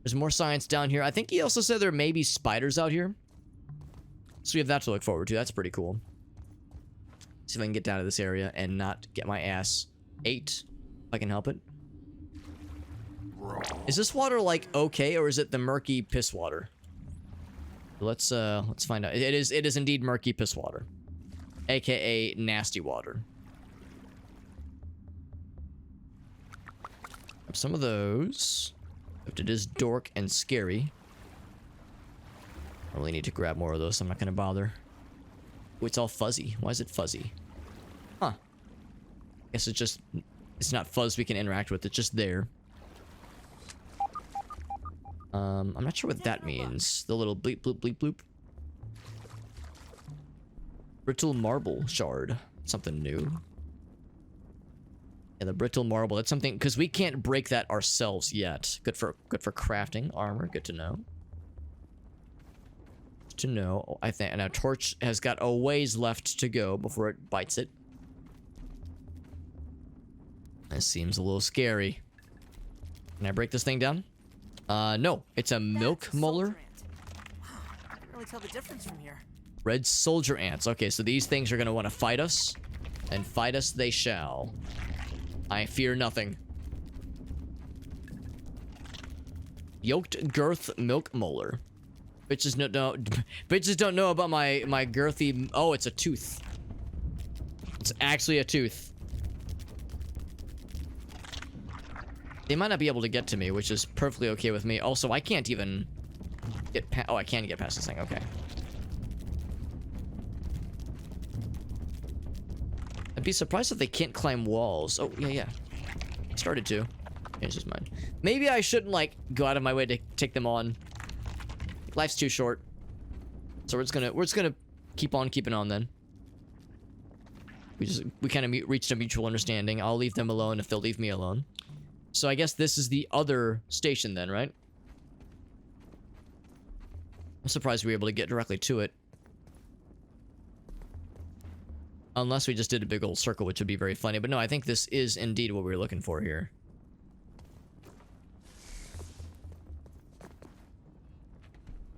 There's more science down here. I think he also said there may be spiders out here. So we have that to look forward to. That's pretty cool. See if I can get down to this area and not get my ass ate. If I can help it. Is this water like okay, or is it the murky piss water? Let's find out. It is indeed murky piss water, aka nasty water. Grab some of those. If it is dork and scary. I really need to grab more of those, so I'm not gonna bother. Oh, it's all fuzzy. Why is it fuzzy? Huh. Guess it's not fuzz we can interact with, it's just there. I'm not sure what that means. The little bleep bloop bleep bloop. Brittle marble shard. Something new. Yeah, the brittle marble. That's something, because we can't break that ourselves yet. Good for crafting armor. Good to know. To know, I think. And our torch has got a ways left to go before it bites it. This seems a little scary. Can I break this thing down? No. It's a milk molar. I can't really tell the difference from here. Red soldier ants. Okay, so these things are gonna want to fight us, and fight us they shall. I fear nothing. Yoked girth milk molar. Bitches bitches don't know about my girthy. Oh, it's a tooth. It's actually a tooth. They might not be able to get to me, which is perfectly okay with me. Also, I can't even get past. Oh, I can get past this thing. Okay. I'd be surprised if they can't climb walls. Oh, yeah. Started to. Change his mind. Maybe I shouldn't, like, go out of my way to take them on. Life's too short. So we're just gonna keep on keeping on then. We kind of reached a mutual understanding. I'll leave them alone if they'll leave me alone. So I guess this is the other station then, right? I'm surprised we were able to get directly to it. Unless we just did a big old circle, which would be very funny. But no, I think this is indeed what we were looking for here.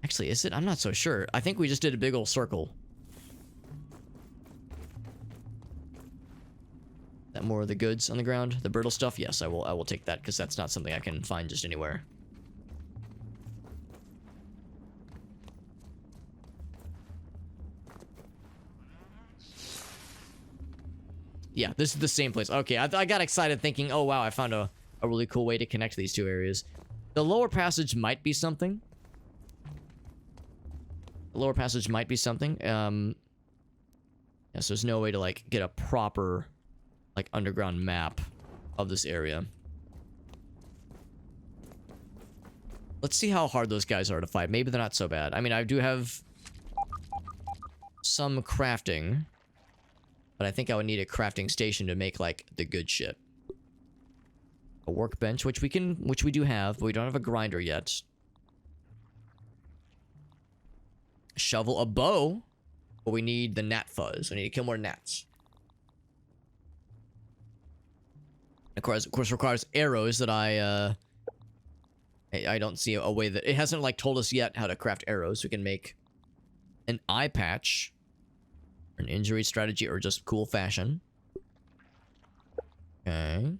Actually, is it? I'm not so sure. I think we just did a big old circle. more of the goods on the ground. The brittle stuff, yes, I will take that, because that's not something I can find just anywhere. Yeah, this is the same place. Okay, I got excited thinking, oh wow, I found a really cool way to connect these two areas. The lower passage might be something. The lower passage might be something. Yes, there's no way to, like, get a proper, like, underground map of this area. Let's see how hard those guys are to fight. Maybe they're not so bad. I mean, I do have some crafting, but I think I would need a crafting station to make, like, the good shit. A workbench, which we do have, but we don't have a grinder yet. A shovel, a bow, but we need the gnat fuzz. We need to kill more gnats. Of course, requires arrows that I don't see a way that... It hasn't, like, told us yet how to craft arrows. We can make an eye patch, an injury strategy, or just cool fashion. Okay.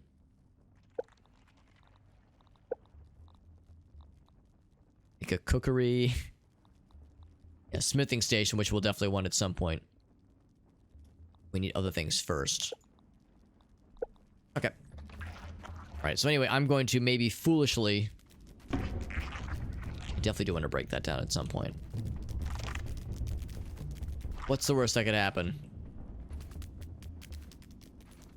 Make a cookery. Yeah, smithing station, which we'll definitely want at some point. We need other things first. Okay. Alright, so anyway, I'm going to maybe foolishly... I definitely do want to break that down at some point. What's the worst that could happen?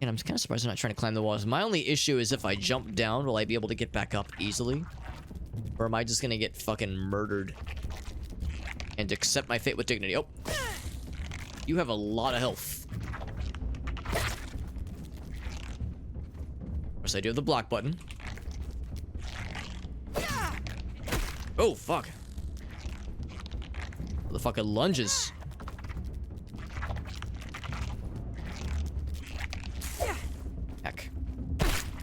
And I'm kind of surprised I'm not trying to climb the walls. My only issue is if I jump down, will I be able to get back up easily? Or am I just gonna get fucking murdered? And accept my fate with dignity. Oh! You have a lot of health. Of course, I do have the block button. Oh, fuck. The fucking lunges. Heck.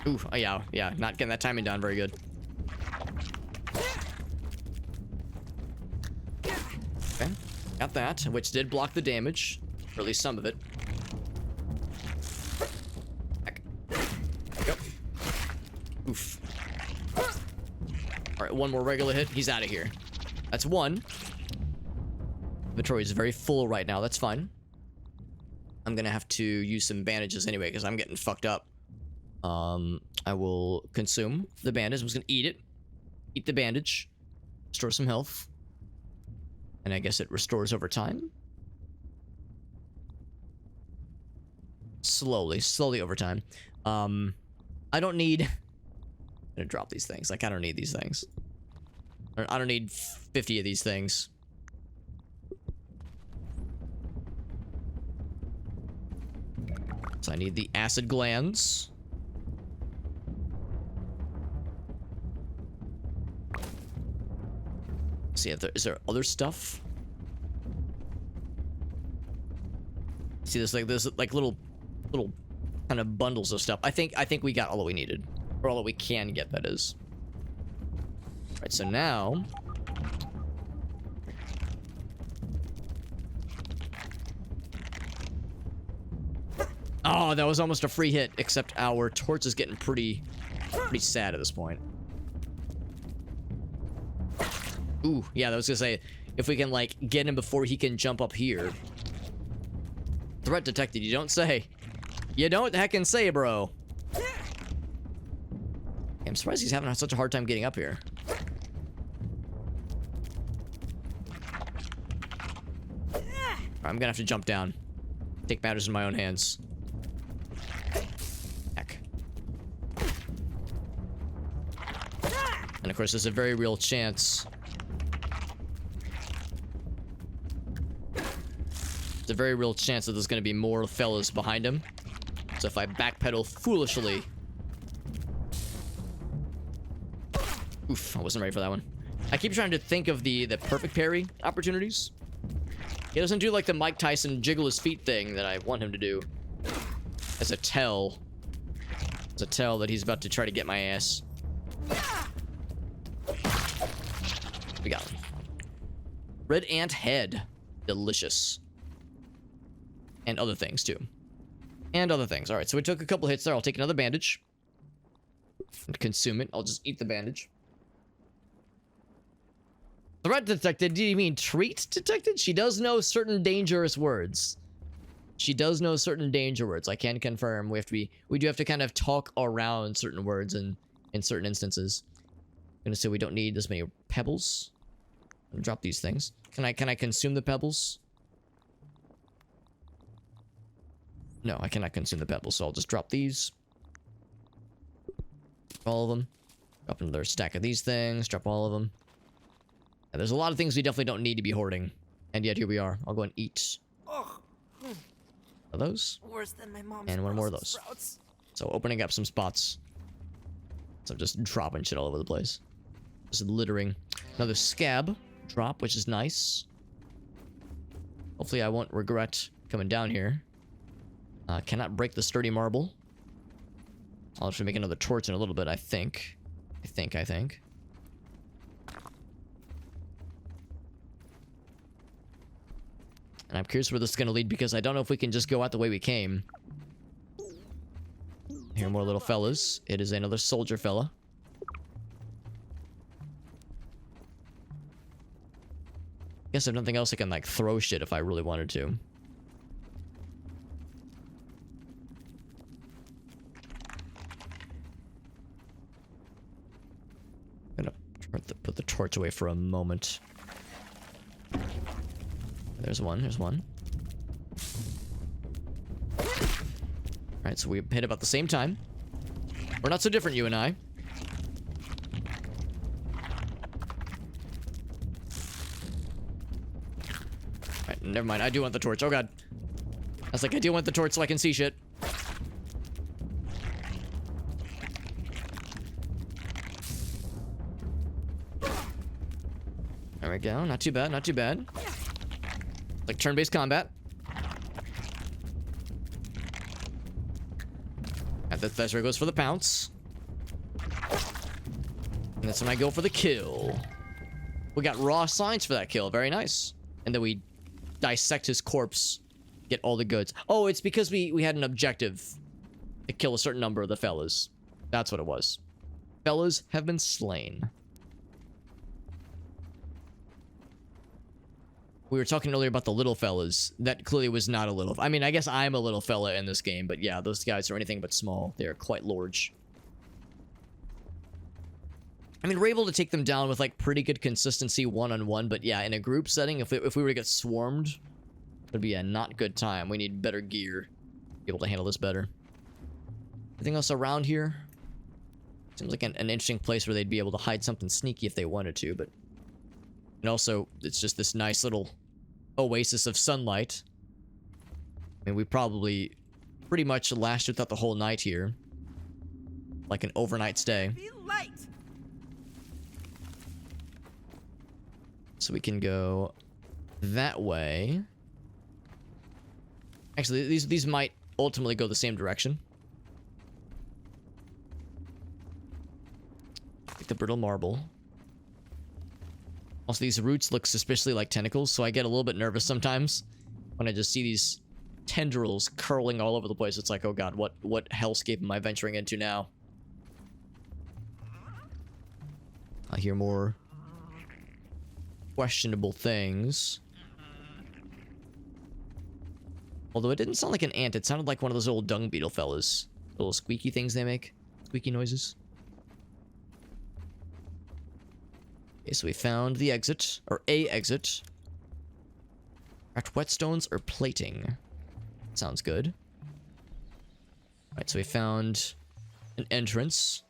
Ooh, oh yeah, not getting that timing down very good. Okay, got that, which did block the damage, or at least some of it. Heck. There we go. Oof. Alright, one more regular hit. He's out of here. That's one. Inventory is very full right now. That's fine. I'm gonna have to use some bandages anyway, because I'm getting fucked up. I will consume the bandage. I'm just gonna eat it. Eat the bandage. Restore some health. And I guess it restores over time. Slowly over time. I don't need... I'm gonna drop these things. Like, I don't need these things. I don't need 50 of these things. So I need the acid glands. See if is there other stuff? See, there's like little kind of bundles of stuff. I think we got all that we needed, or all that we can get. That is. All right. So now. Oh, that was almost a free hit. Except our torch is getting pretty sad at this point. Ooh, yeah, I was gonna say, if we can, like, get him before he can jump up here. Threat detected, you don't say. You don't heckin' say, bro. I'm surprised he's having such a hard time getting up here. I'm gonna have to jump down. Take matters in my own hands. Heck. And of course, there's a very real chance... There's a very real chance that there's going to be more fellas behind him. So if I backpedal foolishly... Oof, I wasn't ready for that one. I keep trying to think of the perfect parry opportunities. He doesn't do like the Mike Tyson jiggle his feet thing that I want him to do. As a tell. As a tell that he's about to try to get my ass. We got him. Red ant head. Delicious. And other things, too. And other things. Alright, so we took a couple hits there. I'll take another bandage. And consume it. I'll just eat the bandage. Threat detected? Do you mean treat detected? She does know certain dangerous words. She does know certain danger words. I can confirm. We do have to kind of talk around certain words in certain instances. I'm gonna say we don't need this many pebbles. I'm gonna drop these things. Can I consume the pebbles? No, I cannot consume the pebbles, so I'll just drop these. All of them. Drop another stack of these things. Drop all of them. And there's a lot of things we definitely don't need to be hoarding. And yet here we are. I'll go and eat. Ugh. Of those. Worse than my mom's. And one more of Brussels those. sprouts. So opening up some spots. So I'm just dropping shit all over the place. Just littering. Another scab drop, which is nice. Hopefully I won't regret coming down here. Cannot break the sturdy marble. I'll have to make another torch in a little bit, I think. I think. And I'm curious where this is going to lead because I don't know if we can just go out the way we came. Here are more little fellas. It is another soldier fella. Guess if nothing else, I can like throw shit if I really wanted to. I'm gonna put the torch away for a moment. There's one. Alright, so we hit about the same time. We're not so different, you and I. Alright, never mind. I do want the torch. Oh god. I was like, I do want the torch so I can see shit. There we go. Not too bad, not too bad. Like turn-based combat. And that's where it goes for the pounce. And that's when I go for the kill. We got raw signs for that kill. Very nice. And then we dissect his corpse. Get all the goods. Oh, it's because we had an objective to kill a certain number of the fellas. That's what it was. Fellas have been slain. We were talking earlier about the little fellas. That clearly was not a little... I mean, I guess I'm a little fella in this game, but yeah, those guys are anything but small. They are quite large. I mean, we're able to take them down with, like, pretty good consistency one-on-one, but yeah, in a group setting, if we were to get swarmed, it would be a not good time. We need better gear to be able to handle this better. Anything else around here? Seems like an interesting place where they'd be able to hide something sneaky if they wanted to, but... And also, it's just this nice little oasis of sunlight. I mean, we probably pretty much lasted throughout the whole night here. Like an overnight stay. Be light. So we can go that way. Actually, these might ultimately go the same direction. Like the brittle marble. Also, these roots look suspiciously like tentacles, so I get a little bit nervous sometimes when I just see these tendrils curling all over the place. It's like, oh god, what hellscape am I venturing into now? I hear more questionable things. Although it didn't sound like an ant, it sounded like one of those old dung beetle fellas. Little squeaky things they make. Squeaky noises. Okay, so we found the exit, or a exit. At whetstones or plating. Sounds good. Alright, so we found an entrance.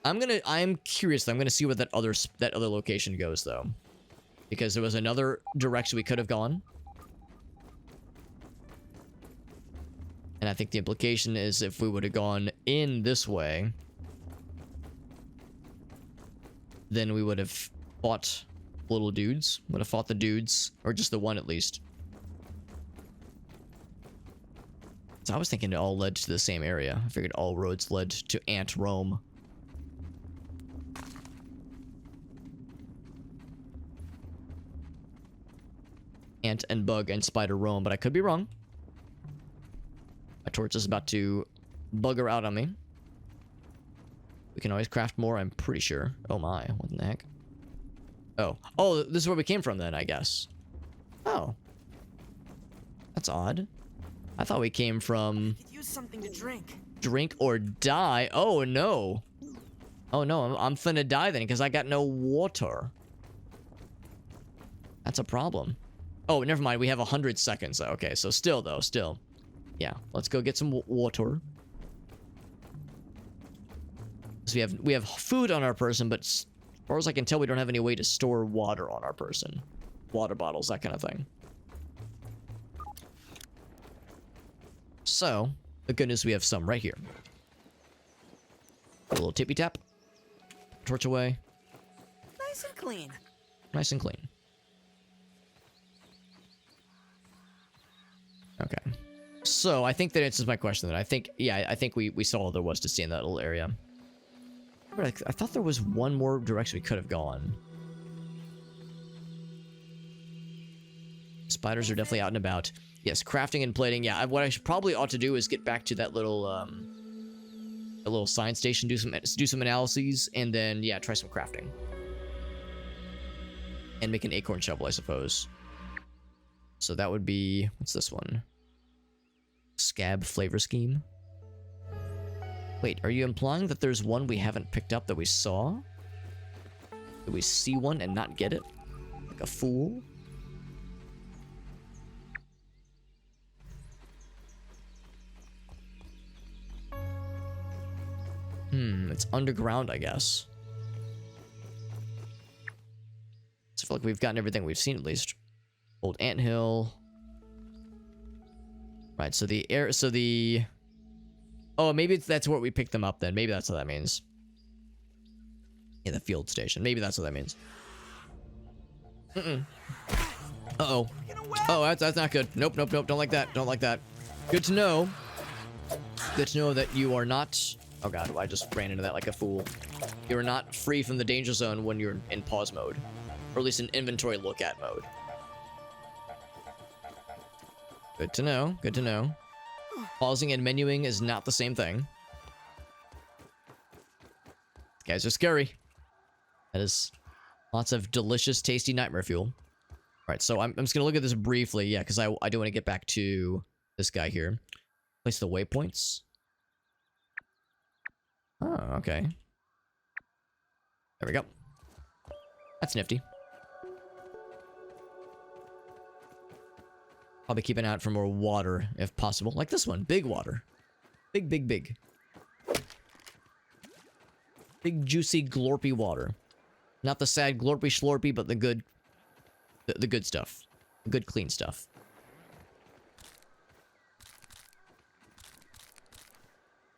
I'm curious though. I'm gonna see where that other location goes though. Because there was another direction we could have gone. And I think the implication is if we would have gone in this way, then we would have fought little dudes. Would have fought the dudes. Or just the one at least. So I was thinking it all led to the same area. I figured all roads led to Ant Rome. Ant and bug and spider Rome, but I could be wrong. A torch is about to bugger out on me. We can always craft more, I'm pretty sure. Oh my, what in the heck? Oh, this is where we came from then, I guess. Oh. That's odd. I thought we came from... Could use something to drink. Drink or die? Oh no. Oh no, I'm finna die then, because I got no water. That's a problem. Oh, never mind, we have 100 seconds. Okay, so still though, still. Yeah, let's go get some water. So we have food on our person, but as far as I can tell, we don't have any way to store water on our person. Water bottles, that kind of thing. So, the good news, we have some right here. A little tippy tap. Torch away. Nice and clean. Nice and clean. Okay. So, I think that answers my question then. I think we saw all there was to see in that little area. I thought there was one more direction we could have gone. Spiders are definitely out and about. Yes, crafting and plating. Yeah, what I probably ought to do is get back to that little science station, do some analyses, and then yeah, try some crafting. And make an acorn shovel, I suppose. So that would be, what's this one? Scab flavor scheme. Wait, are you implying that there's one we haven't picked up that we saw? Did we see one and not get it? Like a fool? It's underground, I guess. So I feel like we've gotten everything we've seen, at least. Old anthill. Right, so oh, maybe that's where we picked them up then. Maybe that's what that means. Yeah, the field station. Maybe that's what that means. Uh-oh. Oh, that's not good. Nope. Don't like that. Don't like that. Good to know. Good to know that you are not... Oh god, I just ran into that like a fool. You're not free from the danger zone when you're in pause mode. Or at least in inventory look at mode. Good to know. Good to know. Pausing and menuing is not the same thing. Guys are scary. That is lots of delicious, tasty nightmare fuel. Alright, so I'm just gonna look at this briefly, yeah, because I do want to get back to this guy here. Place the waypoints. Oh, okay. There we go. That's nifty. Probably keep an eye out for more water, if possible. Like this one. Big water. Big. Big, juicy, glorpy water. Not the sad glorpy schlorpy, but the good... The good stuff. The good, clean stuff.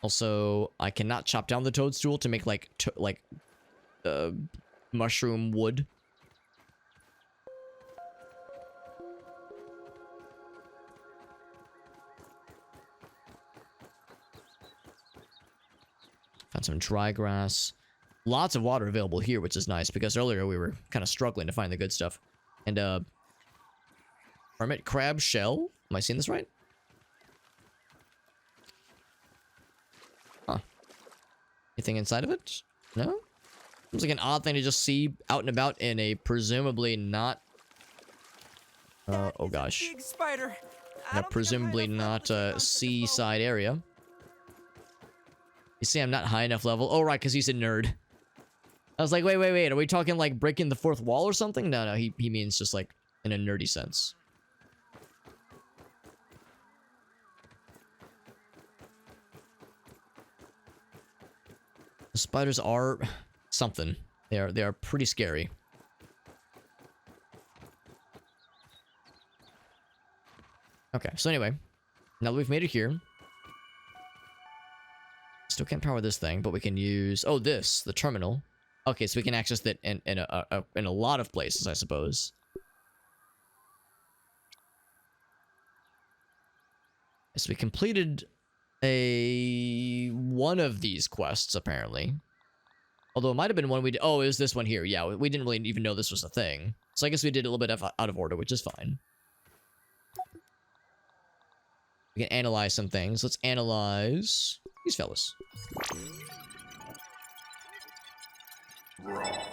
Also, I cannot chop down the toadstool to make, mushroom wood. Found some dry grass. Lots of water available here, which is nice, because earlier we were kind of struggling to find the good stuff. And, hermit crab shell? Am I seeing this right? Huh. Anything inside of it? No? Seems like an odd thing to just see out and about in a presumably not... oh gosh. Big spider. In a presumably not seaside area. You see, I'm not high enough level. Oh, right, because he's a nerd. I was like, wait. Are we talking like breaking the fourth wall or something? No, he means just like in a nerdy sense. The spiders are something. They are pretty scary. Okay, so anyway, now that we've made it here, still can't power this thing, but we can use the terminal. Okay, so we can access that in a lot of places, I suppose. So we completed one of these quests, apparently. Although it might have been one we did. Oh, it was this one here. Yeah, we didn't really even know this was a thing. So I guess we did a little bit out of order, which is fine. We can analyze some things. Let's analyze these fellas.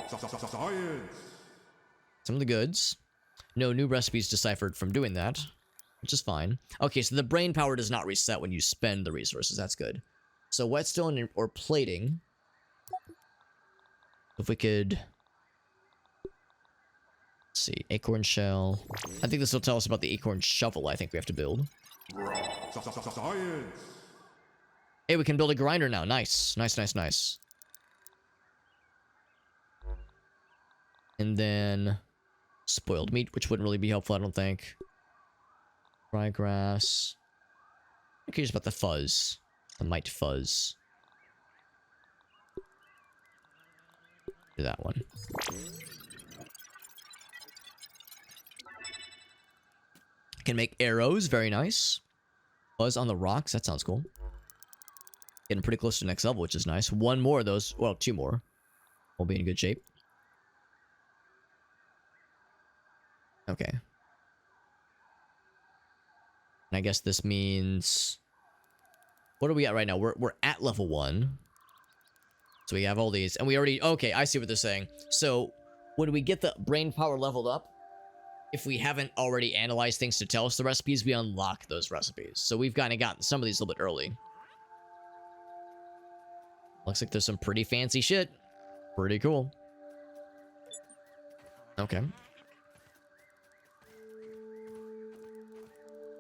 Science. Some of the goods. No new recipes deciphered from doing that, which is fine. Okay, so the brain power does not reset when you spend the resources. That's good. So whetstone or plating. If we could... Let's see, acorn shell. I think this will tell us about the acorn shovel I think we have to build. Science. Hey, we can build a grinder now. Nice. Nice, nice, nice. And then spoiled meat, which wouldn't really be helpful, I don't think. Dry grass. I'm curious about the fuzz. The might fuzz. Do that one. Can make arrows, very nice. Fuzz on the rocks, that sounds cool. Getting pretty close to the next level, which is nice. One more of those, well, two more. We'll be in good shape. Okay. And I guess this means... What are we at right now? We're at level 1. So we have all these. And we already... Okay, I see what they're saying. So, when we get the brain power leveled up, if we haven't already analyzed things to tell us the recipes, we unlock those recipes. So we've kind of gotten some of these a little bit early. Looks like there's some pretty fancy shit. Pretty cool. Okay.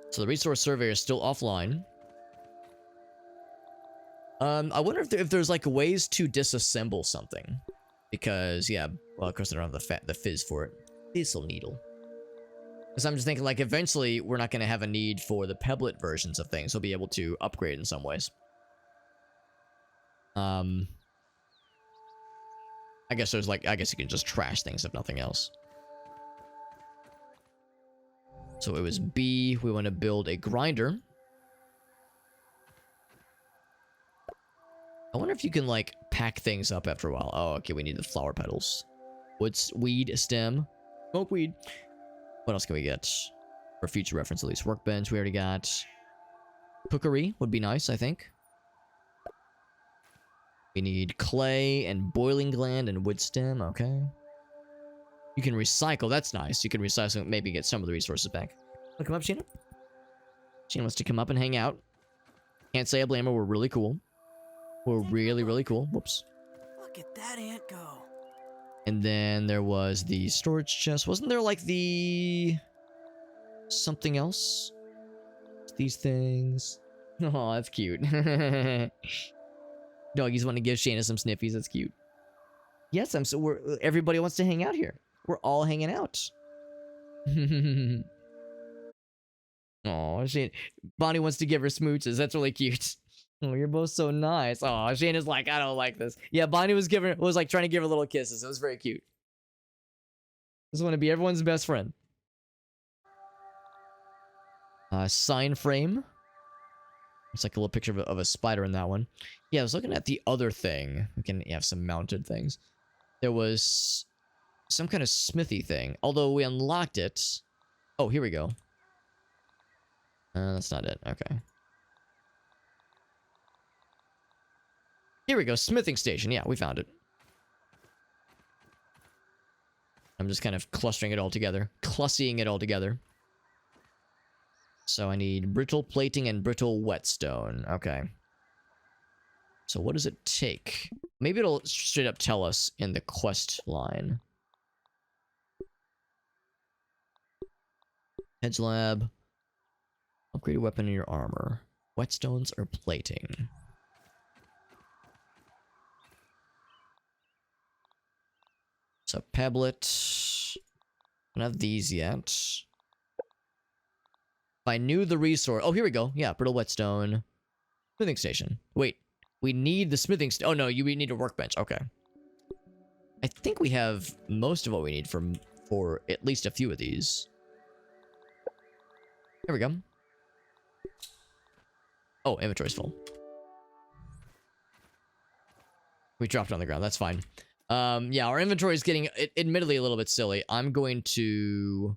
So the resource surveyor is still offline. I wonder if there's like ways to disassemble something. Because, yeah, well, of course I don't have the fizz for it. This'll needle. Because I'm just thinking, like, eventually we're not going to have a need for the pebblet versions of things. We'll be able to upgrade in some ways. I guess there's like, I guess you can just trash things if nothing else. So it was B. We want to build a grinder. I wonder if you can, like, pack things up after a while. Oh, okay, we need the flower petals. Woods, weed, stem, smoke weed. What else can we get? For future reference, at least. Workbench, we already got. Cookery would be nice, I think. We need clay and boiling gland and wood stem, okay. You can recycle, that's nice. You can recycle, maybe get some of the resources back. Wanna come up, Sheena? Sheena wants to come up and hang out. Can't say I blame her, we're really cool. We're really, really cool. Whoops. Look at that ant go. And then there was the storage chest. Wasn't there like the... something else? These things. Oh, that's cute. Doggies want to give Shayna some sniffies. That's cute. Yes, everybody wants to hang out here. We're all hanging out. Oh, Shane. Bonnie wants to give her smooches. That's really cute. Oh, you're both so nice. Oh, Shane is like, I don't like this. Yeah, Bonnie was like trying to give her little kisses. It was very cute. Just want to be everyone's best friend. Sign frame. It's like a little picture of a spider in that one. Yeah, I was looking at the other thing. We can have some mounted things. There was some kind of smithy thing. Although we unlocked it. Oh, here we go. That's not it. Okay. Here we go. Smithing station. Yeah, we found it. I'm just kind of clustering it all together. Clussying it all together. So I need brittle plating and brittle whetstone. Okay. So what does it take? Maybe it'll straight up tell us in the quest line. Hedge Lab. Upgrade a weapon in your armor. Whetstones or plating? So pebblet. I don't have these yet. If I knew the resource... Oh, here we go. Yeah, brittle whetstone. Smithing station. Wait. We need the smithing... Oh, no. We need a workbench. Okay. I think we have most of what we need for at least a few of these. Here we go. Oh, inventory's full. We dropped it on the ground. That's fine. Yeah, our inventory is getting, admittedly, a little bit silly. I'm going to...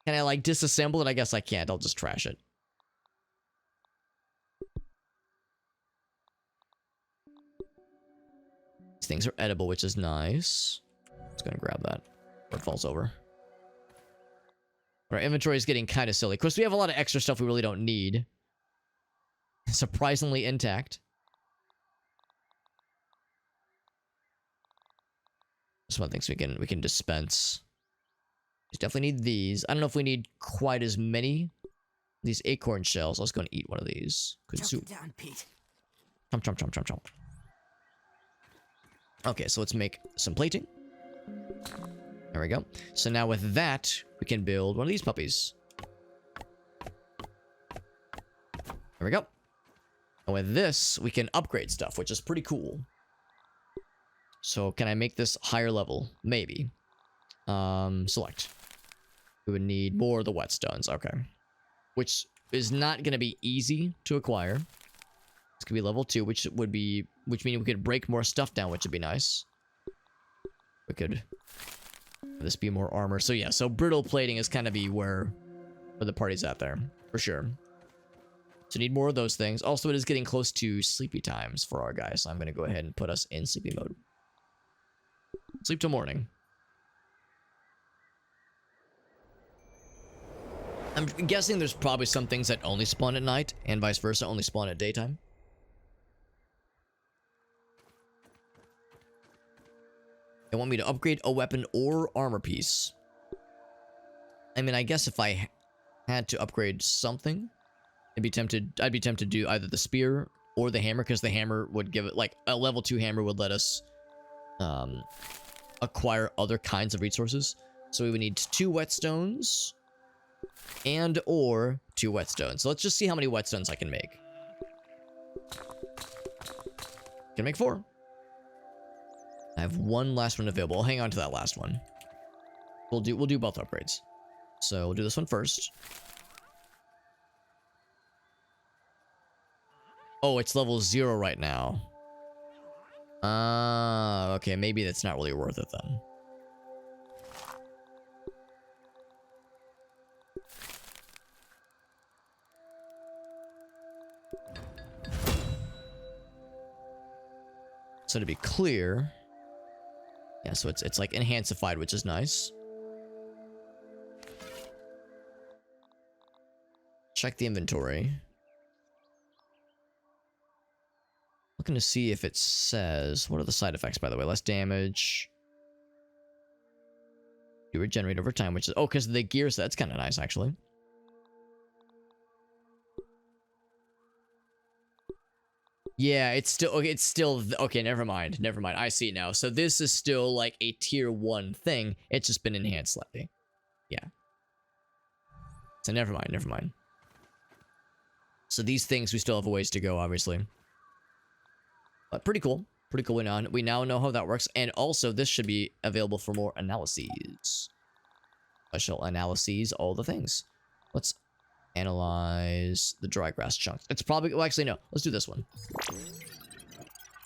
Can I, like, disassemble it? I guess I can't. I'll just trash it. These things are edible, which is nice. Just gonna grab that. Or it falls over. Our inventory is getting kind of silly. Of course, we have a lot of extra stuff we really don't need. Surprisingly intact. Some other things we can dispense. We definitely need these. I don't know if we need quite as many. These acorn shells. Let's go and eat one of these. Good Jump soup. it down, Pete. Chomp, chomp, chomp, chomp, chomp. Okay, so let's make some plating. There we go. So now with that, we can build one of these puppies. There we go. And with this, we can upgrade stuff, which is pretty cool. So can I make this higher level? Maybe. Select. We would need more of the whetstones. Okay. Which is not going to be easy to acquire. It's going to be level 2, which means we could break more stuff down, which would be nice. We could this be more armor. So yeah, so brittle plating is kind of be where the party's at there, for sure. So need more of those things. Also, it is getting close to sleepy times for our guys. So I'm going to go ahead and put us in sleepy mode. Sleep till morning. I'm guessing there's probably some things that only spawn at night, and vice versa, only spawn at daytime. They want me to upgrade a weapon or armor piece. I mean, I guess if I had to upgrade something, I'd be tempted to do either the spear or the hammer, because the hammer would give it, like, a level 2 hammer would let us acquire other kinds of resources. So we would need 2 whetstones and or 2 whetstones. So let's just see how many whetstones I can make. Can make 4. I have one last one available. I'll hang on to that last one. We'll do both upgrades. So we'll do this one first. Oh, it's level 0 right now. Okay, maybe that's not really worth it then. So to be clear, yeah, so it's like enhancified, which is nice. Check the inventory. Looking to see if it says, what are the side effects, by the way? Less damage. You regenerate over time, which is, oh, because the gears, that's kind of nice, actually. Yeah, it's still, okay, okay, never mind, I see now. So this is still like a tier 1 thing, it's just been enhanced slightly. Yeah. So never mind. So these things, we still have a ways to go, obviously. But pretty cool. We now know how that works. And also, this should be available for more analyses. Special analyses, all the things. Let's analyze the dry grass chunks. It's probably... Well, actually, no. Let's do this one.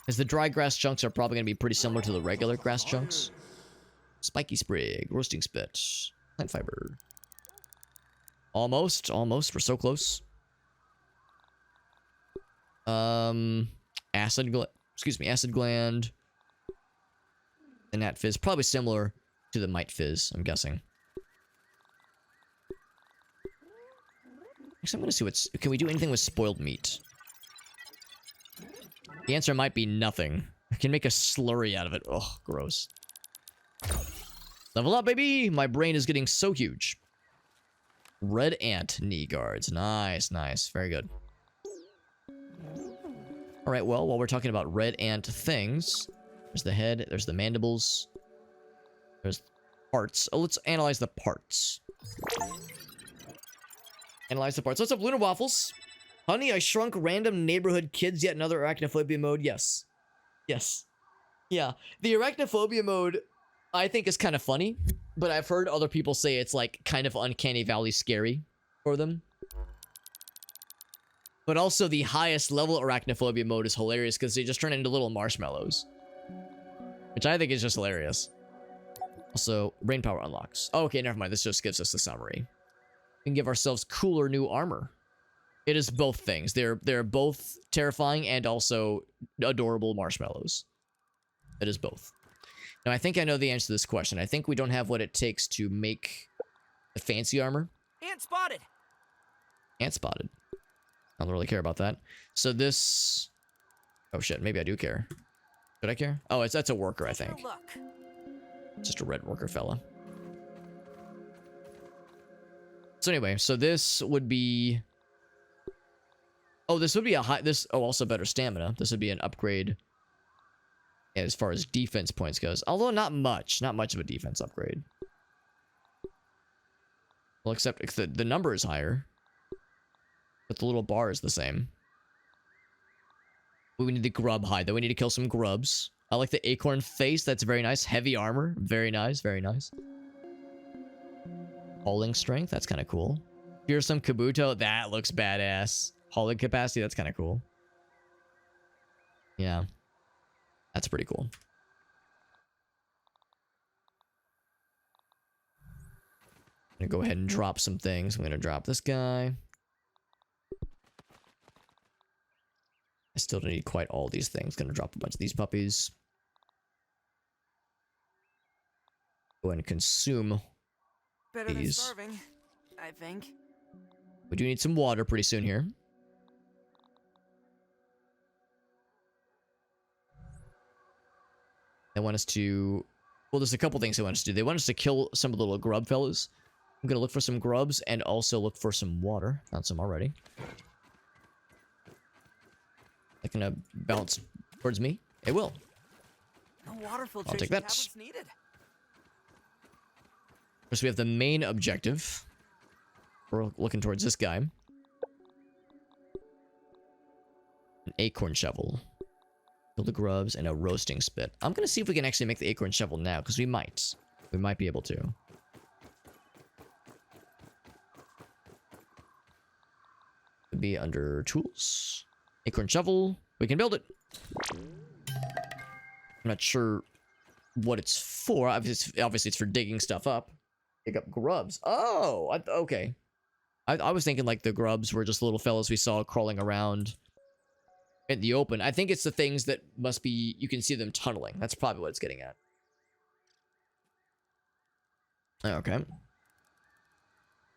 Because the dry grass chunks are probably going to be pretty similar to the regular grass chunks. Spiky sprig, roasting spit, plant fiber. Almost. We're so close. Acid gland. And that fizz. Probably similar to the mite fizz, I'm guessing. Actually, I'm gonna see what's... Can we do anything with spoiled meat? The answer might be nothing. I can make a slurry out of it. Ugh, gross. Level up, baby! My brain is getting so huge. Red ant knee guards. Nice. Very good. Alright, well, while we're talking about red ant things, there's the head, there's the mandibles, there's parts. Oh, let's analyze the parts. What's up, Lunar Waffles? Honey, I shrunk random neighborhood kids, yet another arachnophobia mode. Yes. Yeah, the arachnophobia mode, I think, is kind of funny, but I've heard other people say it's, like, kind of uncanny valley scary for them. But also, the highest level arachnophobia mode is hilarious because they just turn into little marshmallows. Which I think is just hilarious. Also, brain power unlocks. Oh, okay, never mind. This just gives us the summary. We can give ourselves cooler new armor. It is both things. They're both terrifying and also adorable marshmallows. It is both. Now, I think I know the answer to this question. I think we don't have what it takes to make the fancy armor. Ant spotted. Ant spotted. I don't really care about that. So this... Oh shit, maybe I do care. Should I care? Oh, that's a worker, I think. Look. Just a red worker fella. So anyway, so this would be... Oh, this would be a high... Oh, also better stamina. This would be an upgrade as far as defense points goes. Although not much. Not much of a defense upgrade. Well, except the number is higher. But the little bar is the same. We need the grub hide, though. We need to kill some grubs. I like the acorn face. That's very nice. Heavy armor. Very nice. Very nice. Hauling strength. That's kind of cool. Fearsome Kabuto. That looks badass. Hauling capacity. That's kind of cool. Yeah. That's pretty cool. I'm gonna go ahead and drop some things. I'm gonna drop this guy. I still don't need quite all these things. Gonna drop a bunch of these puppies. Go ahead and consume Better than these. starving, I think. We do need some water pretty soon here. They want us to... Well, there's a couple things they want us to do. They want us to kill some of the little grub fellas. I'm gonna look for some grubs and also look for some water. Found some already. They're gonna bounce towards me. It will. No water filtration take that. tablets needed. First, we have the main objective. We're looking towards this guy. An acorn shovel. Kill the grubs and a roasting spit. I'm gonna see if we can actually make the acorn shovel now, because we might. We might be able to. Could be under tools. Acorn shovel. We can build it. I'm not sure what it's for. Obviously, it's for digging stuff up. Dig up grubs. Oh, okay. I was thinking like the grubs were just little fellas we saw crawling around in the open. I think it's the things that must be... You can see them tunneling. That's probably what it's getting at. Okay.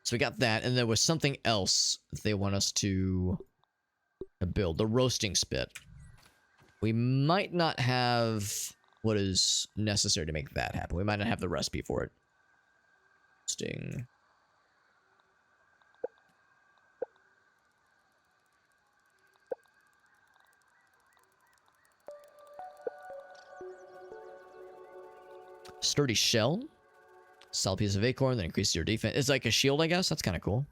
So we got that, and there was something else they want us to build. The roasting spit. We might not have what is necessary to make that happen. We might not have the recipe for it. Roasting. Sturdy shell. Solid piece of acorn that increases your defense. It's like a shield, I guess. That's kind of cool.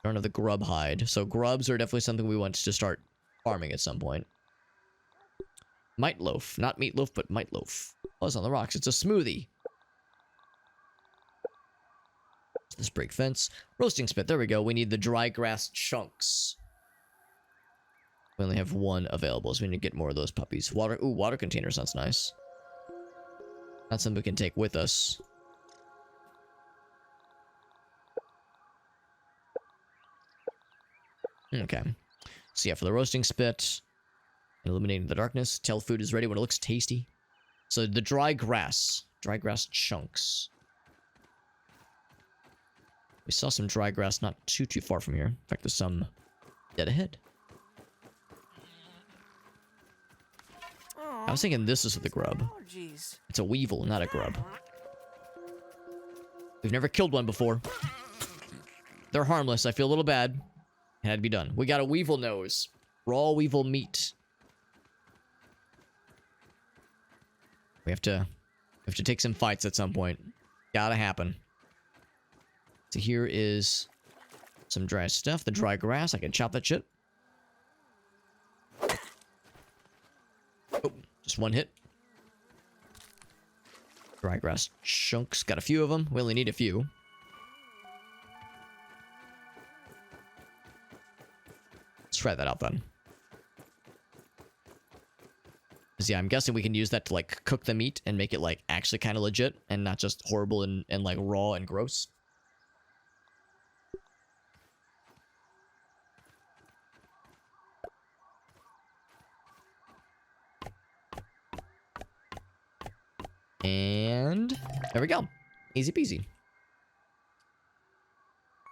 Turn of the grub hide. So grubs are definitely something we want to start farming at some point. Might loaf. Not meatloaf, but might loaf. Oh, it's on the rocks. It's a smoothie. This break fence. Roasting spit. There we go. We need the dry grass chunks. We only have one available, so we need to get more of those puppies. Water. Ooh, water containers. That's nice. That's something we can take with us. Okay. So yeah, for the roasting spit, illuminating the darkness, tell food is ready when it looks tasty. So the dry grass chunks. We saw some dry grass not too far from here. In fact, there's some dead ahead. I was thinking this is the grub. Allergies. It's a weevil, not a grub. We've never killed one before. They're harmless. I feel a little bad. It had to be done. We got a weevil nose. Raw weevil meat. We have to take some fights at some point. Gotta happen. So here is some dry stuff. The dry grass. I can chop that shit. Oh, just one hit. Dry grass chunks. Got a few of them. We only need a few. Let's try that out then. Because yeah, I'm guessing we can use that to like cook the meat and make it like actually kind of legit and not just horrible and like raw and gross. And there we go. Easy peasy.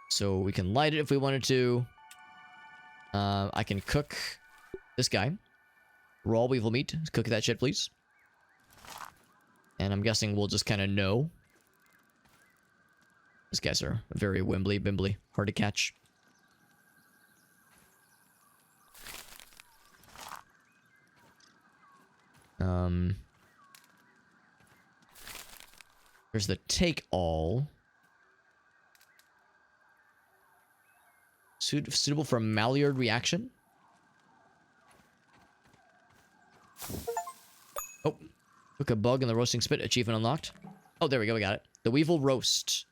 So we can light it if we wanted to. I can cook this guy. Raw weevil meat. Cook that shit, please. And I'm guessing we'll just kind of know. These guys are very wimbly-bimbly. Hard to catch. There's the take all. Suitable for Maillard reaction. Oh, cook a bug in the roasting spit. Achievement unlocked. Oh, there we go. We got it. The weevil roast.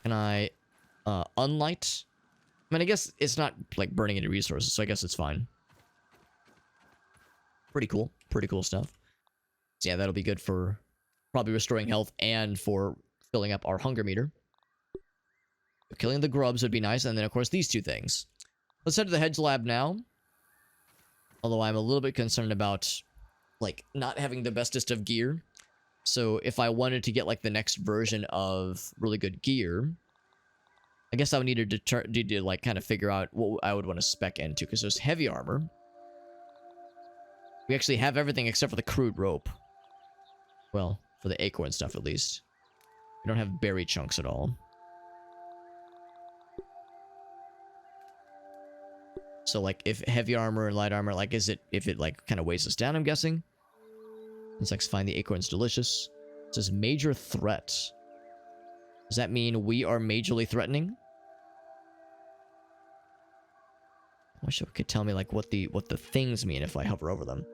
Can I unlight? I mean, I guess it's not like burning any resources, so I guess it's fine. Pretty cool. Pretty cool stuff. So yeah, that'll be good for probably restoring health and for filling up our hunger meter. Killing the grubs would be nice, and then of course these two things. Let's head to the Hedge Lab now. Although I'm a little bit concerned about like not having the bestest of gear. So if I wanted to get like the next version of really good gear, I guess I would need to like kind of figure out what I would want to spec into, because there's heavy armor. We actually have everything except for the crude rope. Well, for the acorn stuff at least. We don't have berry chunks at all. So like if heavy armor and light armor, like if it like kind of weighs us down, I'm guessing. Insects find the acorns delicious. It says major threat. Does that mean we are majorly threatening? I wish it could tell me like what the things mean if I hover over them.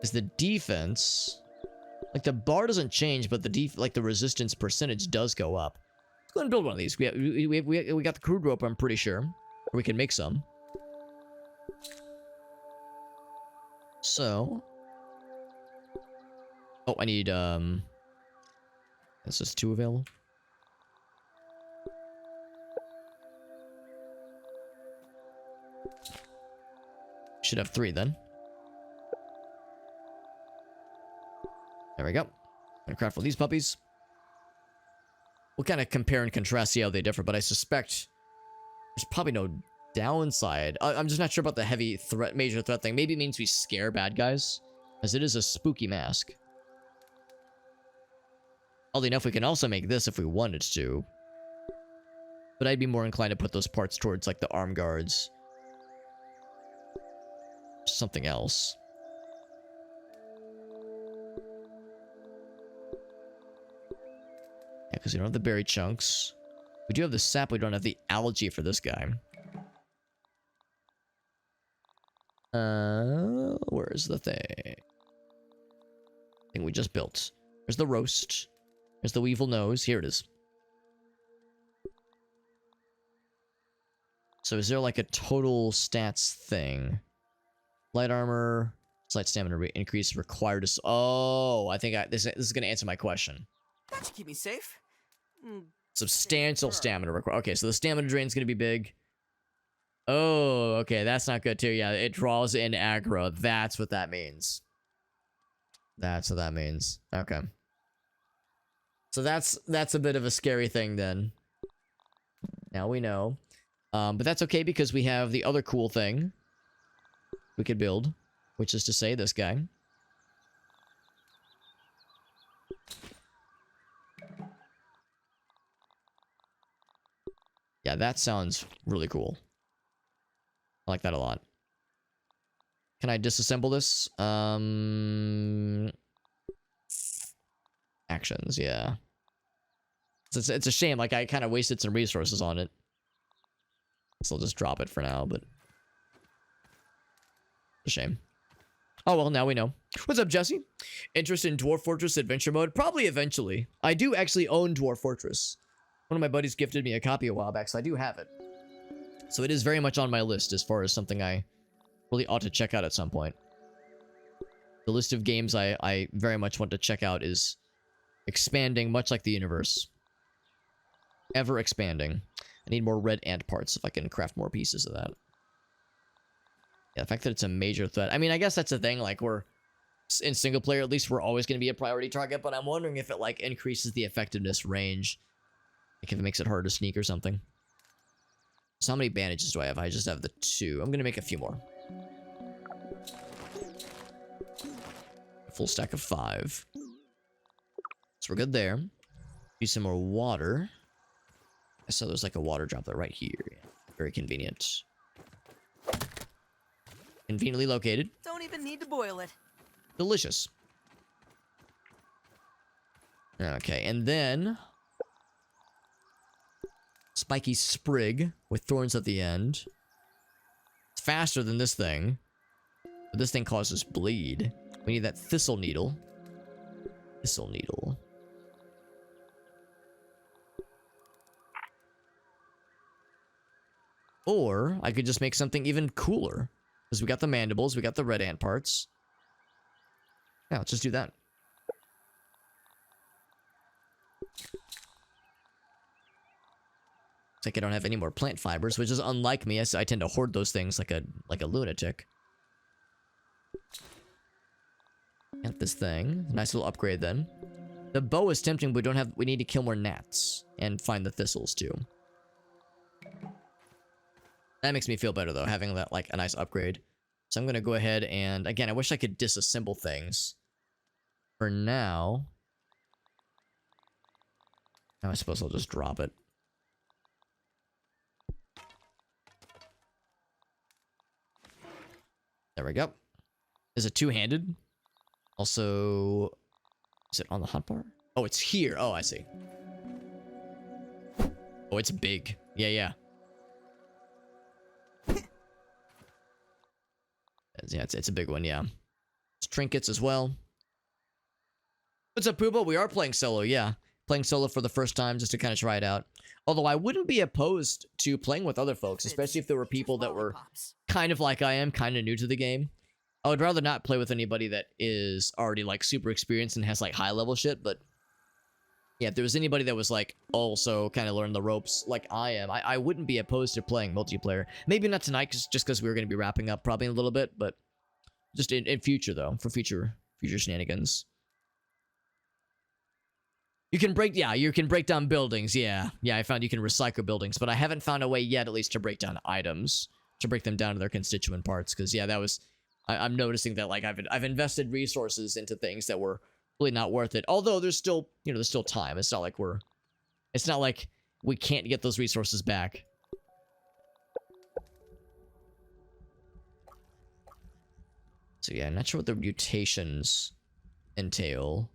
Is the defense like the bar doesn't change, but the resistance percentage does go up. Let's go ahead and build one of these. We got the crude rope, I'm pretty sure. Or we can make some. So oh, I need this is 2 available. Should have 3 then. There we go. Gonna craft one of these puppies. We'll kind of compare and contrast, see how they differ, but I suspect there's probably no downside. I'm just not sure about the heavy threat, major threat thing. Maybe it means we scare bad guys, as it is a spooky mask. Oddly enough, we can also make this if we wanted to. But I'd be more inclined to put those parts towards like the arm guards. Something else. Yeah, because we don't have the berry chunks. We do have the sap, we don't have the algae for this guy. Where's the thing? Thing we just built. There's the roast. There's the weevil nose. Here it is. So is there like a total stats thing? Light armor, slight stamina increase required. Oh, I think this is going to answer my question. That should keep me safe. Substantial stamina required. Okay, so the stamina drain is going to be big. Oh, okay, that's not good too. Yeah, it draws in aggro. That's what that means. That's what that means. Okay. So that's a bit of a scary thing then. Now we know. But that's okay because we have the other cool thing we could build, which is to say this guy. Yeah, that sounds really cool. I like that a lot. Can I disassemble this? Actions, yeah. It's a shame, like I kind of wasted some resources on it. So I'll just drop it for now, but a shame. Oh well, now we know. What's up, Jesse? Interest in Dwarf Fortress Adventure Mode? Probably eventually. I do actually own Dwarf Fortress. One of my buddies gifted me a copy a while back, so I do have it. So it is very much on my list as far as something I really ought to check out at some point. The list of games I very much want to check out is expanding, much like the universe. Ever expanding. I need more red ant parts if I can craft more pieces of that. Yeah, the fact that it's a major threat. I mean, I guess that's the thing, like, we're in single player, at least, we're always going to be a priority target, but I'm wondering if it, like, increases the effectiveness range. Like, if it makes it harder to sneak or something. So how many bandages do I have? I just have the 2. I'm going to make a few more. A full stack of 5. So we're good there. Use some more water. I saw there's like a water droplet right here. Very convenient. Conveniently located. Don't even need to boil it. Delicious. Okay, and then spiky sprig with thorns at the end. It's faster than this thing, but this thing causes bleed. We need that thistle needle. Thistle needle. Or I could just make something even cooler. Because we got the mandibles, we got the red ant parts. Yeah, let's just do that. Looks like I don't have any more plant fibers, which is unlike me, as I tend to hoard those things like a lunatic. Got this thing. Nice little upgrade then. The bow is tempting, but we need to kill more gnats. And find the thistles too. That makes me feel better though, having that like a nice upgrade. So I'm gonna go ahead and again, I wish I could disassemble things. For now, I suppose I'll just drop it. There we go. Is it two-handed? Also, is it on the hotbar? Oh, it's here. Oh, I see. Oh, it's big. Yeah. Yeah, it's a big one, yeah. It's trinkets as well. What's up, Pooba? We are playing solo, yeah. Playing solo for the first time just to kind of try it out. Although I wouldn't be opposed to playing with other folks, especially if there were people that were kind of like I am, kind of new to the game. I would rather not play with anybody that is already like super experienced and has like high level shit, but yeah, if there was anybody that was like also kind of learn the ropes like I am, I wouldn't be opposed to playing multiplayer. Maybe not tonight, just because we were going to be wrapping up probably in a little bit, but just in future though, for future shenanigans. You can break down buildings, yeah. Yeah, I found you can recycle buildings, but I haven't found a way yet, at least, to break down items. To break them down to their constituent parts, because, yeah, that was... I'm noticing that, like, I've invested resources into things that were really not worth it. Although, there's still, there's still time. It's not like we can't get those resources back. So, yeah, I'm not sure what the mutations entail.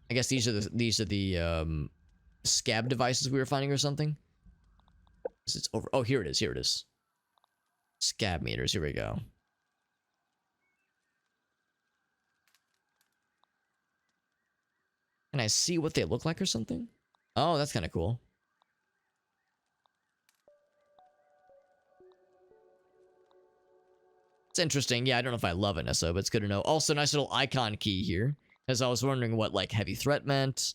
I guess these are the scab devices we were finding or something. It's over. Oh, here it is. Scab meters. Here we go. Can I see what they look like or something? Oh, that's kind of cool. It's interesting. Yeah, I don't know if I love it, Nessa, but it's good to know. Also, nice little icon key here. Because I was wondering what, like, heavy threat meant.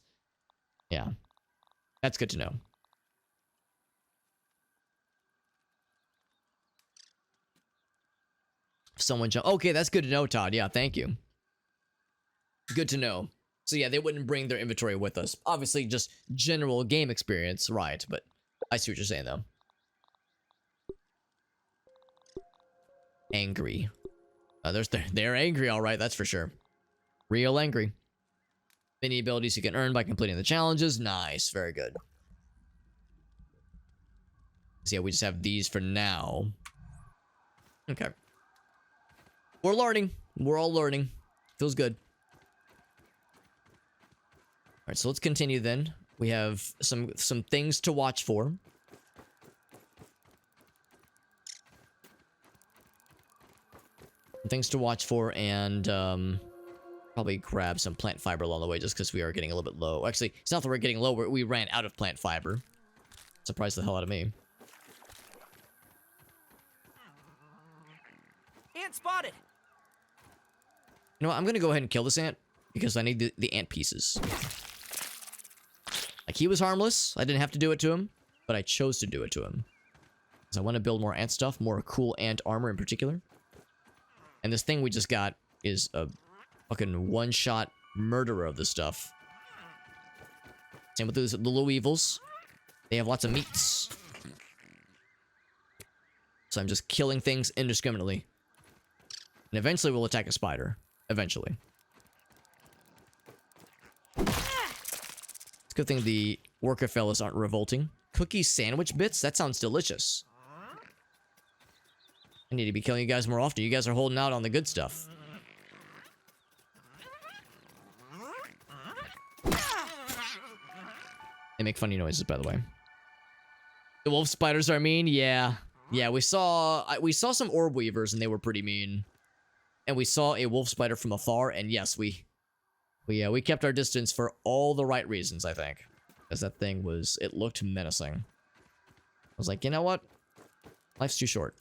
Yeah. That's good to know. Someone jump. Okay, that's good to know, Todd. Yeah, thank you. Good to know. So, yeah, they wouldn't bring their inventory with us. Obviously, just general game experience, right? But I see what you're saying, though. Angry. They're angry, all right. That's for sure. Real angry. Many abilities you can earn by completing the challenges. Nice. Very good. So yeah, we just have these for now. Okay. We're learning. We're all learning. Feels good. Alright, so let's continue then. We have some things to watch for. Things to watch for, and probably grab some plant fiber along the way just because we are getting a little bit low. Actually, it's not that we're getting low, we ran out of plant fiber. Surprised the hell out of me. Ant spotted! You know what, I'm gonna go ahead and kill this ant because I need the ant pieces. Like, he was harmless. I didn't have to do it to him, but I chose to do it to him. Because I want to build more ant stuff, more cool ant armor in particular. And this thing we just got is a fucking one-shot murderer of this stuff. Same with the little evils. They have lots of meats. So I'm just killing things indiscriminately. And eventually we'll attack a spider. Eventually. It's a good thing the worker fellas aren't revolting. Cookie sandwich bits? That sounds delicious. I need to be killing you guys more often. You guys are holding out on the good stuff. They make funny noises, by the way. The wolf spiders are mean? Yeah. Yeah, we saw some orb weavers and they were pretty mean. And we saw a wolf spider from afar, and yes, we kept our distance for all the right reasons, I think. Because that thing it looked menacing. I was like, you know what? Life's too short.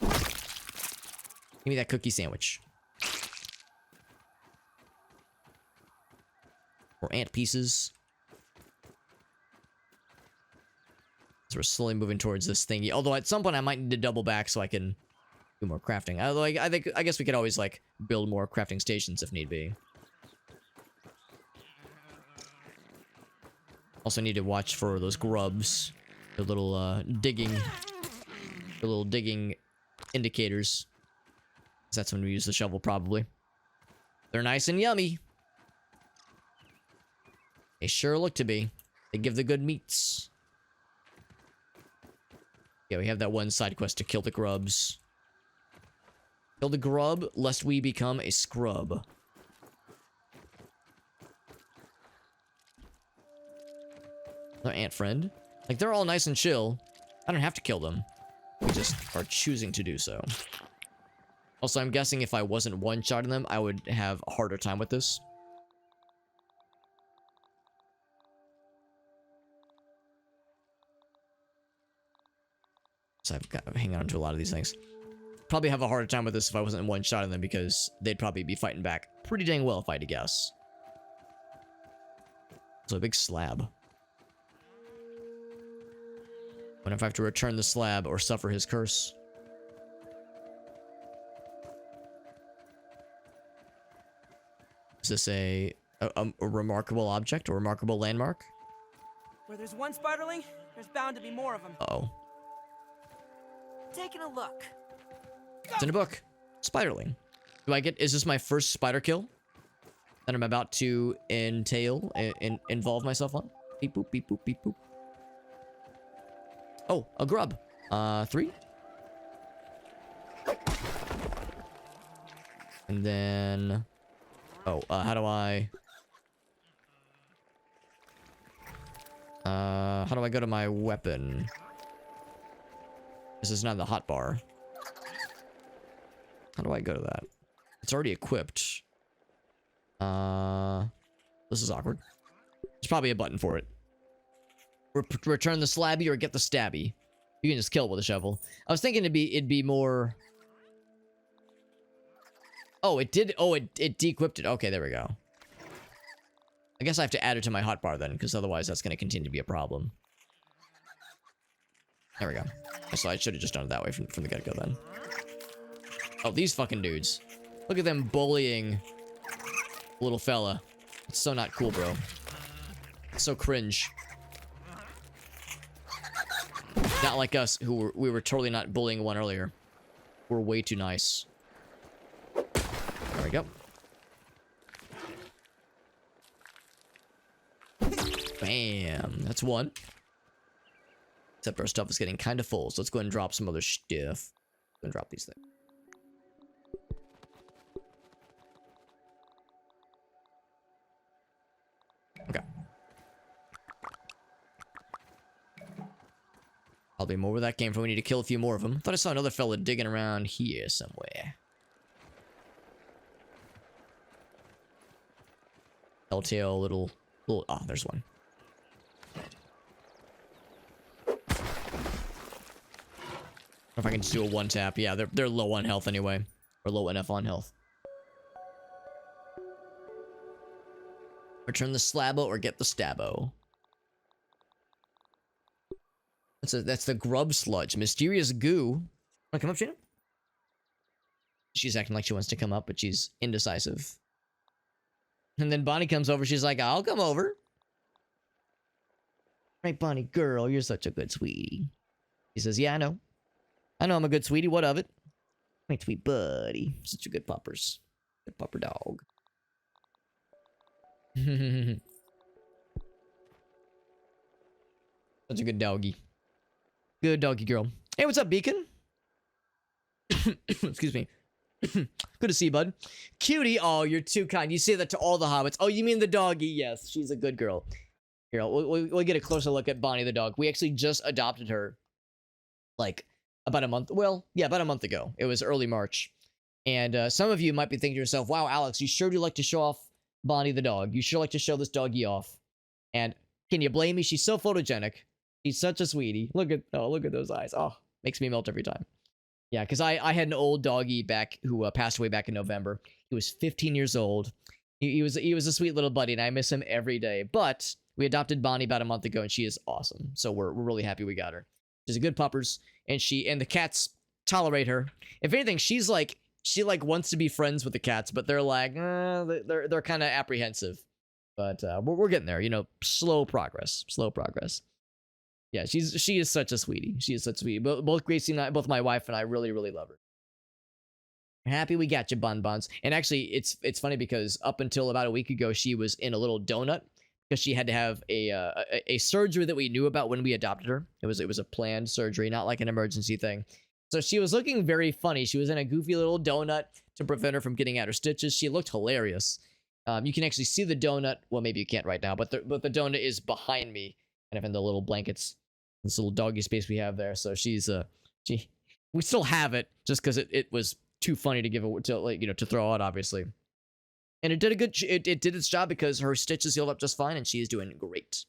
Give me that cookie sandwich. Or ant pieces. So we're slowly moving towards this thingy. Although at some point I might need to double back so I can do more crafting. Although I guess we could always like build more crafting stations if need be. Also need to watch for those grubs. The little digging indicators. That's when we use the shovel, probably. They're nice and yummy. They sure look to be. They give the good meats. Yeah, we have that one side quest to kill the grubs. Kill the grub, lest we become a scrub. Another ant friend. Like, they're all nice and chill. I don't have to kill them. We just are choosing to do so. Also, I'm guessing if I wasn't one-shotting them, I would have a harder time with this. So I've got to hang on to a lot of these things. Probably have a harder time with this if I wasn't one-shotting them, because they'd probably be fighting back pretty dang well if I had to guess. So a big slab. Wonder if I have to return the slab or suffer his curse. Is this a remarkable object or remarkable landmark? Where there's one spiderling, there's bound to be more of them. Uh-oh. Taking a look. It's in a book. Spiderling. Is this my first spider kill that I'm about to involve myself on? Beep boop, beep boop, beep boop. Oh, a grub. 3. And then... Oh, how do I go to my weapon? This is not the hotbar. How do I go to that? It's already equipped. This is awkward. There's probably a button for it. Return the slabby or get the stabby. You can just kill it with a shovel. I was thinking it'd be more... Oh, it did. Oh, it de-equipped it. Okay, there we go. I guess I have to add it to my hotbar then, because otherwise that's going to continue to be a problem. There we go. So I should have just done it that way from the get-go then. Oh, these fucking dudes. Look at them bullying little fella. It's so not cool, bro. It's so cringe. Not like us, we were totally not bullying one earlier. We're way too nice. There we go. Bam. That's one. Except our stuff is getting kind of full, so let's go ahead and drop some other stuff. Go and drop these things. Okay. I'll be more where that came from. We need to kill a few more of them. Thought I saw another fella digging around here somewhere. Telltale little... Oh, there's one. If I can just do a one tap. Yeah, they're low on health anyway. Or low enough on health. Return the slabbo or get the stabbo. That's the grub sludge. Mysterious goo. Wanna come up, Shana? She's acting like she wants to come up, but she's indecisive. And then Bonnie comes over. She's like, I'll come over. Right, Bonnie girl, you're such a good sweetie. He says, yeah, I know. I know I'm a good sweetie. What of it? My sweet buddy. Such a good puppers. Good pupper dog. Such a good doggy. Good doggy girl. Hey, what's up, Beacon? Excuse me. Good to see you, bud. Cutie. Oh, you're too kind. You say that to all the hobbits. Oh, you mean the doggy? Yes, she's a good girl. Here, we'll get a closer look at Bonnie the dog. We actually just adopted her, like, about a month. Well, yeah, about a month ago. It was early March. And some of you might be thinking to yourself, wow, Alex, you sure do like to show off Bonnie the dog. You sure like to show this doggy off. And can you blame me? She's so photogenic. She's such a sweetie. Look at those eyes. Oh, makes me melt every time. Yeah, because I had an old doggy back who passed away back in November. He was 15 years old. He was a sweet little buddy, and I miss him every day. But we adopted Bonnie about a month ago, and she is awesome. So we're really happy we got her. She's a good puppers, and the cats tolerate her. If anything, she wants to be friends with the cats, but they're like they're kind of apprehensive. But we're getting there. You know, slow progress. Slow progress. Yeah, she is such a sweetie. She is such a sweetie. Both Gracie and I, both my wife and I really, really love her. Happy we got you, bonbons. And actually, it's funny because up until about a week ago, she was in a little donut because she had to have a surgery that we knew about when we adopted her. It was a planned surgery, not like an emergency thing. So she was looking very funny. She was in a goofy little donut to prevent her from getting out her stitches. She looked hilarious. You can actually see the donut. Well, maybe you can't right now, but the donut is behind me, kind of in the little blankets. This little doggy space we have there. So we still have it just because it was too funny to give it to throw out, obviously. And it did it did its job because her stitches healed up just fine, and she's doing great.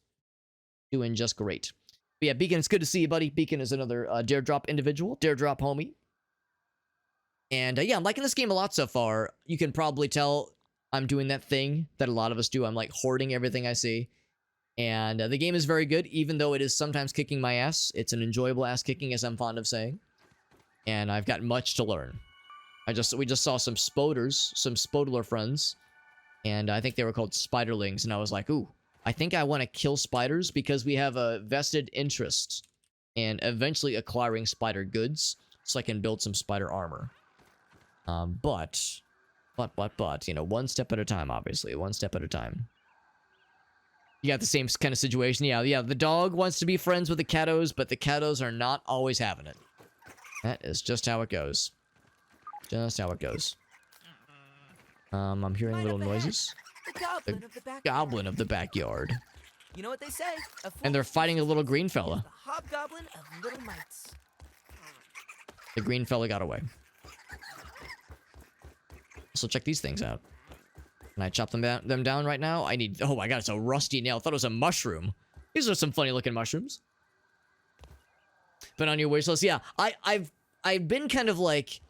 Doing just great. But yeah, Beacon, it's good to see you, buddy. Beacon is another Dare Drop individual. Dare Drop homie. And yeah, I'm liking this game a lot so far. You can probably tell I'm doing that thing that a lot of us do. I'm like hoarding everything I see. And the game is very good, even though it is sometimes kicking my ass. It's an enjoyable ass kicking, as I'm fond of saying. And I've got much to learn. We just saw some spoders, some spodler friends. And I think they were called spiderlings. And I was like, ooh, I think I want to kill spiders because we have a vested interest in eventually acquiring spider goods so I can build some spider armor. But, you know, one step at a time, obviously. One step at a time. You got the same kind of situation. Yeah, the dog wants to be friends with the cattos, but the cattos are not always having it. That is just how it goes. Just how it goes. I'm hearing little noises. The goblin of the backyard. Goblin of the backyard. You know what they say? And they're fighting a little green fella. The hobgoblin of little mites. The green fella got away. So check these things out. Can I chop them down right now? Oh my god, it's a rusty nail. I thought it was a mushroom. These are some funny looking mushrooms. But on your wish list, yeah, I've been kind of like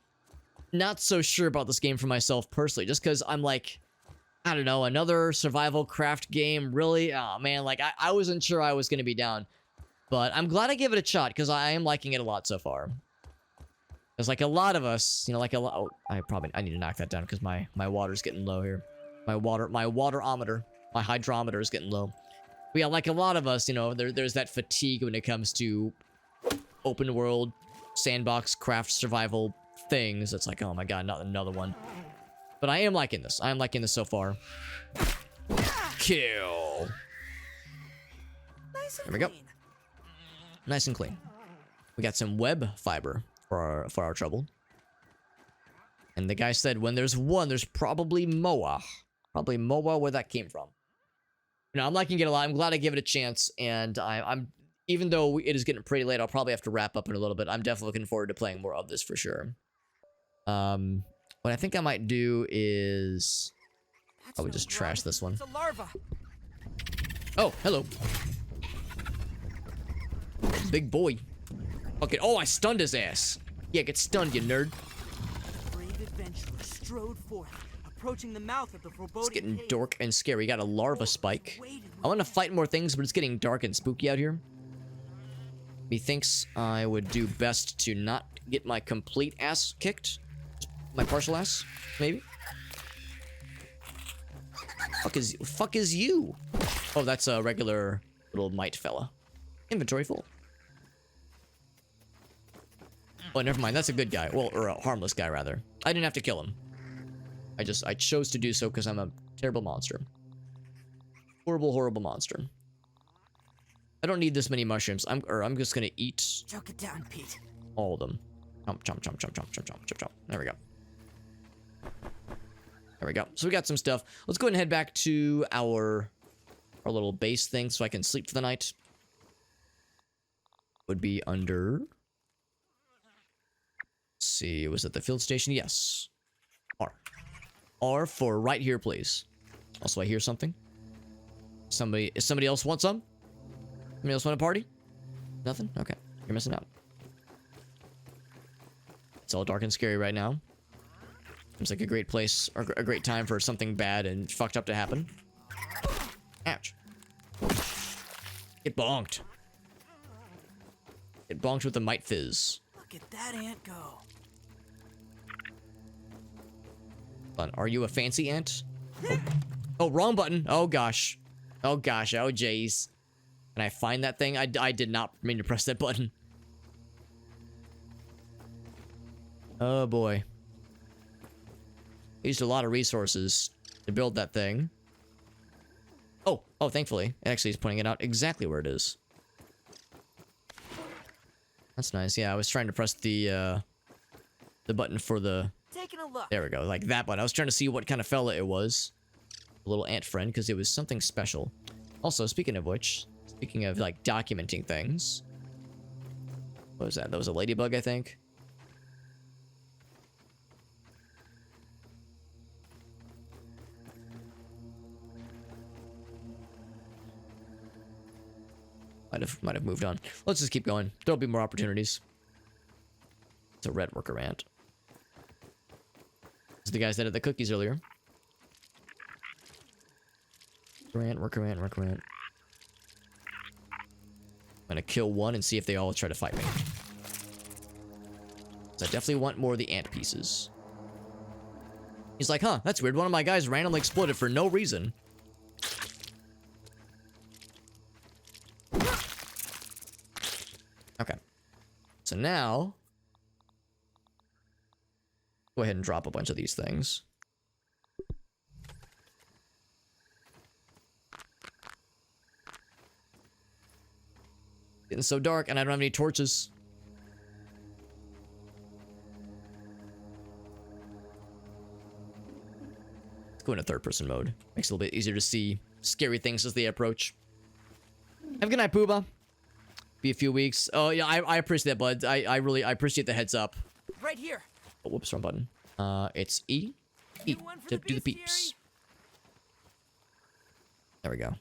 not so sure about this game for myself personally, just because I'm like, I don't know, another survival craft game, really? Oh man, like I wasn't sure I was gonna be down. But I'm glad I gave it a shot, because I am liking it a lot so far. There's like a lot of us, you know, like a lot. Oh, I need to knock that down because my water's getting low here. My waterometer, my hydrometer is getting low. But yeah, like a lot of us, you know, there's that fatigue when it comes to open world, sandbox, craft, survival things. It's like, oh my god, not another one. But I am liking this. I am liking this so far. Kill. Nice and There we go. clean. Nice and clean. We got some web fiber for our trouble. And the guy said, when there's one, there's probably Moa. Probably Moa, where that came from. You know, I'm liking it a lot. I'm glad I gave it a chance. And I'm even though it is getting pretty late, I'll probably have to wrap up in a little bit. I'm definitely looking forward to playing more of this for sure. What I think I might do is probably just trash this one. It's a larva. Oh, hello. Big boy. Okay. Oh, I stunned his ass. Yeah, get stunned, you nerd. Brave adventurer strode forth, approaching the mouth of the foreboding It's getting cave. dark and scary. Got a larva spike. I want to fight more things, but it's getting dark and spooky out here. Methinks I would do best to not get my complete ass kicked. My partial ass? Maybe? Fuck is you? Oh, that's a regular little mite fella. Inventory full. Oh, never mind. That's a good guy. Well, or a harmless guy, rather. I didn't have to kill him. I chose to do so because I'm a terrible monster. Horrible, horrible monster. I don't need this many mushrooms. I'm just gonna eat Choke it down, Pete. all of them. Chomp, chomp, chomp, chomp, chomp, chomp, chomp, chomp, chomp. There we go. There we go. So we got some stuff. Let's go ahead and head back to our little base thing so I can sleep for the night. Would be under... Let's see, was it the field station? Yes. R. R for right here, please. Also, I hear something. Somebody else want some? Somebody else want a party? Nothing? Okay. You're missing out. It's all dark and scary right now. Seems like a great place, or a great time for something bad and fucked up to happen. Ouch. Get bonked. Get bonked with the mite fizz. Look at that ant go. Are you a fancy ant? Oh, wrong button. Oh, gosh. Oh, gosh. Oh, jeez. Can I find that thing? I did not mean to press that button. Oh, boy. I used a lot of resources to build that thing. Oh, thankfully. It actually is pointing it out exactly where it is. That's nice. Yeah, I was trying to press the button for the... Taking a look. There we go, like that button. I was trying to see what kind of fella it was. A little ant friend, because it was something special. Also, speaking of which, speaking of, like, documenting things... What was that? That was a ladybug, I think? Might have moved on. Let's just keep going. There'll be more opportunities. It's a red worker ant. This is the guys that had the cookies earlier. Worker ant. I'm gonna kill one and see if they all try to fight me. So I definitely want more of the ant pieces. He's like, huh, that's weird. One of my guys randomly exploded for no reason. Okay. So now... Go ahead and drop a bunch of these things. Getting so dark and I don't have any torches. Let's go into third person mode. Makes it a little bit easier to see scary things as they approach. Have a good night, Pooba. Be a few weeks. Oh yeah, I appreciate that, bud. I really appreciate the heads up. Right here. Oh, whoops, wrong button. It's E. E to do the peeps. There we go.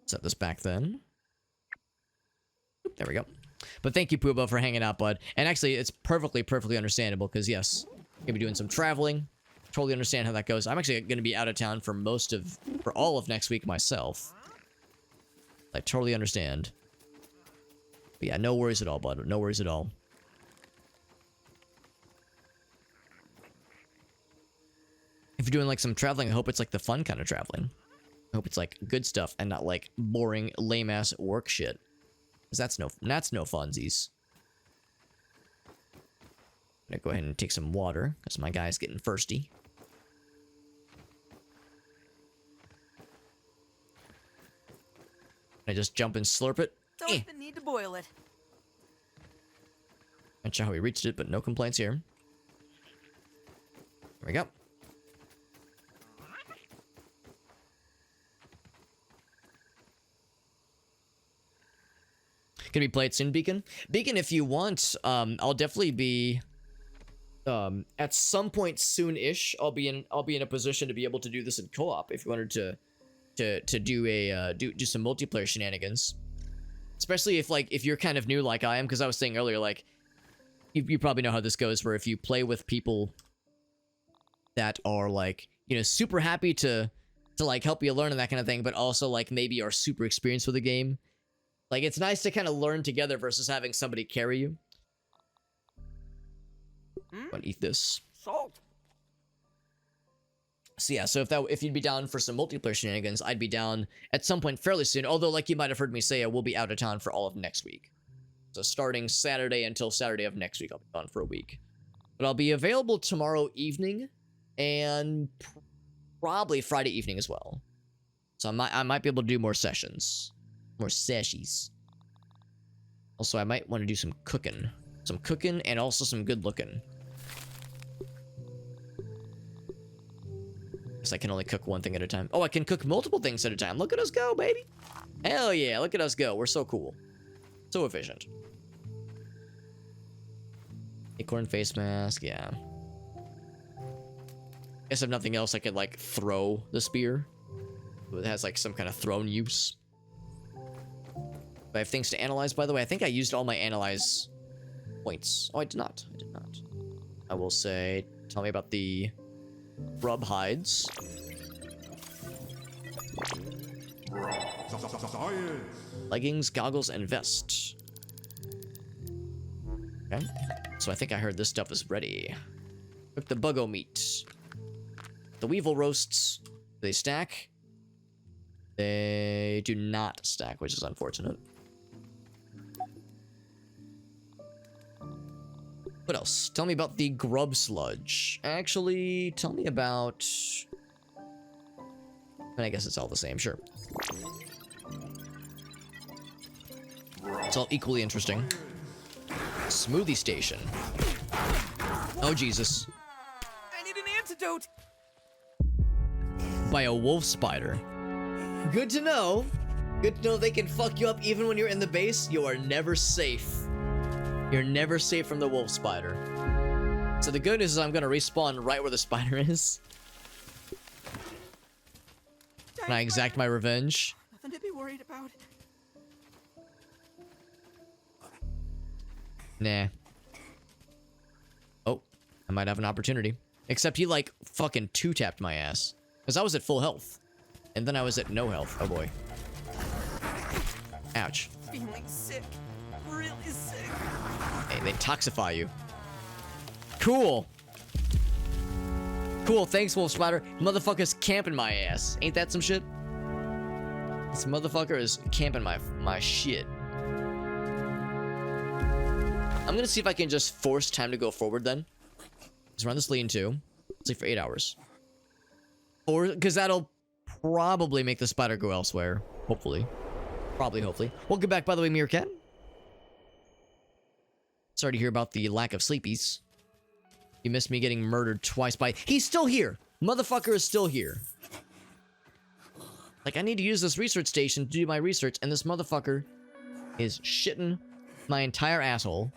Set this back then. Oop, there we go. But thank you, Pooba, for hanging out, bud. And actually, it's perfectly understandable, because yes, I'm gonna be doing some traveling. Totally understand how that goes. I'm actually gonna be out of town for all of next week myself. I totally understand. But yeah, no worries at all, bud. No worries at all. If you're doing like some traveling, I hope it's like the fun kind of traveling. I hope it's like good stuff and not like boring, lame ass work shit. Cause that's no funsies. I'm gonna go ahead and take some water because my guy's getting thirsty. I just jump and slurp it. Don't even need to boil it. Not sure how we reached it, but no complaints here. There we go. Gonna be played soon, Beacon. Beacon, if you want, I'll definitely be. At some point soon-ish, I'll be in a position to be able to do this in co-op. If you wanted to do some multiplayer shenanigans, especially if you're kind of new like I am, because I was saying earlier, like you probably know how this goes, where if you play with people that are like, you know, super happy to like help you learn and that kind of thing, but also like maybe are super experienced with the game. Like, it's nice to kind of learn together versus having somebody carry you. I'm gonna eat this. Salt. So yeah, so if you'd be down for some multiplayer shenanigans, I'd be down at some point fairly soon. Although, like you might have heard me say, I will be out of town for all of next week. So starting Saturday until Saturday of next week, I'll be gone for a week. But I'll be available tomorrow evening and probably Friday evening as well. So I might be able to do more sessions, more sessions. Also, I might want to do some cooking, and also some good looking. I can only cook one thing at a time. Oh, I can cook multiple things at a time. Look at us go, baby. Hell yeah, look at us go. We're so cool. So efficient. Acorn face mask, yeah. Guess if nothing else, I could, like, throw the spear. It has, like, some kind of thrown use. I have things to analyze, by the way. I think I used all my analyze points. Oh, I did not. I will say, tell me about the grub hides. Leggings, goggles, and vest. Okay. So I think I heard this stuff is ready. Cook the buggo meat. The weevil roasts. Do they stack? They do not stack, which is unfortunate. What else? Tell me about the grub sludge. Actually, tell me about... I guess it's all the same, sure. It's all equally interesting. Smoothie station. Oh, Jesus. I need an antidote. By a wolf spider. Good to know. Good to know they can fuck you up even when you're in the base. You are never safe. You're never safe from the wolf spider. So the good news is I'm gonna respawn right where the spider is. Can I exact my revenge? Nothing to be worried about. Nah. Oh, I might have an opportunity. Except he, like, fucking two-tapped my ass. Because I was at full health. And then I was at no health. Oh, boy. Ouch. Feeling sick. Really sick. Hey, they toxify you. Cool. Cool, thanks, Wolf Spider. Motherfucker's camping my ass. Ain't that some shit? This motherfucker is camping my shit. I'm gonna see if I can just force time to go forward then. Let's run this lean-to. Let's see for 8 hours. Or, because that'll probably make the spider go elsewhere. Hopefully. Probably, hopefully. Welcome back, by the way, Meerkat. Sorry to hear about the lack of sleepies. You missed me getting murdered twice by... He's still here! Motherfucker is still here. Like, I need to use this research station to do my research, and this motherfucker is shitting my entire asshole.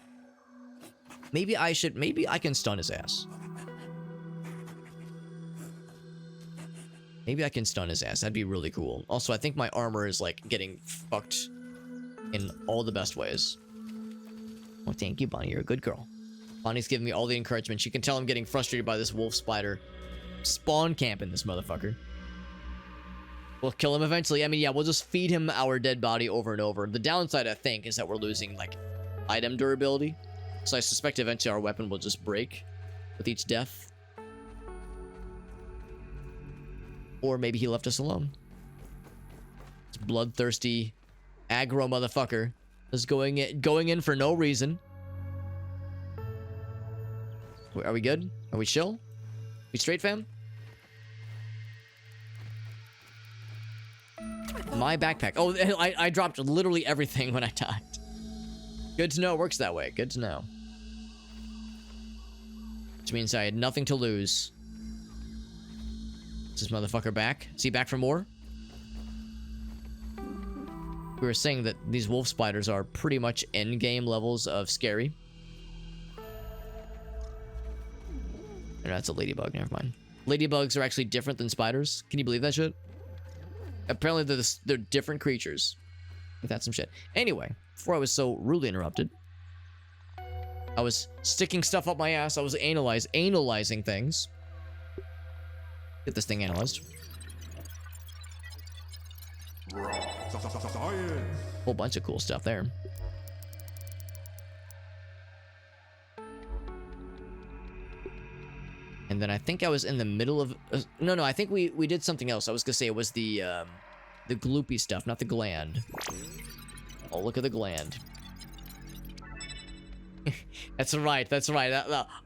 Maybe I can stun his ass. Maybe I can stun his ass. That'd be really cool. Also, I think my armor is, like, getting fucked in all the best ways. Oh, thank you, Bonnie. You're a good girl. Bonnie's giving me all the encouragement. She can tell I'm getting frustrated by this wolf spider spawn camping this motherfucker. We'll kill him eventually. I mean, yeah, we'll just feed him our dead body over and over. The downside, I think, is that we're losing, like, item durability. So I suspect eventually our weapon will just break with each death. Or maybe he left us alone. This bloodthirsty, aggro motherfucker is going in for no reason. Are we good? Are we chill? We straight, fam? My backpack. Oh, I dropped literally everything when I died. Good to know it works that way. Good to know. Which means I had nothing to lose. Is this motherfucker back? Is he back for more? We were saying that these wolf spiders are pretty much endgame levels of scary. No, that's a ladybug. Never mind. Ladybugs are actually different than spiders. Can you believe that shit? Apparently they're different creatures. That's some shit. Anyway, before I was so rudely interrupted, I was sticking stuff up my ass. I was analyzing things. Get this thing analyzed. Whole bunch of cool stuff there. And then I think I was in the middle of... no, I think we did something else. I was gonna say it was the gloopy stuff, not the gland. Oh, look at the gland. That's right.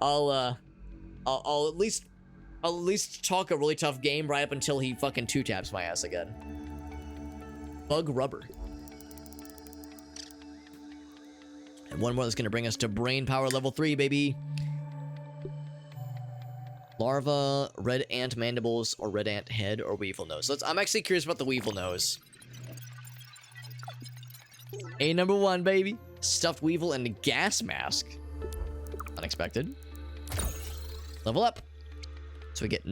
I'll at least talk a really tough game right up until he fucking two-taps my ass again. Bug rubber. And one more that's gonna bring us to brain power level 3, baby. Larva, red ant mandibles, or red ant head, or weevil nose. I'm actually curious about the weevil nose. A number 1, baby. Stuffed weevil and gas mask. Unexpected. Level up. So we get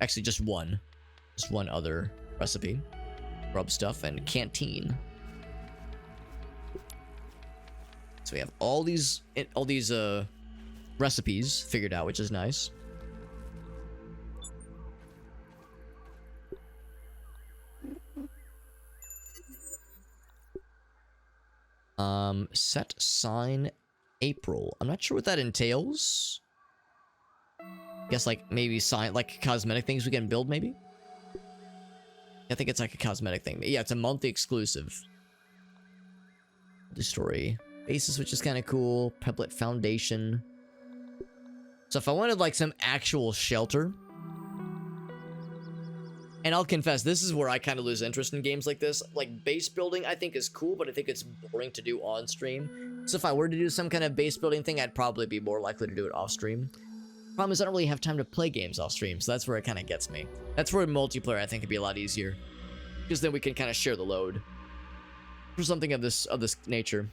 actually just one other recipe. Rub stuff and canteen. So we have all these recipes figured out, which is nice. Set sign April. I'm not sure what that entails. Guess like maybe sign like cosmetic things we can build maybe. I think it's like a cosmetic thing. Yeah, it's a monthly exclusive. The story basis, which is kind of cool. Peblet foundation. So if I wanted like some actual shelter, and I'll confess, this is where I kind of lose interest in games like this. Like base building, I think is cool, but I think it's boring to do on stream. So if I were to do some kind of base building thing, I'd probably be more likely to do it off stream. Problem is I don't really have time to play games off stream, so that's where it kind of gets me. That's where multiplayer I think would be a lot easier, because then we can kind of share the load for something of this nature.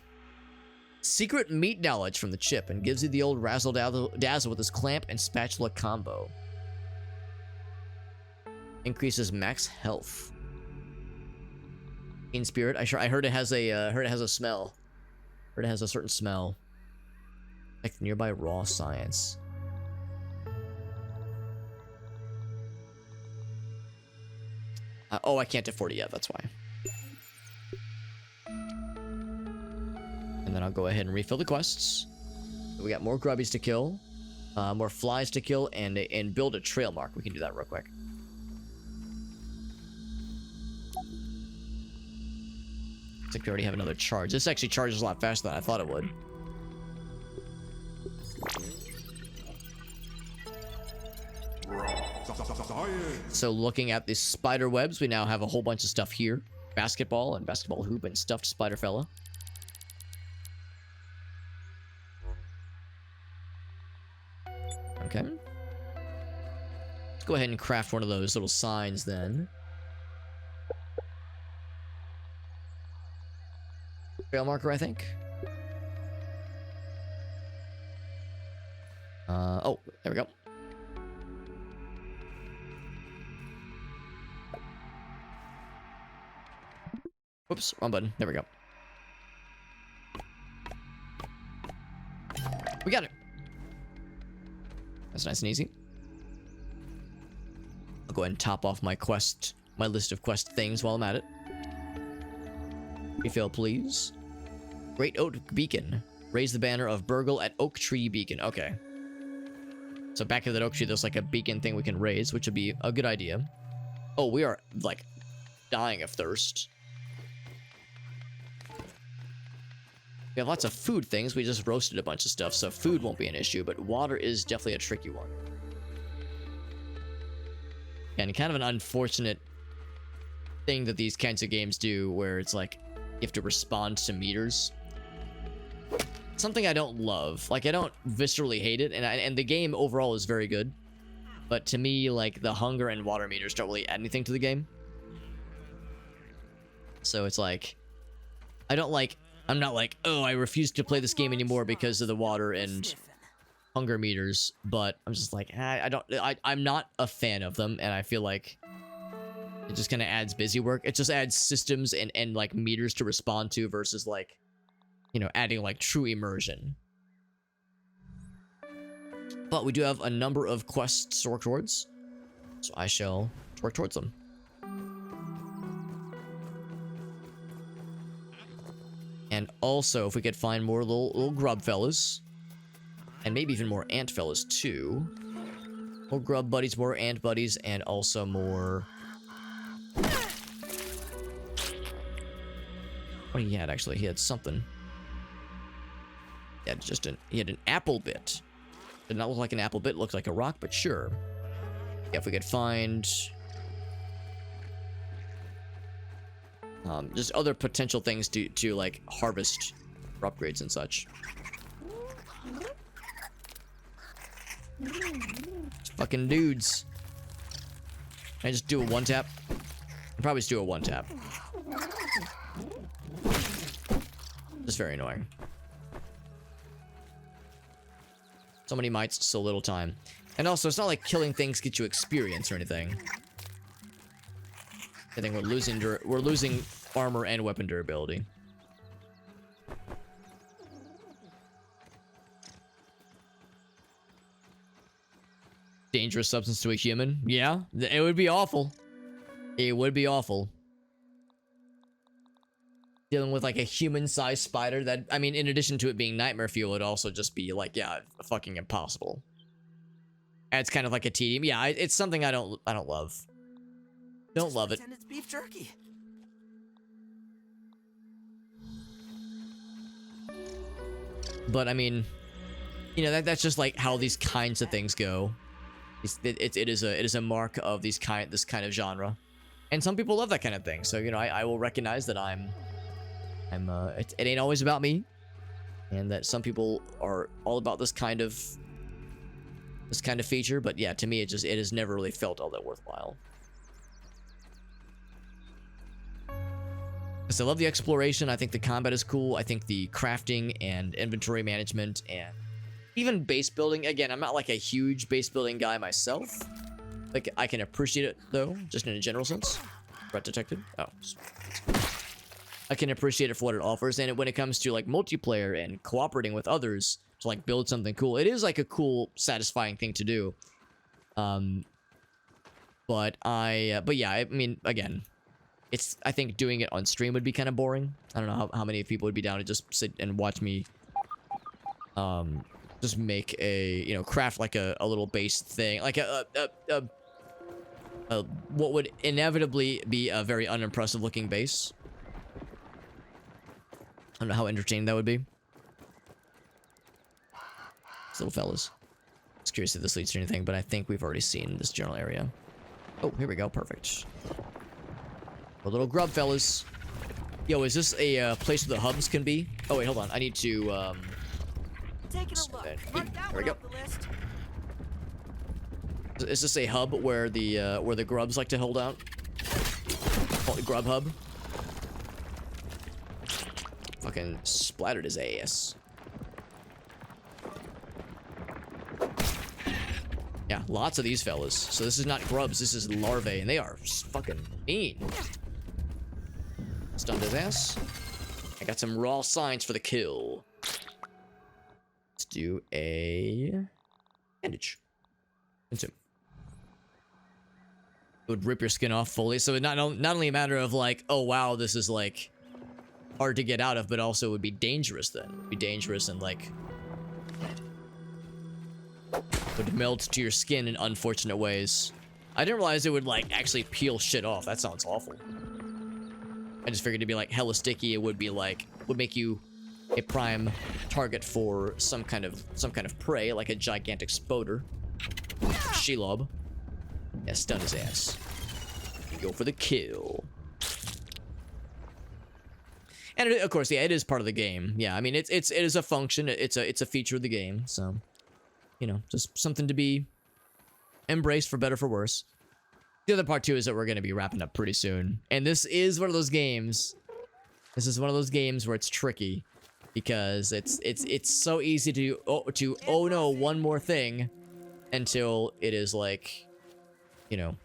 Secret meat knowledge from the chip, and gives you the old razzle dazzle with his clamp and spatula combo. Increases max health. In spirit, I heard it has a smell. Heard it has a certain smell. Like nearby raw science. Oh, I can't afford it yet. That's why. And then I'll go ahead and refill the quests. We got more grubbies to kill, more flies to kill, and build a trail mark. We can do that real quick. Looks like we already have another charge. This actually charges a lot faster than I thought it would. So looking at the spider webs, we now have a whole bunch of stuff here. Basketball and basketball hoop and stuffed spider fella. Okay. Let's go ahead and craft one of those little signs then. Trail marker, I think. Oh, there we go. Whoops, wrong button. There we go. We got it. That's nice and easy. I'll go ahead and top off my list of quest things while I'm at it. Refill, please. Great Oak Beacon. Raise the banner of BURG.L at Oak Tree Beacon. Okay. So back of that oak tree, there's like a beacon thing we can raise, which would be a good idea. Oh, we are like dying of thirst. We have lots of food things. We just roasted a bunch of stuff, so food won't be an issue, but water is definitely a tricky one. And kind of an unfortunate thing that these kinds of games do, where it's like you have to respond to meters. Something I don't love. Like, I don't viscerally hate it, and the game overall is very good. But to me, like, the hunger and water meters don't really add anything to the game. So it's like, I'm not like, oh, I refuse to play this game anymore because of the water and hunger meters. But I'm just like, I'm not a fan of them, and I feel like it just kind of adds busy work. It just adds systems and like meters to respond to versus like, you know, adding like true immersion. But we do have a number of quests to work towards, so I shall work towards them. And also, if we could find more little grub fellas, And maybe even more ant fellas too. More grub buddies, more ant buddies, and also more... What he had, actually. He had something. He had he had an apple bit. Did not look like an apple bit, looked like a rock, but sure. Yeah, if we could find... just other potential things to like, harvest for upgrades and such. Fucking dudes. Can I just do a one tap? I'll probably just do a one tap. Just very annoying. So many mites, so little time. And also, it's not like killing things get you experience or anything. I think we're losing armor and weapon durability. Dangerous substance to a human? Yeah, it would be awful. It would be awful. Dealing with like a human-sized spider that, I mean, in addition to it being nightmare fuel, it would also just be like, yeah, fucking impossible. It's kind of like a tedium. Yeah, it's something I don't love. Don't love it. It's beef jerky. But I mean, you know, that's just like how these kinds of things go. It is a mark of this kind of genre, and some people love that kind of thing. So you know, I will recognize that it ain't always about me, and that some people are all about this kind of feature. But yeah, to me, it has never really felt all that worthwhile. So I love the exploration. I think the combat is cool. I think the crafting and inventory management and even base building. Again, I'm not like a huge base building guy myself. Like, I can appreciate it, though, just in a general sense. Threat detected. Oh. I can appreciate it for what it offers. And when it comes to, like, multiplayer and cooperating with others to, like, build something cool, it is, like, a cool, satisfying thing to do. But yeah, I mean, again... I think doing it on stream would be kind of boring. I don't know how many people would be down to just sit and watch me just make a, you know, craft like a little base thing. Like what would inevitably be a very unimpressive looking base. I don't know how entertaining that would be. These little fellas. I was curious if this leads to anything, but I think we've already seen this general area. Oh, here we go. Perfect. A little grub, fellas. Yo, is this a place where the hubs can be? Oh, wait, hold on. I need to, Taking a look. Mark that there we one go. off the list. Is this a hub where the grubs like to hold out? Call it grub hub. Fucking splattered his ass. Yeah, lots of these fellas. So this is not grubs, this is larvae, and they are fucking mean. Stunned his ass. I got some raw science for the kill. Let's do a bandage. Consume. It would rip your skin off fully, so it not only a matter of like, oh wow, this is like hard to get out of, but also would be dangerous then. It would be dangerous and like would melt to your skin in unfortunate ways. I didn't realize it would like actually peel shit off. That sounds awful. I just figured it'd be like hella sticky. It would be like, would make you a prime target for some kind of prey, like a gigantic spoder. Shelob. Yeah, stun his ass. Go for the kill. And of course, yeah, it is part of the game. Yeah, I mean, it is a function. It's a feature of the game. So, you know, just something to be embraced for better for worse. The other part too is that we're going to be wrapping up pretty soon, and this is one of those games. This is one of those games where it's tricky because it's so easy to oh no, one more thing until it is like, you know,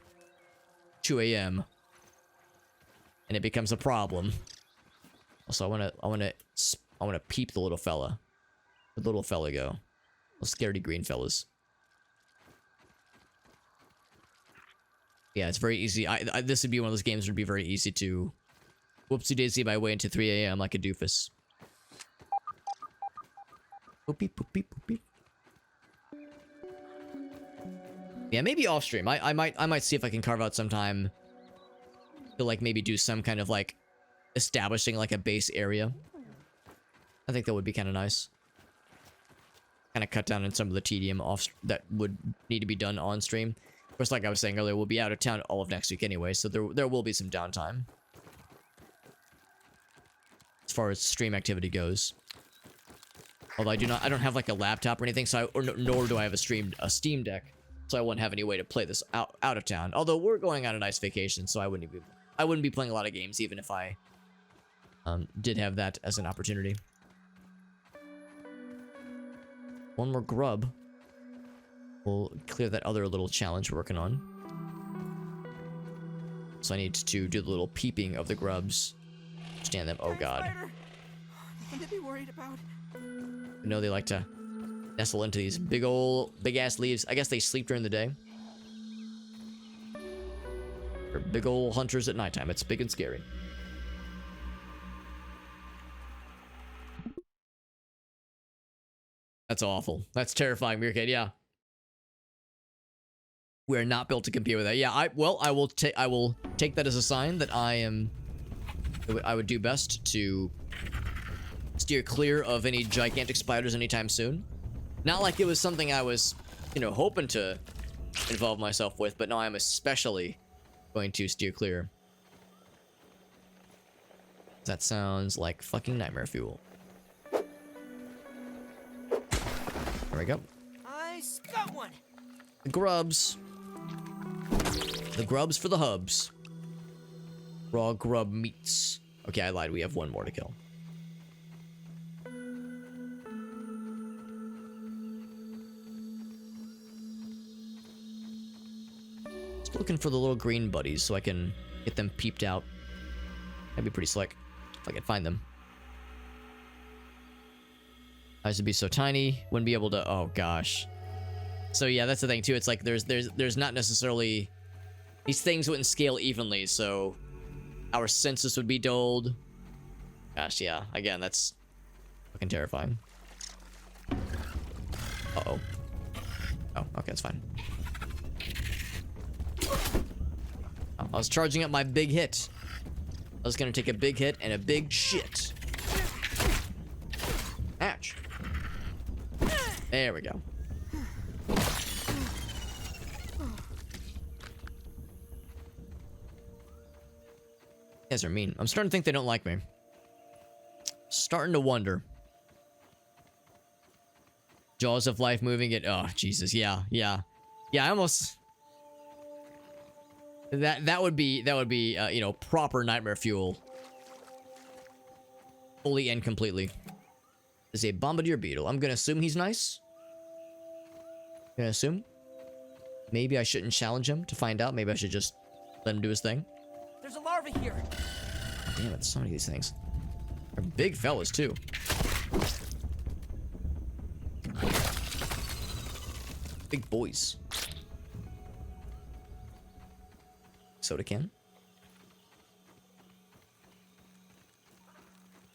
2 a.m. and it becomes a problem. Also, I wanna peep the little fella. Where'd the little fella go? Those scaredy green fellas. Yeah, it's very easy. This would be one of those games that would be very easy to whoopsie daisy my way into 3 a.m. like a doofus. Boop beep, boop beep, boop beep. Yeah, maybe off stream. I might see if I can carve out some time to like maybe do some kind of like establishing like a base area. I think that would be kind of nice. Kind of cut down on some of the tedium off that would need to be done on stream. Of course, like I was saying earlier, we'll be out of town all of next week anyway, so there will be some downtime as far as stream activity goes. Although I don't have like a laptop or anything, so nor do I have a Steam Deck, so I wouldn't have any way to play this out of town. Although we're going on a nice vacation, so I wouldn't be playing a lot of games even if I did have that as an opportunity. One more grub. We'll clear that other little challenge we're working on. So I need to do the little peeping of the grubs. Stand them. Oh god. Nothing to be worried about. I know they like to nestle into these big ass leaves. I guess they sleep during the day. They're big ol' hunters at nighttime. It's big and scary. That's awful. That's terrifying, Meerkat. Yeah. We're not built to compete with that. Yeah, I will take that as a sign that I would do best to steer clear of any gigantic spiders anytime soon. Not like it was something I was, hoping to involve myself with, but no, I'm especially going to steer clear. That sounds like fucking nightmare fuel. There we go. I got one. The grubs. The grubs for the hubs. Raw grub meats. Okay, I lied. We have one more to kill. Just looking for the little green buddies so I can get them peeped out. That'd be pretty slick if I could find them. Eyes would be so tiny, wouldn't be able to. Oh gosh. So yeah, that's the thing too. It's like there's not necessarily, these things wouldn't scale evenly, so our senses would be dulled. Gosh, yeah. Again, that's fucking terrifying. Uh-oh. Oh, okay, that's fine. Oh, I was charging up my big hit. I was gonna take a big hit and a big shit. Ouch. There we go. You guys are mean. I'm starting to think they don't like me. Starting to wonder. Jaws of life moving it. Oh, Jesus. Yeah. I almost... That would be, proper nightmare fuel. Fully and completely. Is a bombardier beetle. I'm gonna assume he's nice. Gonna assume. Maybe I shouldn't challenge him to find out. Maybe I should just let him do his thing. There's a larva here. God damn it, so many of these things. They're big fellas, too. Big boys. Soda can.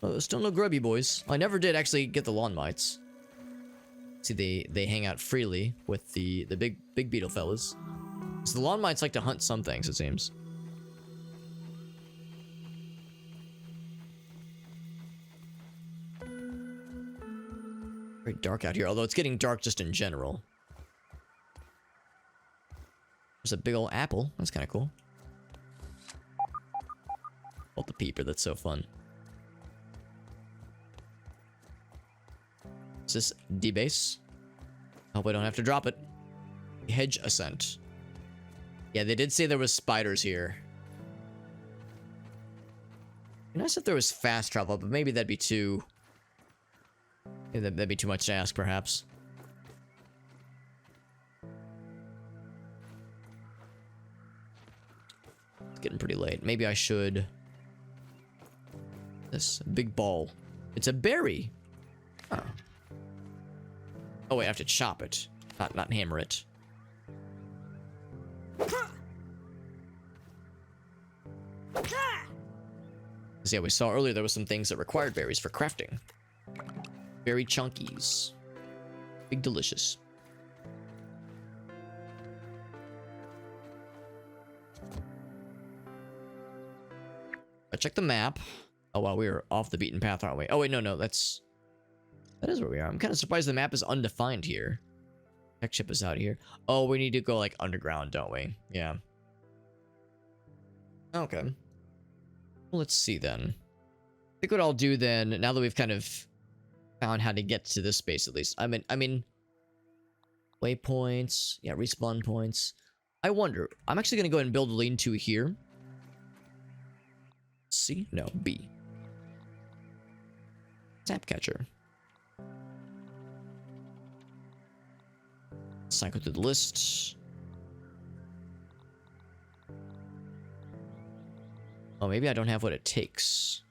Oh, there's still no grubby boys. I never did actually get the lawn mites. See, they hang out freely with the big beetle fellas. So the lawn mites like to hunt some things, it seems. Very dark out here, although it's getting dark just in general. There's a big old apple. That's kind of cool. Oh, the peeper. That's so fun. Is this D-base? Hope I don't have to drop it. Hedge ascent. Yeah, they did say there was spiders here. It'd be nice if there was fast travel, but maybe that'd be too... Maybe that'd be too much to ask, perhaps. It's getting pretty late. Maybe I should... This big ball. It's a berry. Oh. Oh wait, I have to chop it, not hammer it. Yeah, we saw earlier there was some things that required berries for crafting. Berry chunkies. Big delicious. Check the map. Oh, wow, we are off the beaten path, aren't we? Oh, wait, no, that is where we are. I'm kind of surprised the map is undefined here. Tech ship is out here. Oh, we need to go, like, underground, don't we? Yeah. Okay. Well, let's see, then. I think what I'll do, then, now that we've kind of found how to get to this space, at least. I mean, waypoints. Yeah, respawn points. I wonder. I'm actually going to go ahead and build a lean-to here. C? No, B. Tap catcher. Cycle through the list. Oh, maybe I don't have what it takes.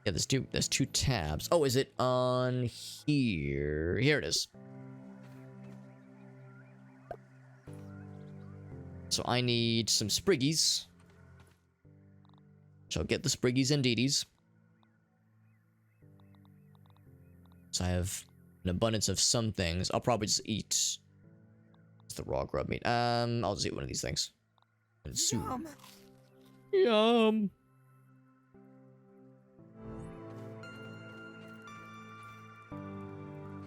Yeah, there's two tabs. Oh, is it on here? Here it is. So I need some spriggies. So I'll get the spriggies and deedies. So I have an abundance of some things. I'll probably just eat the raw grub meat. I'll just eat one of these things. And soup. Yum.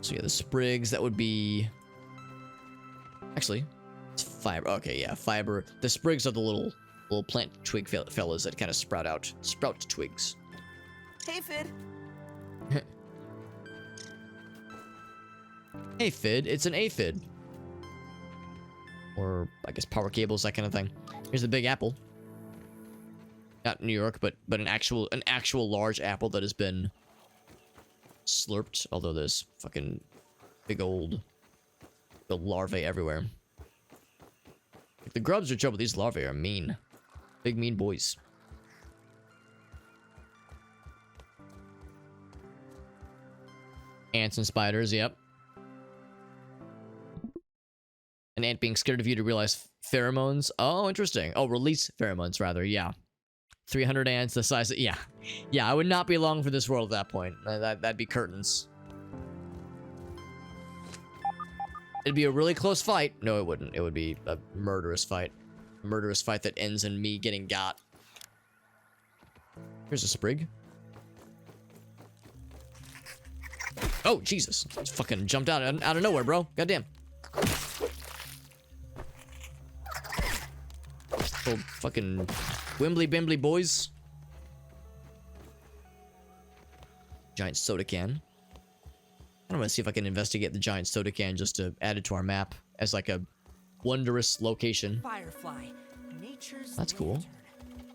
So yeah, the sprigs, that would be... Actually, it's fiber. Okay, yeah, fiber. The sprigs are the little plant twig fellas that kind of sprout twigs. Hey, Fid. Hey, Fid. It's an aphid. Or, I guess, power cables, that kind of thing. Here's the big apple. Not New York, but an actual large apple that has been slurped. Although there's fucking big old the larvae everywhere. Like, the grubs are trouble. These larvae are mean. Big mean boys. Ants and spiders, yep. An ant being scared of you to realize pheromones. Oh, interesting. Oh, release pheromones, rather. Yeah. 300 ants the size of... Yeah. Yeah, I would not be long for this world at that point. That'd be curtains. It'd be a really close fight. No, it wouldn't. It would be a murderous fight. A murderous fight that ends in me getting got. Here's a sprig. Oh, Jesus. It's fucking jumped out of nowhere, bro. Goddamn. Little fucking wimbly bimbly boys. Giant soda can. I want to see if I can investigate the giant soda can just to add it to our map as like a wondrous location. Firefly. Nature's That's cool. lantern.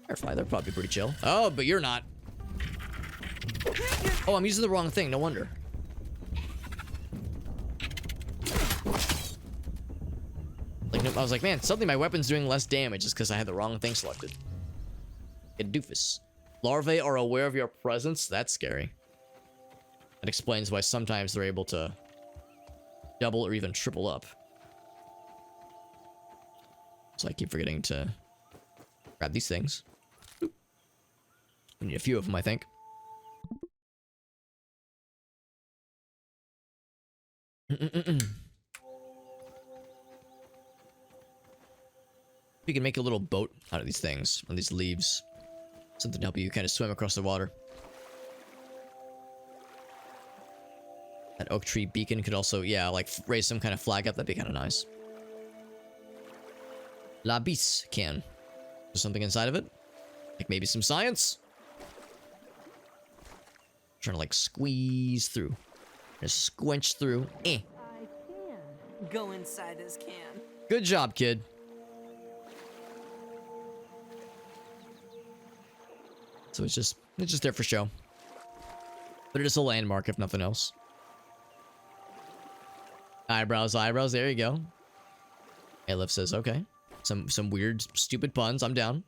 Firefly, they're probably pretty chill. Oh, but you're not. Oh, I'm using the wrong thing. No wonder. Like, I was like, man, suddenly my weapon's doing less damage just because I had the wrong thing selected. A doofus. Larvae are aware of your presence? That's scary. That explains why sometimes they're able to double or even triple up. So I keep forgetting to grab these things. We need a few of them, I think. You can make a little boat out of these things, on these leaves. Something to help you kind of swim across the water. That oak tree beacon could also, yeah, like raise some kind of flag up. That'd be kind of nice. La bis can. There's something inside of it? Like maybe some science? Trying to like squeeze through. Just squinch through. Eh. I can go inside this can. Good job, kid. So it's just there for show. But it is a landmark, if nothing else. Eyebrows, there you go. Aleph says, okay. Some weird, stupid puns, I'm down.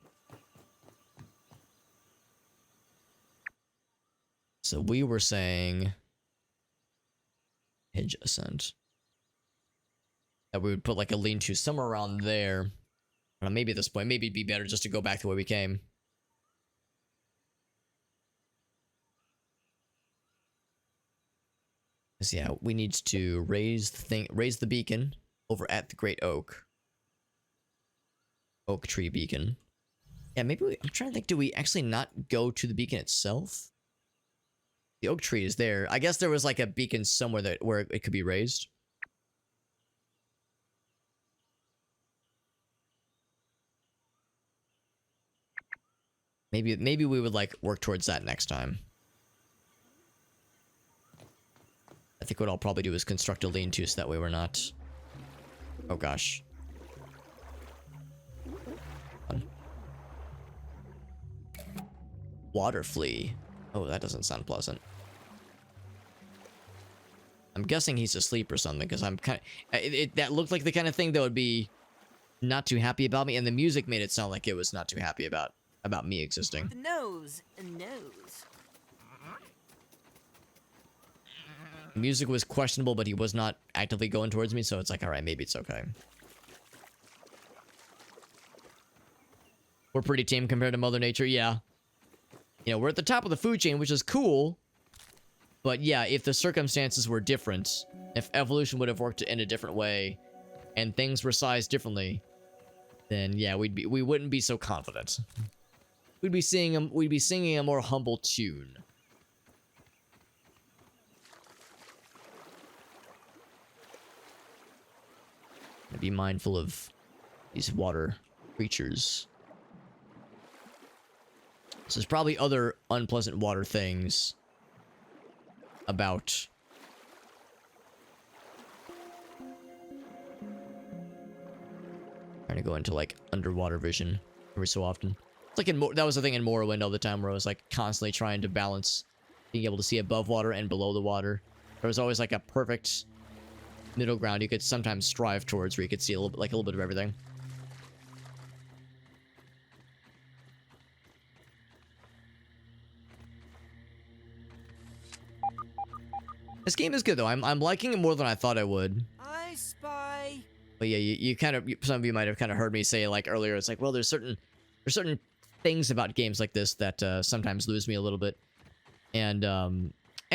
So we were saying... Hedge Ascent. That we would put like a lean-to somewhere around there. Maybe at this point, maybe it'd be better just to go back the way we came. Because yeah, we need to raise the beacon. over at the Great Oak Tree Beacon. Yeah, maybe I'm trying to think, do we actually not go to the beacon itself? The oak tree is there. I guess there was like a beacon somewhere where it could be raised. Maybe we would like work towards that next time. I think what I'll probably do is construct a lean-to so that way we're not... Oh gosh. Water flea. Oh, that doesn't sound pleasant. I'm guessing he's asleep or something, because I'm kind of... that looked like the kind of thing that would be not too happy about me, and the music made it sound like it was not too happy about me existing. The nose, a nose. The music was questionable, but he was not actively going towards me, so it's like, alright, maybe it's okay. We're pretty tame compared to Mother Nature, yeah. You know, we're at the top of the food chain, which is cool. But yeah, if the circumstances were different, if evolution would have worked in a different way, and things were sized differently, then yeah, we wouldn't be so confident. We'd be singing a more humble tune. And be mindful of these water creatures. So there's probably other unpleasant water things about. Trying to go into like underwater vision every so often. It's like that was the thing in Morrowind all the time, where I was like constantly trying to balance being able to see above water and below the water. There was always like a perfect middle ground you could sometimes strive towards, where you could see a little bit of everything. This game is good though. I'm liking it more than I thought I would. I spy. But yeah, you kind of, some of you might have kind of heard me say like earlier, it's like, well, there's certain things about games like this that sometimes lose me a little bit. And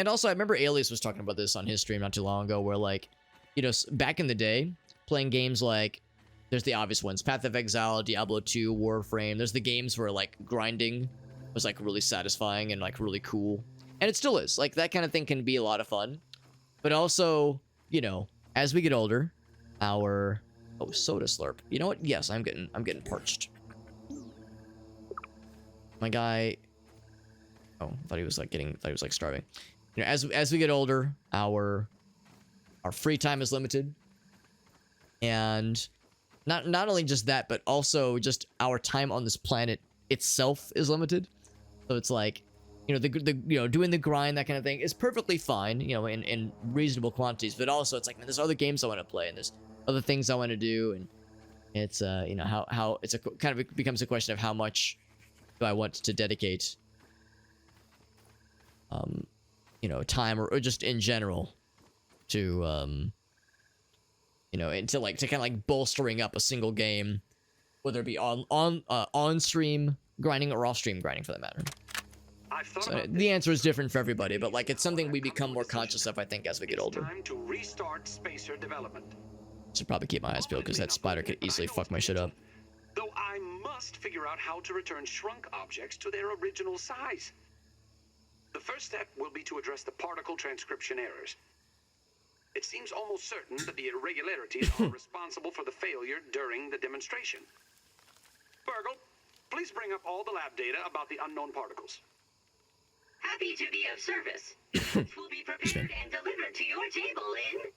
also I remember Alias was talking about this on his stream not too long ago, where like, you know, back in the day, playing games like, there's the obvious ones, Path of Exile, Diablo 2, Warframe. There's the games where like grinding was like really satisfying and like really cool. And it still is. Like that kind of thing can be a lot of fun. But also, you know, as we get older, our soda slurp. You know what? Yes, I'm getting parched. My guy. Oh, thought he was like starving. You know, as we get older, our free time is limited. And not only just that, but also just our time on this planet itself is limited. So it's like, you know, doing the grind, that kind of thing is perfectly fine, you know, in reasonable quantities. But also, it's like, man, there's other games I want to play, and there's other things I want to do, and it's you know, how it's kind of becomes a question of how much do I want to dedicate, you know, time or just in general to you know, into like to kind of like bolstering up a single game, whether it be on stream grinding or off stream grinding for that matter. So the answer is different for everybody, but like it's something we become more conscious of, I think, as we get older. Time to restart spacer development. Should probably keep my eyes peeled because that spider could easily fuck my shit up. Though I must figure out how to return shrunk objects to their original size. The first step will be to address the particle transcription errors. It seems almost certain that the irregularities are responsible for the failure during the demonstration. BURG.L, please bring up all the lab data about the unknown particles. Happy to be of service. Foods will be prepared and delivered to your table in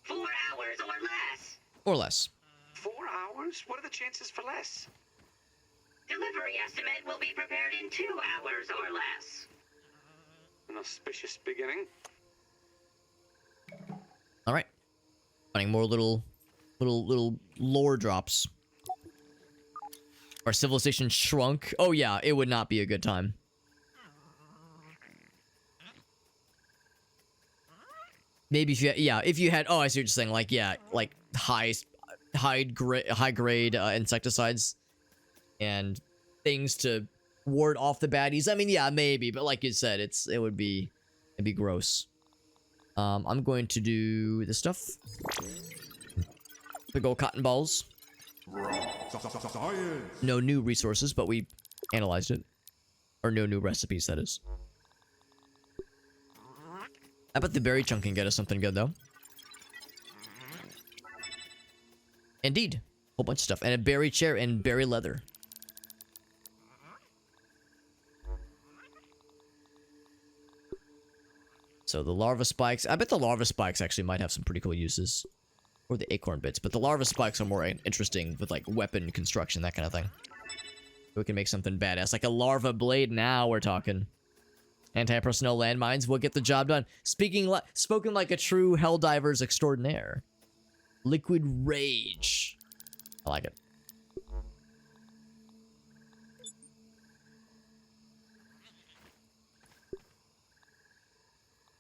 4 hours or less. Or less. 4 hours? What are the chances for less? Delivery estimate will be prepared in 2 hours or less. An auspicious beginning. All right. Finding more little lore drops. Our civilization shrunk. Oh yeah, it would not be a good time. Maybe if you had, oh, I see what you're saying, like, yeah, like high grade insecticides and things to ward off the baddies. I mean, yeah, maybe, but like you said, it'd be gross. I'm going to do this stuff. Big old cotton balls. No new resources, but we analyzed it. Or no new recipes, that is. I bet the berry chunk can get us something good, though. Indeed. Whole bunch of stuff. And a berry chair and berry leather. So the larva spikes. I bet the larva spikes actually might have some pretty cool uses. Or the acorn bits. But the larva spikes are more interesting with like weapon construction, that kind of thing. We can make something badass. Like a larva blade. Now we're talking. Anti-personnel landmines will get the job done. Spoken like a true Helldivers extraordinaire. Liquid Rage. I like it.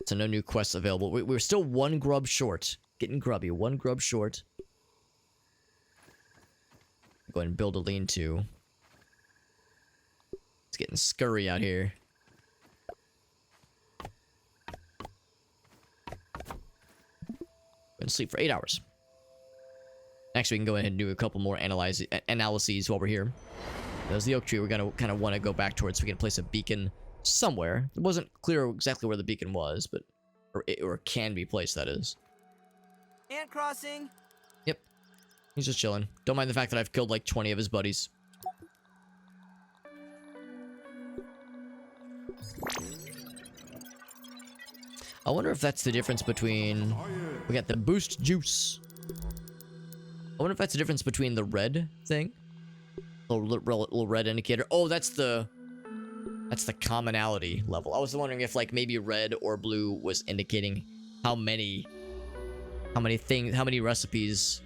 So no new quests available. We're still one grub short. Getting grubby. One grub short. Go ahead and build a lean-to. It's getting scurry out here. And sleep for 8 hours. Next, we can go ahead and do a couple more analyses while we're here. There's the oak tree we're gonna kind of want to go back towards, so we can place a beacon somewhere. It wasn't clear exactly where the beacon was, but or can be placed, that is. Ant crossing. Yep. He's just chilling. Don't mind the fact that I've killed like 20 of his buddies. I wonder if that's the difference between... We got the boost juice. I wonder if that's the difference between the red thing. Little red indicator. Oh, that's the commonality level. I was wondering if like maybe red or blue was indicating how many recipes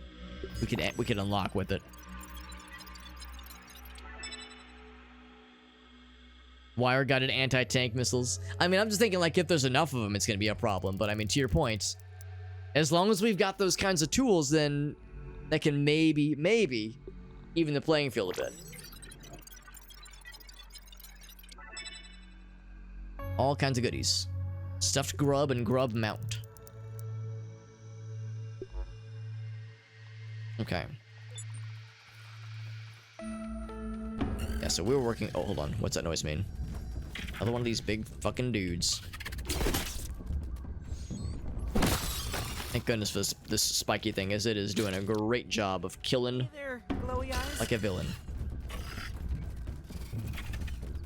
we could unlock with it. Wire-guided anti-tank missiles. I mean, I'm just thinking, like, if there's enough of them, it's gonna be a problem. But, I mean, to your point, as long as we've got those kinds of tools, then that can maybe even the playing field a bit. All kinds of goodies. Stuffed grub and grub mount. Okay. Yeah, so we were working... Oh, hold on. What's that noise mean? Another one of these big fucking dudes. Thank goodness for this spiky thing, as it is doing a great job of killing Hey there, glowy eyes. like a villain.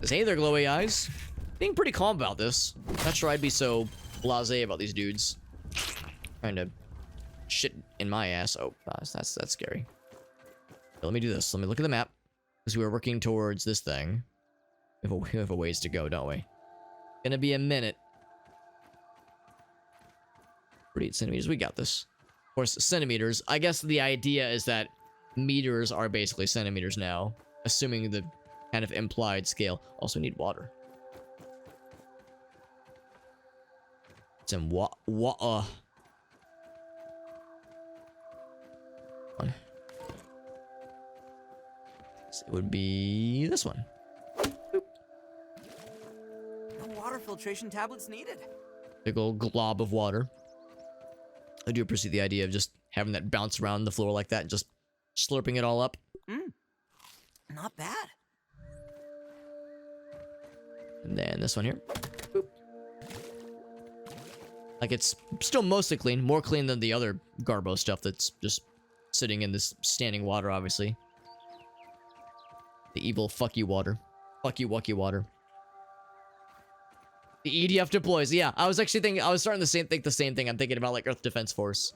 Says, hey there, glowy eyes. Being pretty calm about this. Not sure I'd be so blasé about these dudes. Trying to shit in my ass. Oh, that's scary. But let me do this. Let me look at the map. Because we were working towards this thing. We have a ways to go, don't we? Gonna be a minute. 48 centimeters. We got this. Of course, centimeters. I guess the idea is that meters are basically centimeters now. Assuming the kind of implied scale. Also need water. It's in water. It would be this one. Boop. No water filtration tablets needed. Big old glob of water. I do appreciate the idea of just having that bounce around the floor like that and just slurping it all up. Not bad. And then this one here. Boop. Like it's still mostly clean. More clean than the other Garbo stuff that's just sitting in this standing water, obviously. The evil fuck you water. Fuck you wucky water. The EDF deploys. Yeah, I was actually thinking, I was starting to think the same thing. I'm thinking about like Earth Defense Force.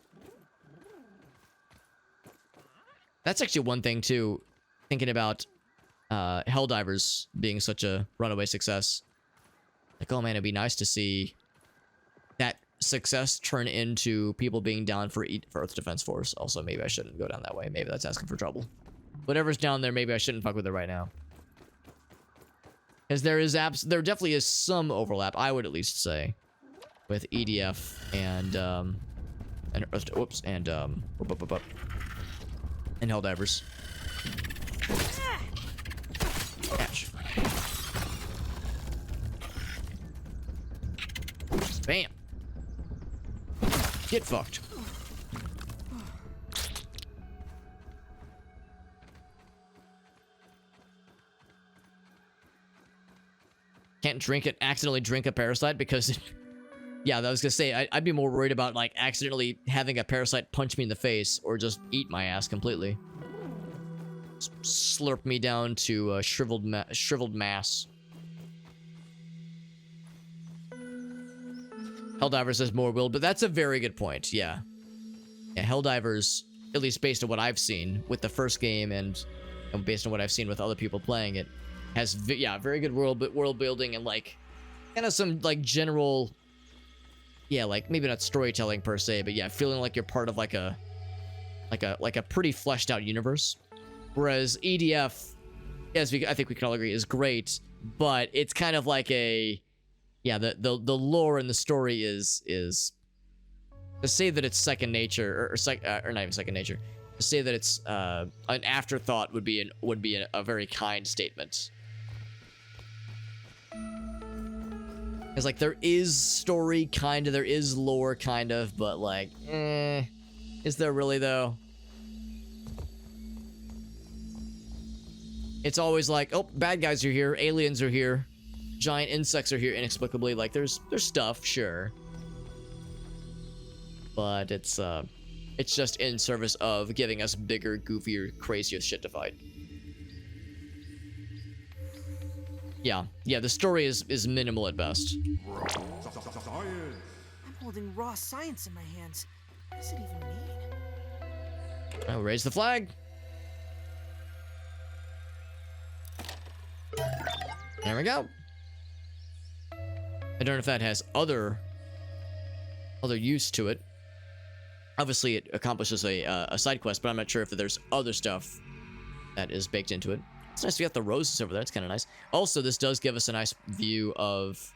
That's actually one thing too. Thinking about Helldivers being such a runaway success. Like, oh man, it'd be nice to see that success turn into people being down for Earth Defense Force. Also, maybe I shouldn't go down that way. Maybe that's asking for trouble. Whatever's down there, maybe I shouldn't fuck with it right now. Because there definitely is some overlap, I would at least say, with EDF and Helldivers. Catch. Bam. Get fucked. can't accidentally drink a parasite because yeah, I was gonna say I'd be more worried about like accidentally having a parasite punch me in the face or just eat my ass completely. Slurp me down to shriveled mass. Helldiver says more will, but that's a very good point. Yeah, Helldivers, at least based on what I've seen with the first game and based on what I've seen with other people playing it, has very good world building and like kind of some like general, like maybe not storytelling per se, but yeah, feeling like you're part of like a pretty fleshed out universe. Whereas EDF, I think we can all agree, is great, but it's kind of like the lore and the story is to say that it's second nature or not even second nature. To say that it's an afterthought would be a very kind statement. It's like there is story kind of, there is lore kind of, but like, is there really though? It's always like, oh, bad guys are here, aliens are here, giant insects are here inexplicably. Like there's stuff, sure, but it's just in service of giving us bigger, goofier, crazier shit to fight. Yeah, the story is minimal at best. I'm holding raw science in my hands. What does it even mean? I'll raise the flag. There we go. I don't know if that has other use to it. Obviously, it accomplishes a side quest, but I'm not sure if there's other stuff that is baked into it. It's nice we got the roses over there. It's kind of nice. Also, this does give us a nice view of,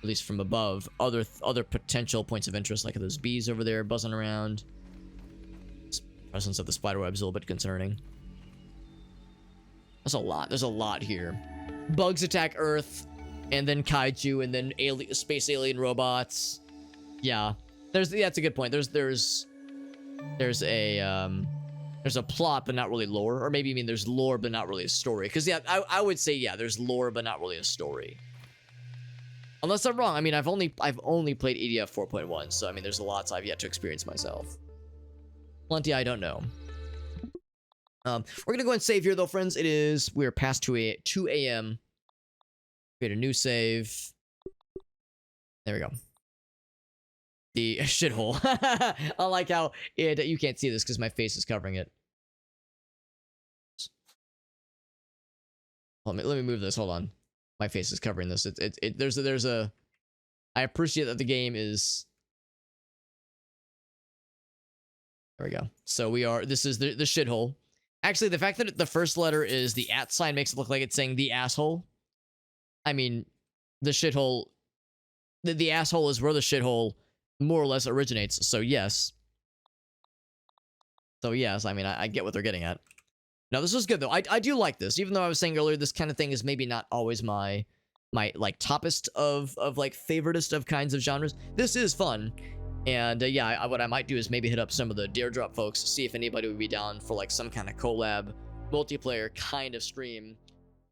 at least from above, other potential points of interest, like those bees over there buzzing around. Presence of the spiderwebs a little bit concerning. There's a lot here. Bugs attack Earth, and then kaiju, and then space alien robots. Yeah, that's a good point. There's a plot, but not really lore, or maybe there's lore, but not really a story. Because yeah, I would say there's lore, but not really a story. Unless I'm wrong. I mean, I've only played EDF 4.1, so I mean, there's lots I've yet to experience myself. Plenty I don't know. We're gonna go and save here though, friends. We're past 2 a.m. Create a new save. There we go. The shithole. I like how you can't see this because my face is covering it. Let me move this. Hold on. My face is covering this. I appreciate that the game is. There we go. So this is the shithole. Actually, the fact that the first letter is the @ sign makes it look like it's saying the asshole. I mean, the shithole. The asshole is where the shithole more or less originates. So yes. I mean, I get what they're getting at. No, this was good though. I do like this, even though I was saying earlier this kind of thing is maybe not always my like toppest of like favoritist of kinds of genres. This is fun. And what I might do is maybe hit up some of the Daredrop folks, see if anybody would be down for like some kind of collab multiplayer kind of stream.